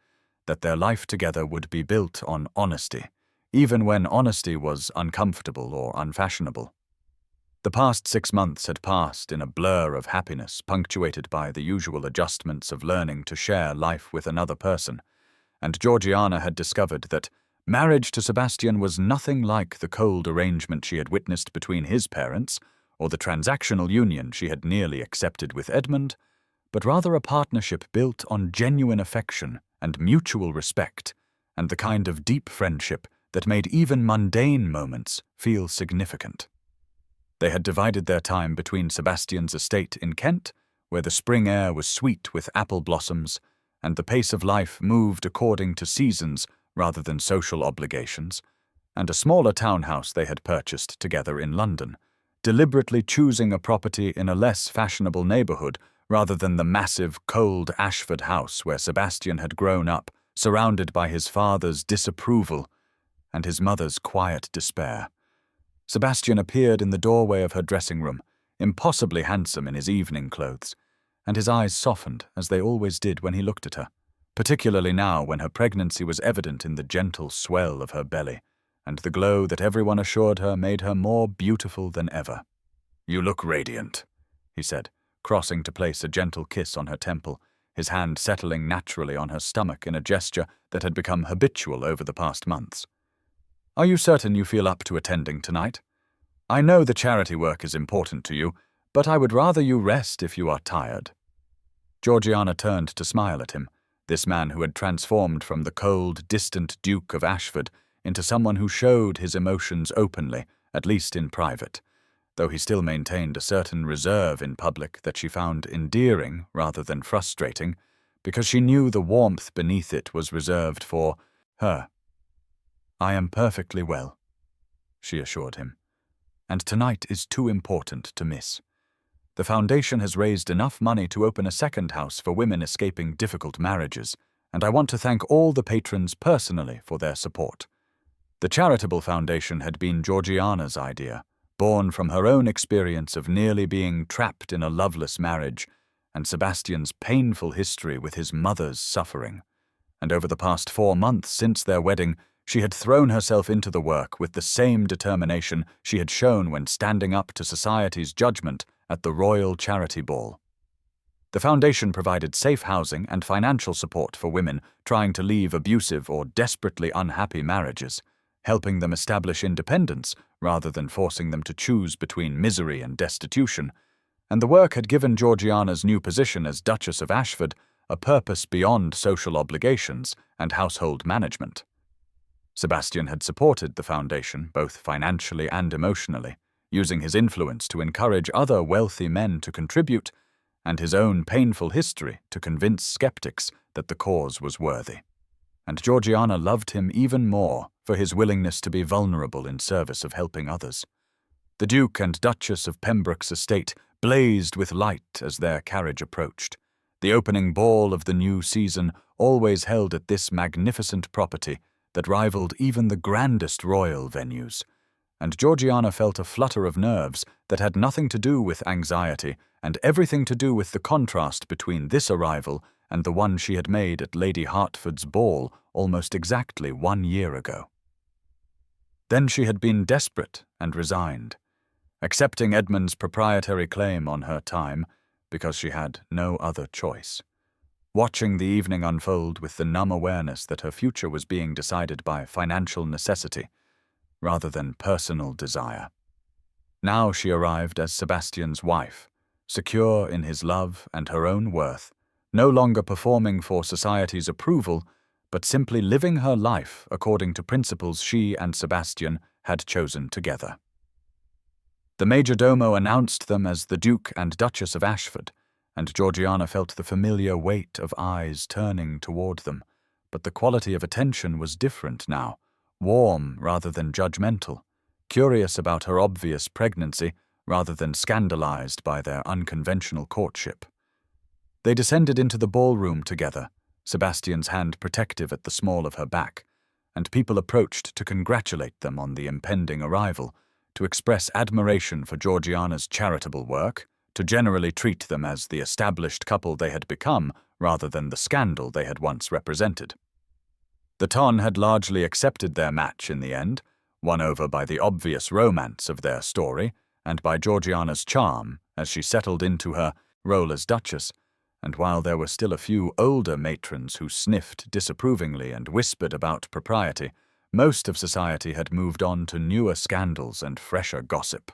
that their life together would be built on honesty, even when honesty was uncomfortable or unfashionable. The past 6 months had passed in a blur of happiness, punctuated by the usual adjustments of learning to share life with another person, and Georgiana had discovered that marriage to Sebastian was nothing like the cold arrangement she had witnessed between his parents, or the transactional union she had nearly accepted with Edmund, but rather a partnership built on genuine affection and mutual respect, and the kind of deep friendship that made even mundane moments feel significant. They had divided their time between Sebastian's estate in Kent, where the spring air was sweet with apple blossoms, and the pace of life moved according to seasons rather than social obligations, and a smaller townhouse they had purchased together in London, deliberately choosing a property in a less fashionable neighbourhood rather than the massive, cold Ashford house where Sebastian had grown up, surrounded by his father's disapproval and his mother's quiet despair. Sebastian appeared in the doorway of her dressing-room, impossibly handsome in his evening clothes, and his eyes softened as they always did when he looked at her, particularly now when her pregnancy was evident in the gentle swell of her belly, and the glow that everyone assured her made her more beautiful than ever. "You look radiant," he said, crossing to place a gentle kiss on her temple, his hand settling naturally on her stomach in a gesture that had become habitual over the past months. "Are you certain you feel up to attending tonight? I know the charity work is important to you, but I would rather you rest if you are tired." Georgiana turned to smile at him, this man who had transformed from the cold, distant Duke of Ashford into someone who showed his emotions openly, at least in private, though he still maintained a certain reserve in public that she found endearing rather than frustrating, because she knew the warmth beneath it was reserved for her. "I am perfectly well," she assured him, "and tonight is too important to miss. The foundation has raised enough money to open a second house for women escaping difficult marriages, and I want to thank all the patrons personally for their support." The charitable foundation had been Georgiana's idea, born from her own experience of nearly being trapped in a loveless marriage, and Sebastian's painful history with his mother's suffering. And over the past 4 months since their wedding, she had thrown herself into the work with the same determination she had shown when standing up to society's judgment at the Royal Charity Ball. The foundation provided safe housing and financial support for women trying to leave abusive or desperately unhappy marriages, helping them establish independence rather than forcing them to choose between misery and destitution, and the work had given Georgiana's new position as Duchess of Ashford a purpose beyond social obligations and household management. Sebastian had supported the foundation both financially and emotionally, using his influence to encourage other wealthy men to contribute, and his own painful history to convince skeptics that the cause was worthy. And Georgiana loved him even more for his willingness to be vulnerable in service of helping others. The Duke and Duchess of Pembroke's estate blazed with light as their carriage approached. The opening ball of the new season always held at this magnificent property that rivaled even the grandest royal venues, and Georgiana felt a flutter of nerves that had nothing to do with anxiety and everything to do with the contrast between this arrival and the one she had made at Lady Hertford's ball almost exactly 1 year ago. Then she had been desperate and resigned, accepting Edmund's proprietary claim on her time because she had no other choice, watching the evening unfold with the numb awareness that her future was being decided by financial necessity rather than personal desire. Now she arrived as Sebastian's wife, secure in his love and her own worth, no longer performing for society's approval, but simply living her life according to principles she and Sebastian had chosen together. The majordomo announced them as the Duke and Duchess of Ashford, and Georgiana felt the familiar weight of eyes turning toward them, but the quality of attention was different now, warm rather than judgmental, curious about her obvious pregnancy rather than scandalized by their unconventional courtship. They descended into the ballroom together, Sebastian's hand protective at the small of her back, and people approached to congratulate them on the impending arrival, to express admiration for Georgiana's charitable work, to generally treat them as the established couple they had become rather than the scandal they had once represented. The ton had largely accepted their match in the end, won over by the obvious romance of their story and by Georgiana's charm as she settled into her role as Duchess, and while there were still a few older matrons who sniffed disapprovingly and whispered about propriety, most of society had moved on to newer scandals and fresher gossip.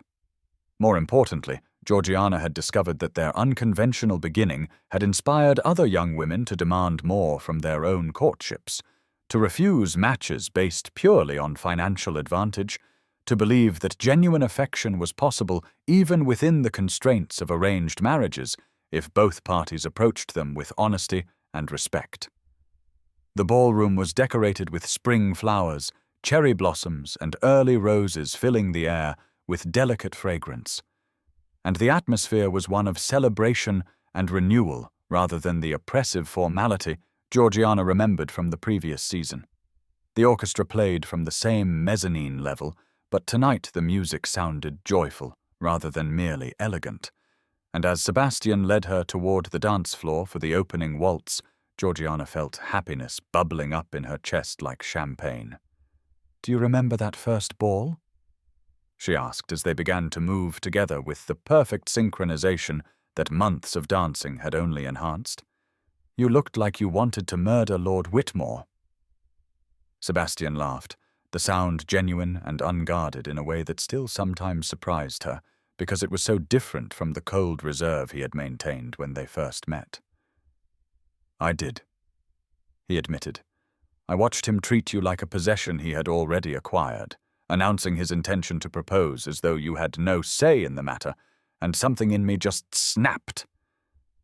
More importantly, Georgiana had discovered that their unconventional beginning had inspired other young women to demand more from their own courtships, to refuse matches based purely on financial advantage, to believe that genuine affection was possible even within the constraints of arranged marriages if both parties approached them with honesty and respect. The ballroom was decorated with spring flowers, cherry blossoms, and early roses filling the air with delicate fragrance, and the atmosphere was one of celebration and renewal rather than the oppressive formality Georgiana remembered from the previous season. The orchestra played from the same mezzanine level, but tonight the music sounded joyful rather than merely elegant, and as Sebastian led her toward the dance floor for the opening waltz, Georgiana felt happiness bubbling up in her chest like champagne. "Do you remember that first ball?" she asked as they began to move together with the perfect synchronization that months of dancing had only enhanced. "You looked like you wanted to murder Lord Whitmore." Sebastian laughed, the sound genuine and unguarded in a way that still sometimes surprised her, because it was so different from the cold reserve he had maintained when they first met. "I did," he admitted. "I watched him treat you like a possession he had already acquired, announcing his intention to propose as though you had no say in the matter, and something in me just snapped.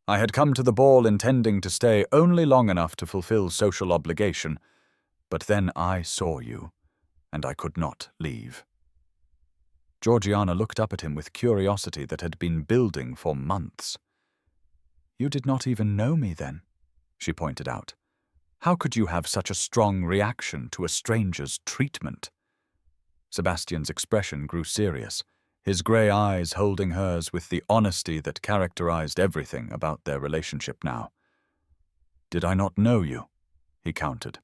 I had come to the ball intending to stay only long enough to fulfill social obligation, but then I saw you, and I could not leave." Georgiana looked up at him with curiosity that had been building for months. "You did not even know me then," she pointed out. "How could you have such a strong reaction to a stranger's treatment?" Sebastian's expression grew serious, his grey eyes holding hers with the honesty that characterized everything about their relationship now. "Did I not know you?" he countered.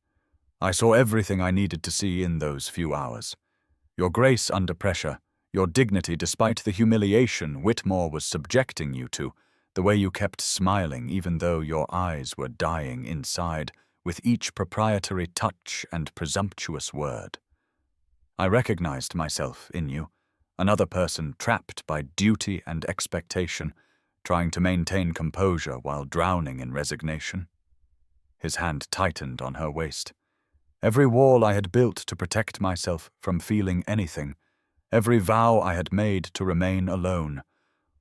"I saw everything I needed to see in those few hours. Your grace under pressure, your dignity despite the humiliation Whitmore was subjecting you to, the way you kept smiling even though your eyes were dying inside with each proprietary touch and presumptuous word. I recognized myself in you, another person trapped by duty and expectation, trying to maintain composure while drowning in resignation." His hand tightened on her waist. "Every wall I had built to protect myself from feeling anything, every vow I had made to remain alone,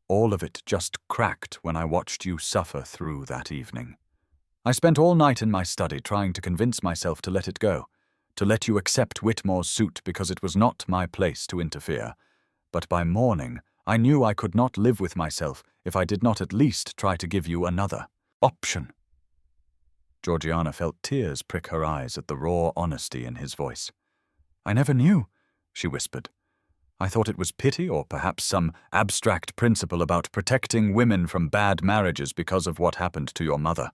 all of it just cracked when I watched you suffer through that evening. I spent all night in my study trying to convince myself to let it go, to let you accept Whitmore's suit because it was not my place to interfere. But by morning, I knew I could not live with myself if I did not at least try to give you another option." Georgiana felt tears prick her eyes at the raw honesty in his voice. "I never knew," she whispered. "I thought it was pity or perhaps some abstract principle about protecting women from bad marriages because of what happened to your mother.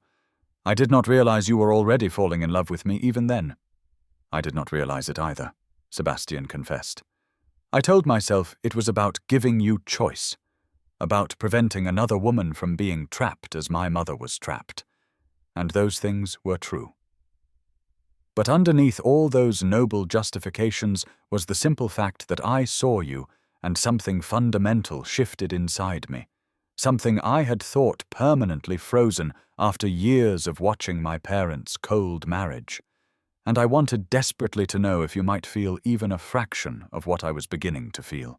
I did not realize you were already falling in love with me even then." "I did not realize it either," Sebastian confessed. "I told myself it was about giving you choice, about preventing another woman from being trapped as my mother was trapped. And those things were true. But underneath all those noble justifications was the simple fact that I saw you, and something fundamental shifted inside me, something I had thought permanently frozen after years of watching my parents' cold marriage. And I wanted desperately to know if you might feel even a fraction of what I was beginning to feel."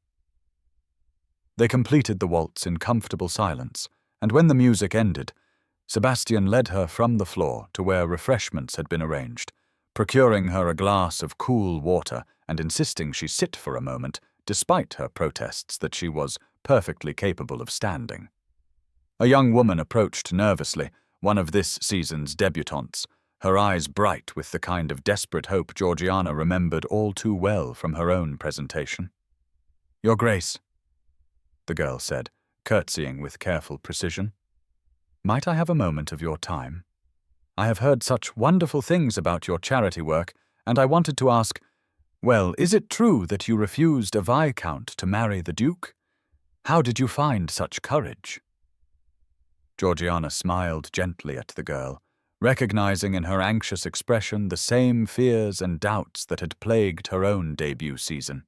They completed the waltz in comfortable silence, and when the music ended, Sebastian led her from the floor to where refreshments had been arranged, procuring her a glass of cool water and insisting she sit for a moment, despite her protests that she was perfectly capable of standing. A young woman approached nervously, one of this season's debutantes, her eyes bright with the kind of desperate hope Georgiana remembered all too well from her own presentation. "Your Grace," the girl said, curtsying with careful precision. "Might I have a moment of your time? I have heard such wonderful things about your charity work, and I wanted to ask, well, is it true that you refused a viscount to marry the Duke? How did you find such courage?" Georgiana smiled gently at the girl, recognizing in her anxious expression the same fears and doubts that had plagued her own debut season.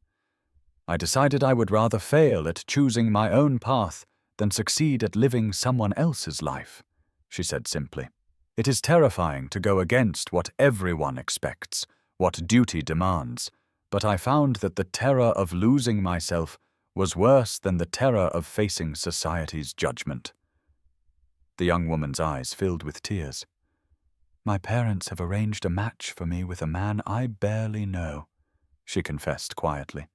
"I decided I would rather fail at choosing my own path than succeed at living someone else's life," she said simply. "It is terrifying to go against what everyone expects, what duty demands, but I found that the terror of losing myself was worse than the terror of facing society's judgment." The young woman's eyes filled with tears. "My parents have arranged a match for me with a man I barely know," she confessed quietly.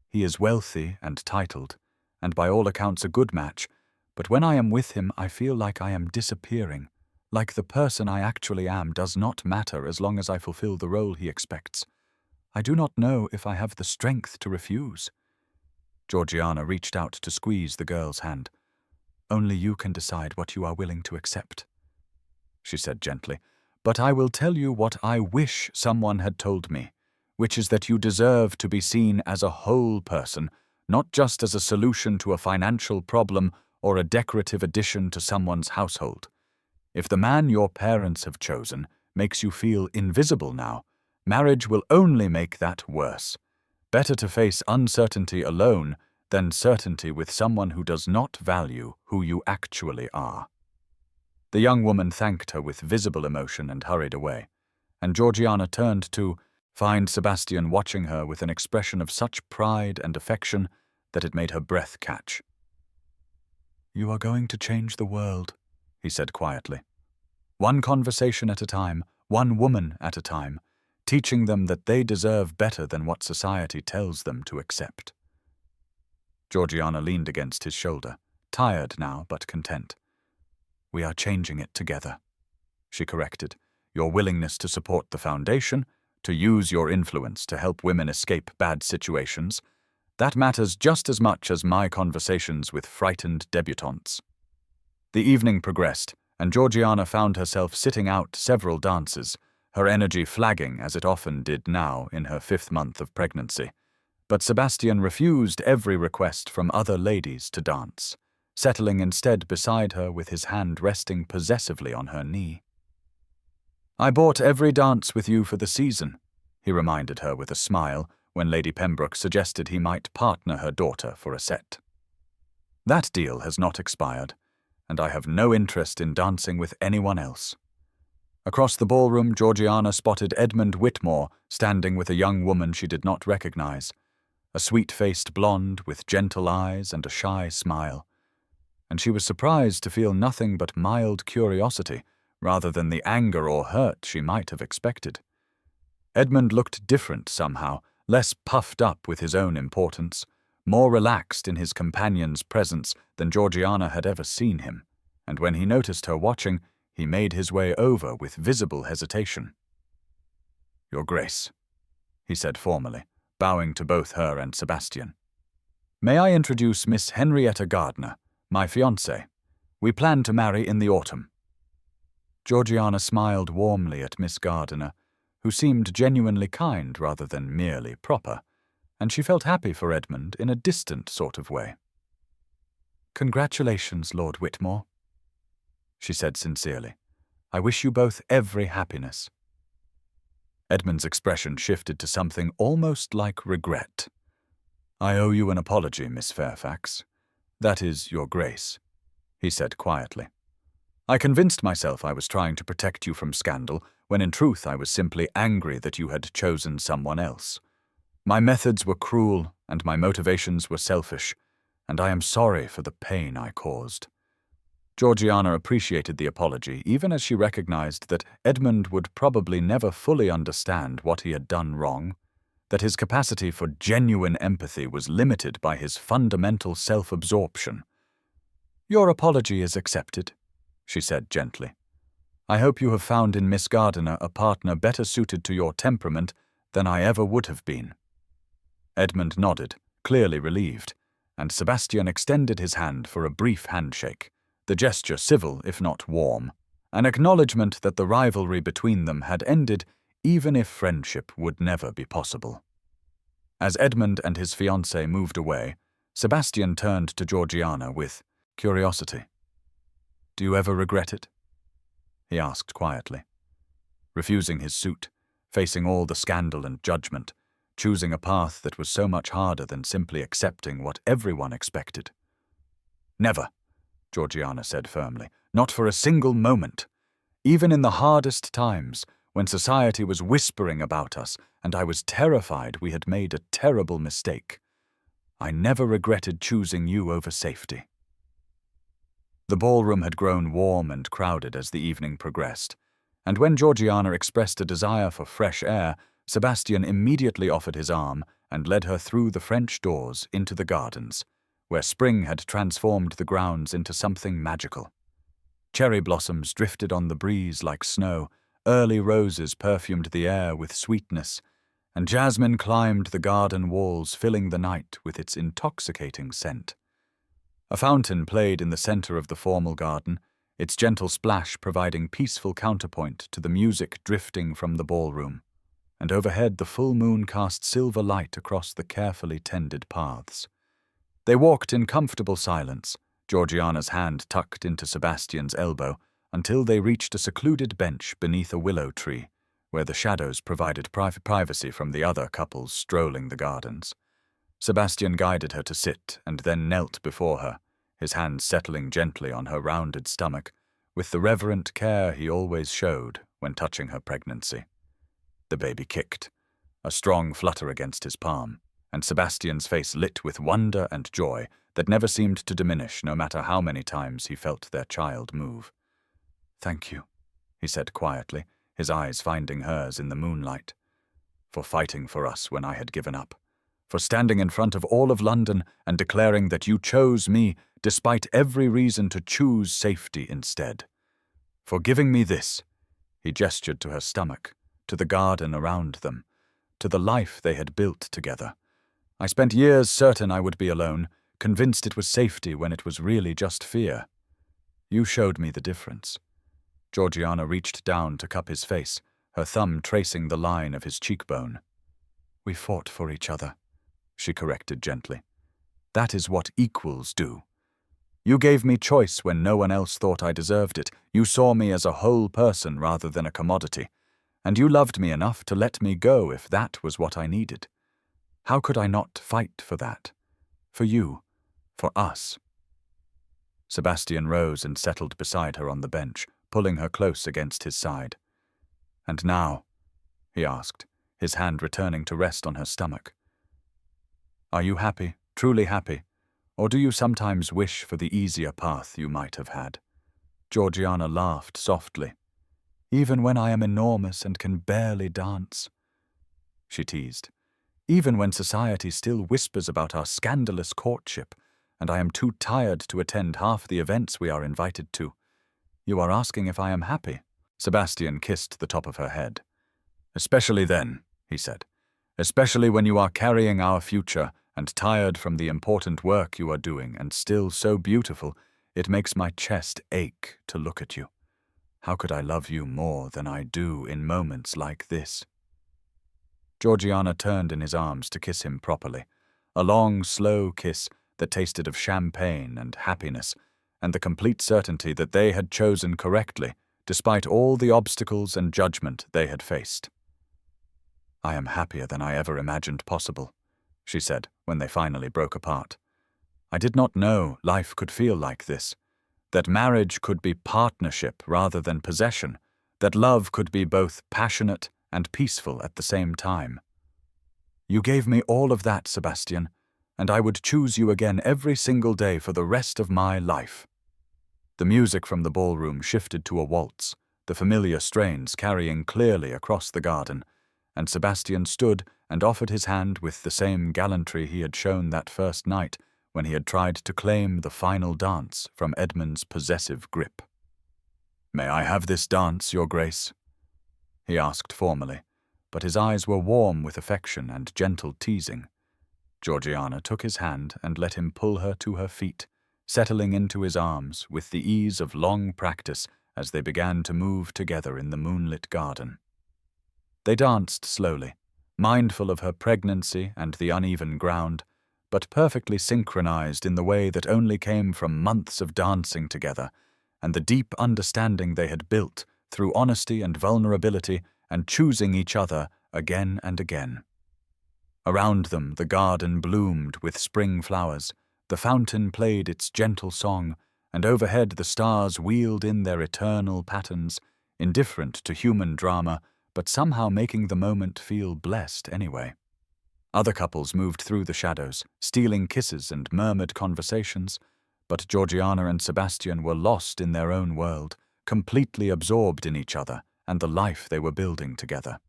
"He is wealthy and titled, and by all accounts a good match, but when I am with him I feel like I am disappearing, like the person I actually am does not matter as long as I fulfill the role he expects. I do not know if I have the strength to refuse." Georgiana reached out to squeeze the girl's hand. "Only you can decide what you are willing to accept," she said gently. "But I will tell you what I wish someone had told me, which is that you deserve to be seen as a whole person, not just as a solution to a financial problem or a decorative addition to someone's household. If the man your parents have chosen makes you feel invisible now, marriage will only make that worse. Better to face uncertainty alone than certainty with someone who does not value who you actually are." The young woman thanked her with visible emotion and hurried away, and Georgiana turned to find Sebastian watching her with an expression of such pride and affection that it made her breath catch. "You are going to change the world," he said quietly. "One conversation at a time, one woman at a time, teaching them that they deserve better than what society tells them to accept." Georgiana leaned against his shoulder, tired now but content. "We are changing it together," she corrected. "Your willingness to support the foundation, to use your influence to help women escape bad situations, That matters just as much as my conversations with frightened debutantes. The evening progressed, and Georgiana found herself sitting out several dances, her energy flagging as it often did now in her 5th month of pregnancy. But Sebastian refused every request from other ladies to dance, settling instead beside her with his hand resting possessively on her knee. "I bought every dance with you for the season," he reminded her with a smile when Lady Pembroke suggested he might partner her daughter for a set. "That deal has not expired, and I have no interest in dancing with anyone else." Across the ballroom, Georgiana spotted Edmund Whitmore standing with a young woman she did not recognize, a sweet-faced blonde with gentle eyes and a shy smile, and she was surprised to feel nothing but mild curiosity rather than the anger or hurt she might have expected. Edmund looked different somehow, less puffed up with his own importance, more relaxed in his companion's presence than Georgiana had ever seen him, and when he noticed her watching, he made his way over with visible hesitation. "Your Grace," he said formally, bowing to both her and Sebastian. "May I introduce Miss Henrietta Gardiner, my fiancée? We plan to marry in the autumn." Georgiana smiled warmly at Miss Gardiner, who seemed genuinely kind rather than merely proper, and she felt happy for Edmund in a distant sort of way. "Congratulations, Lord Whitmore," she said sincerely. "I wish you both every happiness." Edmund's expression shifted to something almost like regret. "I owe you an apology, Miss Fairfax. That is, Your Grace," he said quietly. "I convinced myself I was trying to protect you from scandal, when in truth I was simply angry that you had chosen someone else. My methods were cruel, and my motivations were selfish, and I am sorry for the pain I caused." Georgiana appreciated the apology, even as she recognized that Edmund would probably never fully understand what he had done wrong, that his capacity for genuine empathy was limited by his fundamental self-absorption. "Your apology is accepted," she said gently. "I hope you have found in Miss Gardiner a partner better suited to your temperament than I ever would have been." Edmund nodded, clearly relieved, and Sebastian extended his hand for a brief handshake, the gesture civil if not warm, an acknowledgement that the rivalry between them had ended even if friendship would never be possible. As Edmund and his fiancée moved away, Sebastian turned to Georgiana with curiosity. "Do you ever regret it?" he asked quietly. Refusing his suit, facing all the scandal and judgment, choosing a path that was so much harder than simply accepting what everyone expected. "Never," Georgiana said firmly. "Not for a single moment. Even in the hardest times, when society was whispering about us and I was terrified we had made a terrible mistake, I never regretted choosing you over safety." The ballroom had grown warm and crowded as the evening progressed, and when Georgiana expressed a desire for fresh air, Sebastian immediately offered his arm and led her through the French doors into the gardens, where spring had transformed the grounds into something magical. Cherry blossoms drifted on the breeze like snow, early roses perfumed the air with sweetness, and jasmine climbed the garden walls, filling the night with its intoxicating scent. A fountain played in the center of the formal garden, its gentle splash providing peaceful counterpoint to the music drifting from the ballroom, and overhead the full moon cast silver light across the carefully tended paths. They walked in comfortable silence, Georgiana's hand tucked into Sebastian's elbow, until they reached a secluded bench beneath a willow tree, where the shadows provided privacy from the other couples strolling the gardens. Sebastian guided her to sit and then knelt before her, his hands settling gently on her rounded stomach, with the reverent care he always showed when touching her pregnancy. The baby kicked, a strong flutter against his palm, and Sebastian's face lit with wonder and joy that never seemed to diminish no matter how many times he felt their child move. "Thank you," he said quietly, his eyes finding hers in the moonlight, "for fighting for us when I had given up, for standing in front of all of London and declaring that you chose me despite every reason to choose safety instead. For giving me this," he gestured to her stomach, to the garden around them, to the life they had built together. I spent years certain I would be alone, convinced it was safety when it was really just fear. You showed me the difference." Georgiana reached down to cup his face, her thumb tracing the line of his cheekbone. "We fought for each other," she corrected gently. "That is what equals do. You gave me choice when no one else thought I deserved it. You saw me as a whole person rather than a commodity. And you loved me enough to let me go if that was what I needed. How could I not fight for that? For you. For us." Sebastian rose and settled beside her on the bench, pulling her close against his side. "And now?" he asked, his hand returning to rest on her stomach. "Are you happy, truly happy? Or do you sometimes wish for the easier path you might have had?" Georgiana laughed softly. "Even when I am enormous and can barely dance," she teased. "Even when society still whispers about our scandalous courtship, and I am too tired to attend half the events we are invited to. You are asking if I am happy?" Sebastian kissed the top of her head. "Especially then," he said. "Especially when you are carrying our future and tired from the important work you are doing and still so beautiful, it makes my chest ache to look at you. How could I love you more than I do in moments like this?" Georgiana turned in his arms to kiss him properly, a long, slow kiss that tasted of champagne and happiness, and the complete certainty that they had chosen correctly, despite all the obstacles and judgment they had faced. "I am happier than I ever imagined possible," she said when they finally broke apart. "I did not know life could feel like this, that marriage could be partnership rather than possession, that love could be both passionate and peaceful at the same time. You gave me all of that, Sebastian, and I would choose you again every single day for the rest of my life." The music from the ballroom shifted to a waltz, the familiar strains carrying clearly across the garden, and Sebastian stood and offered his hand with the same gallantry he had shown that first night when he had tried to claim the final dance from Edmund's possessive grip. "May I have this dance, Your Grace?" he asked formally, but his eyes were warm with affection and gentle teasing. Georgiana took his hand and let him pull her to her feet, settling into his arms with the ease of long practice as they began to move together in the moonlit garden. They danced slowly, mindful of her pregnancy and the uneven ground, but perfectly synchronized in the way that only came from months of dancing together and the deep understanding they had built through honesty and vulnerability and choosing each other again and again. Around them the garden bloomed with spring flowers, the fountain played its gentle song, and overhead the stars wheeled in their eternal patterns, indifferent to human drama, but somehow making the moment feel blessed anyway. Other couples moved through the shadows, stealing kisses and murmured conversations, but Georgiana and Sebastian were lost in their own world, completely absorbed in each other and the life they were building together.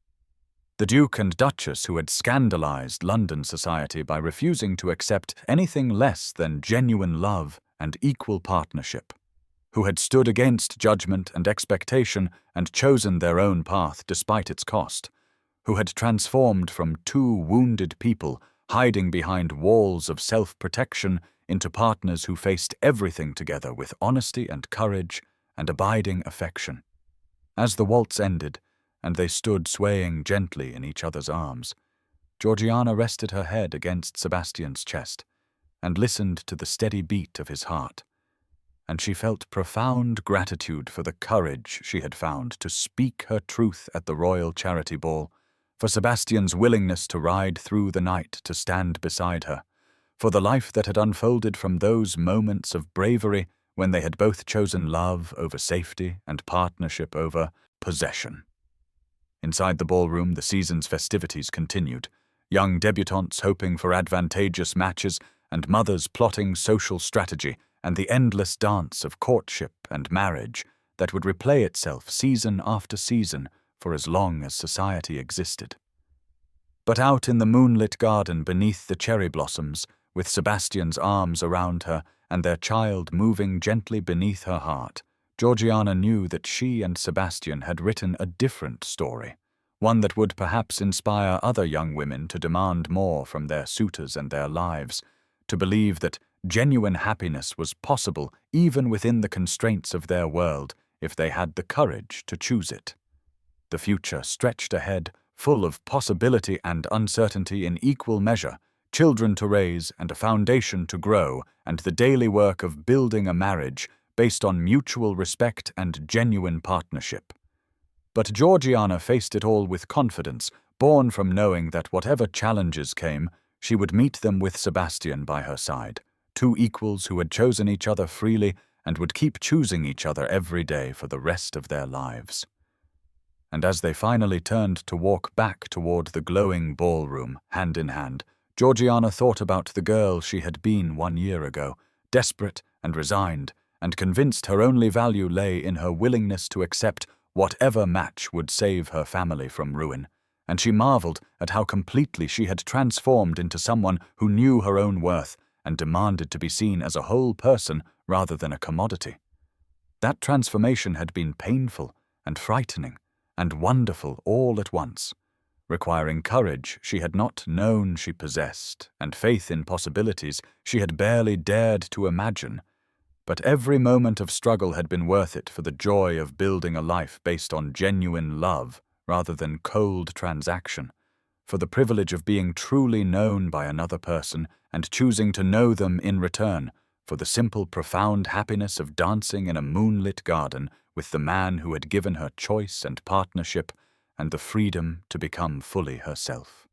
The Duke and Duchess, who had scandalized London society by refusing to accept anything less than genuine love and equal partnership, who had stood against judgment and expectation and chosen their own path despite its cost, who had transformed from two wounded people hiding behind walls of self-protection into partners who faced everything together with honesty and courage and abiding affection. As the waltz ended, and they stood swaying gently in each other's arms, Georgiana rested her head against Sebastian's chest and listened to the steady beat of his heart, and she felt profound gratitude for the courage she had found to speak her truth at the royal charity ball, for Sebastian's willingness to ride through the night to stand beside her, for the life that had unfolded from those moments of bravery when they had both chosen love over safety and partnership over possession. Inside the ballroom, the season's festivities continued, young debutantes hoping for advantageous matches and mothers plotting social strategy and the endless dance of courtship and marriage that would replay itself season after season for as long as society existed. But out in the moonlit garden beneath the cherry blossoms, with Sebastian's arms around her and their child moving gently beneath her heart, Georgiana knew that she and Sebastian had written a different story, one that would perhaps inspire other young women to demand more from their suitors and their lives, to believe that genuine happiness was possible even within the constraints of their world if they had the courage to choose it. The future stretched ahead, full of possibility and uncertainty in equal measure, children to raise and a foundation to grow, and the daily work of building a marriage based on mutual respect and genuine partnership. But Georgiana faced it all with confidence, born from knowing that whatever challenges came, she would meet them with Sebastian by her side, two equals who had chosen each other freely and would keep choosing each other every day for the rest of their lives. And as they finally turned to walk back toward the glowing ballroom, hand in hand, Georgiana thought about the girl she had been 1 year ago, desperate and resigned, and convinced her only value lay in her willingness to accept whatever match would save her family from ruin, and she marveled at how completely she had transformed into someone who knew her own worth and demanded to be seen as a whole person rather than a commodity. That transformation had been painful and frightening and wonderful all at once, requiring courage she had not known she possessed and faith in possibilities she had barely dared to imagine. But every moment of struggle had been worth it for the joy of building a life based on genuine love rather than cold transaction, for the privilege of being truly known by another person and choosing to know them in return, for the simple, profound happiness of dancing in a moonlit garden with the man who had given her choice and partnership and the freedom to become fully herself.